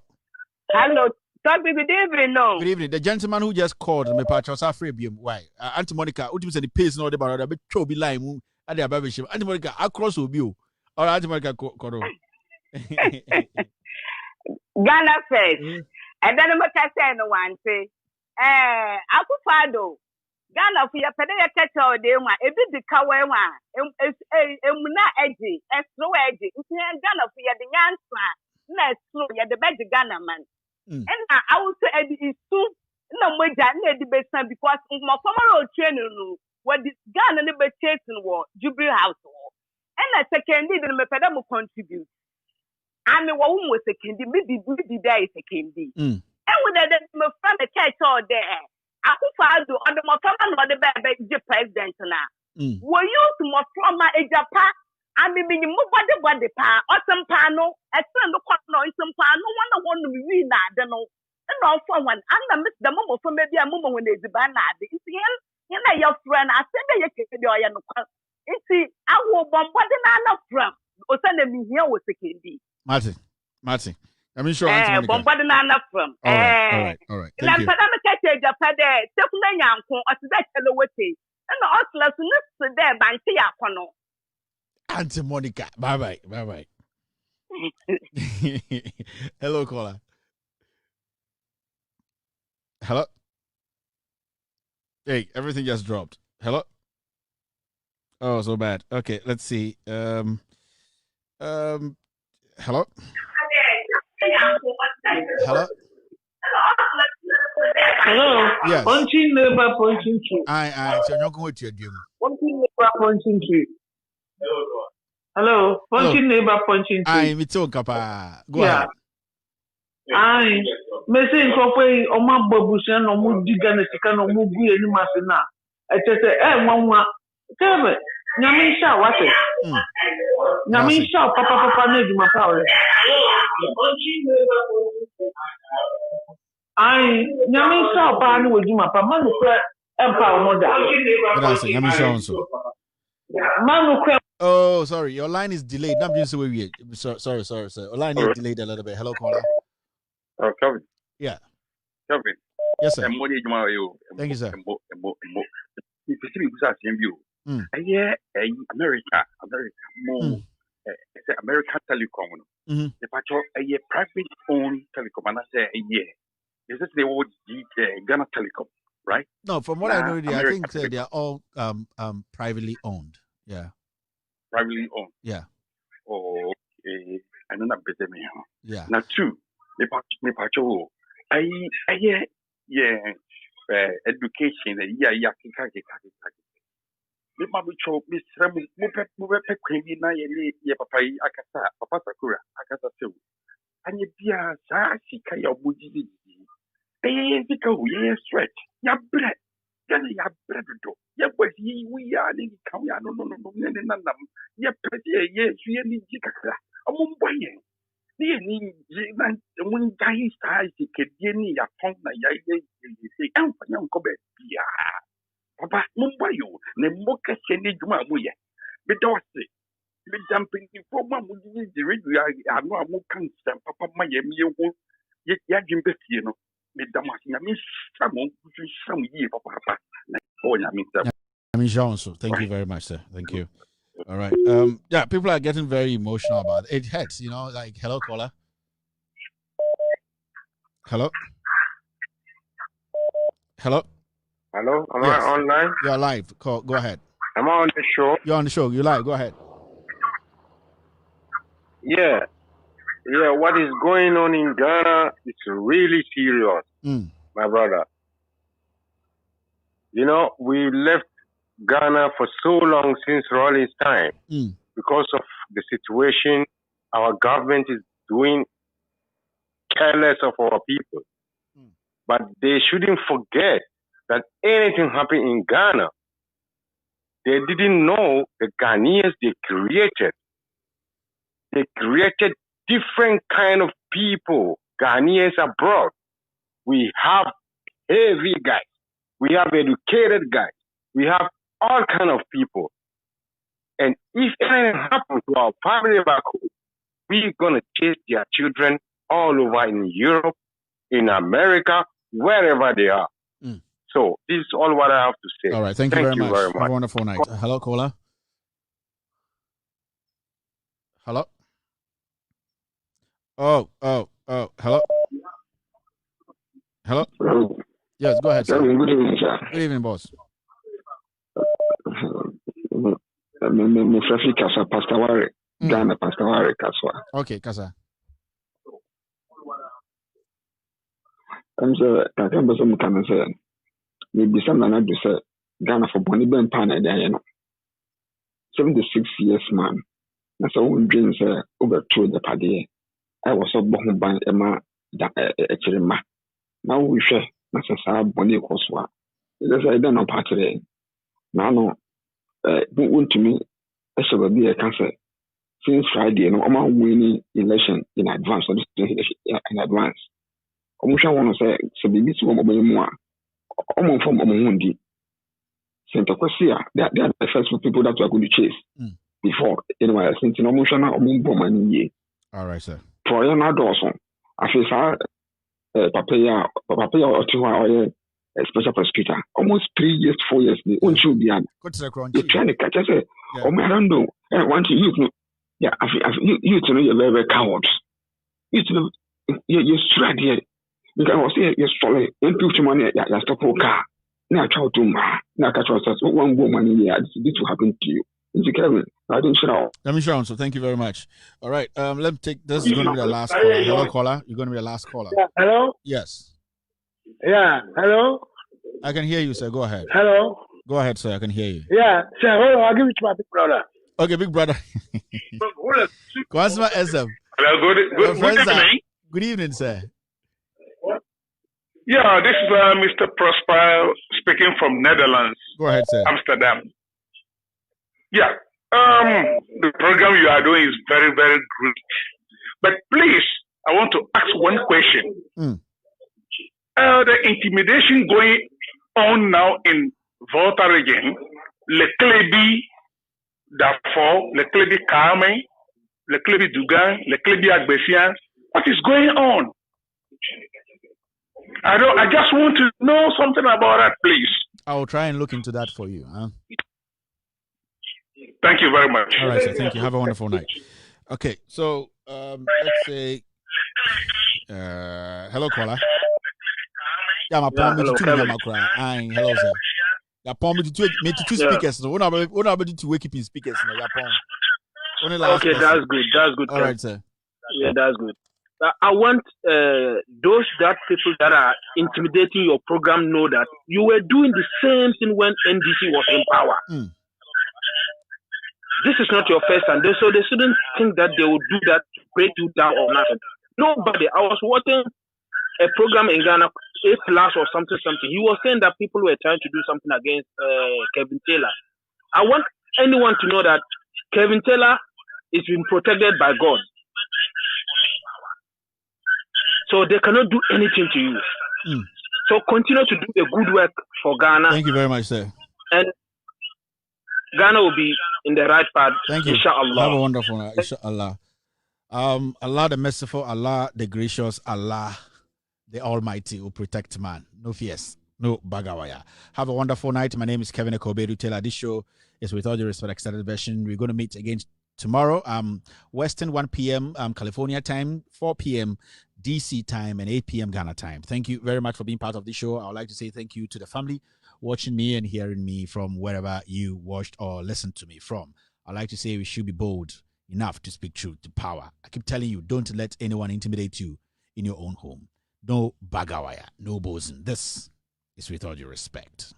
Hello. Good evening. No.
Good evening. The gentleman who just called me, Patros Afribium. Why? Auntie Monica, what do you say? The pace no about a bit chubby line. And the baby ship. Auntie Monica, across will be you. Or Auntie Monica, Kodo.
Ghana first. And then I'm going to say no one say, Akufado. Ghana for your pedaya catch all day one, a bit the kawaii one, Muna edgy, a slow edgy. It's Ghana for your the answer, not slow, you're the best Ghana man. And I will say, it's too no more than the best because my former training what this Ghana never chasing war, Jubilee House war. And I second did the pedamo contribute. And the woman was second, maybe there is a candy. And with that, my friend, the catch all there. Akufado on the Mofama or the baby president now. Were you to Mofama a Japan? I mean, you move body pa or some panel, a son of some panel, one to be read that, don't know. And all for one, and I miss the moment for maybe a moment when there's a banana. It's him, your friend. I said, you can do it's I will bombard an from or send me here with the candy.
Martin. Martin. I'm sure.
Bombardana from.
All right. Thank you. Auntie Monica. Bye. Hello, caller. Hello. Hey, everything just dropped. Hello. Oh, so bad. Okay, let's see. Hello. Hello.
Hello.
Yes.
Punching neighbor, punching tree.
I. So you're going to your dream.
Punching neighbor, punching tree. Hello. Punching neighbor, punching tree.
I'm Mito Kapa. Go ahead.
I messing for Oma Babushan or Mudigan, no Mugu, any Masina. I just say, Mama, Kevin, Yamisha, what it? Yamisha, Papa, need my power. I Yamisha, Pan with you, my Papa, Empire Mother.
Oh, sorry. Your line is delayed. I'm just so weird. Sorry, sir. Your line is delayed a little bit. Hello, caller.
Kevin.
Yeah.
Kevin.
Yes, sir.
Thank
you, sir.
America, more American Telecom. The patrol a private owned telecom, and I say a year. This is the old Ghana Telecom, right?
No, from what I know, I think they are all privately owned. Yeah.
Privately owned.
Yeah.
Oh, okay. I don't know better me.
Yeah.
Now two. Me patrol. Education. Yeah. Me mabucho. Me sremu. Mupe kwemi na ye papa akasa. Papa Sakura akasa sewu. Anye biya sa sika ya obuji. Sika uye stretch. Ya bread. Ya bread do. Ya kwesi we are ni kawya no. Ya peti ye suye ni jikakra. Amumboye. Ni mun gahi sa sika ni ya pon na ya ye amfanya nkobe biya. Papa mumboyo ne moka sene juma muye. Bedose. Me dumping for my movie, the radio. I know I won't come stand Papa Miami. Yet, Yajim Bessiano, Madame, I mean, some year, Papa. Oh, I mean,
Jean, thank you very much, sir. Thank you. All right. Yeah, people are getting very emotional about it. It hurts, like, hello, caller. Hello. Hello.
Hello. Am I online?
You're live. Go ahead.
Am I on the show?
You're on the show. You're live. Go ahead.
Yeah, what is going on in Ghana is really serious, my brother. We left Ghana for so long since Rawlings' time because of the situation our government is doing careless of our people. But they shouldn't forget that anything happened in Ghana, they didn't know the Ghanaians they created. They created different kind of people, Ghanaians abroad. We have heavy guys. We have educated guys. We have all kind of people. And if anything happens to our family back home, we're going to chase their children all over in Europe, in America, wherever they are. So this is all what I have to say.
All right. Thank you very much. Have a wonderful night. Hello, caller. Hello. Oh, hello. Hello. Yes, go ahead, sir.
Good evening, sir.
Good evening, boss.
Me Frafi Kasa, Pastor Wari, Ghana, Pastor Wari Kaswa.
Okay, Kasa.
I'm saying, I can't be some kind of saying. Maybe some man do say Ghana for Bonnie Ben Pan and 76 years, man. That's a own dream, sir, over through the paddy. I was so born by Emma Echirima. Now we share Master Bonnie Coswa. I don't know part today. Now, won't to me, I shall be a cancer. Since Friday, no, I'm winning election in advance, in advance. I want to say, so be this one more. I'm from Omundi. Santa Cosia, they are the first people that we are going to chase before. Anyway, since no motion,
all right, sir.
Proya na dawson. Afisa Papaya or Tiwa a special prosecutor. Almost 3 years, 4 years. The one should be you're trying to catch us. Oh, I don't know. I want you to know. Yeah, you to know you're very, very cowards. You to know you're straight here. Because I was saying you're solid. And people money, you're stop car. Now I try to now catch us. One woman in here. This will happen to you. Kevin, I didn't show.
Let me show. So thank you very much. All right. Let me take this is going to be the last caller. Hello, caller. You're going to be the last caller.
Yeah, hello?
Yes.
Yeah, hello?
I can hear you, sir. Go ahead.
Hello?
Go ahead, sir. I can hear you.
Yeah, sir, hold on. I'll give it to my big brother.
Okay, big brother. Kwasma SM.
Hello, good evening.
Good evening, sir.
Yeah, this is Mr. Prosper speaking from Netherlands.
Go ahead, sir.
Amsterdam. Yeah, the program you are doing is very, very good. But please, I want to ask one question. The intimidation going on now in Volta region, Leclebi Darfur, Leclebi Carmen, Leclebi Dugan, Leclebi Agbesian, what is going on? I just want to know something about that, please.
I will try and look into that for you. Huh?
Thank you very much.
All right, sir. Thank you. Have a wonderful night. Okay, so let's say, hello, caller. Yeah, my palm to hello, sir. Your palm to two speakers. So, what about to wake up in speakers?
Okay, that's good. That's good.
All right, sir.
Yeah, that's good. I want those people that are intimidating your program know that you were doing the same thing when NDC was in power. This is not your first time, so they shouldn't think that they will do that to break you down or nothing. Nobody. I was watching a program in Ghana, A+ or something. He was saying that people were trying to do something against Kevin Taylor. I want anyone to know that Kevin Taylor is being protected by God. So they cannot do anything to you. So continue to do a good work for Ghana.
Thank you very much, sir.
And Ghana will be in the right path.
Thank you.
Inshallah.
Have a wonderful night. Inshallah. Allah the merciful, Allah the gracious, Allah the Almighty will protect man. No fears, no bagawaya. Have a wonderful night. My name is Kevin Ekobedu Taylor. This show is with all due respect extended version. We're going to meet again tomorrow. Western 1 p.m. California time, 4 p.m. DC time, and 8 p.m. Ghana time. Thank you very much for being part of this show. I would like to say thank you to the family watching me and hearing me from wherever you watched or listened to me from. I'd like to say we should be bold enough to speak truth to power. I keep telling you, don't let anyone intimidate you in your own home. No bagawaya, no bosun. This is with all due respect.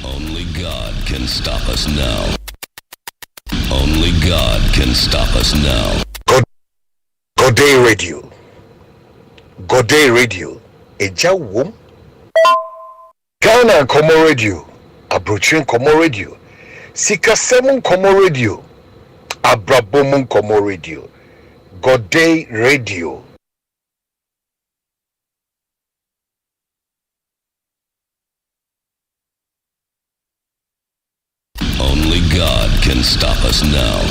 Only God can stop us now. Only God can stop us now.
Gordey Radio. Gordey Radio. Eja wom. Ghana Komo Radio. Abrochun Komo Radio. Sikasemun Komo Radio. Abrabomun Komo Radio. Gordey Radio.
Only God can stop us now.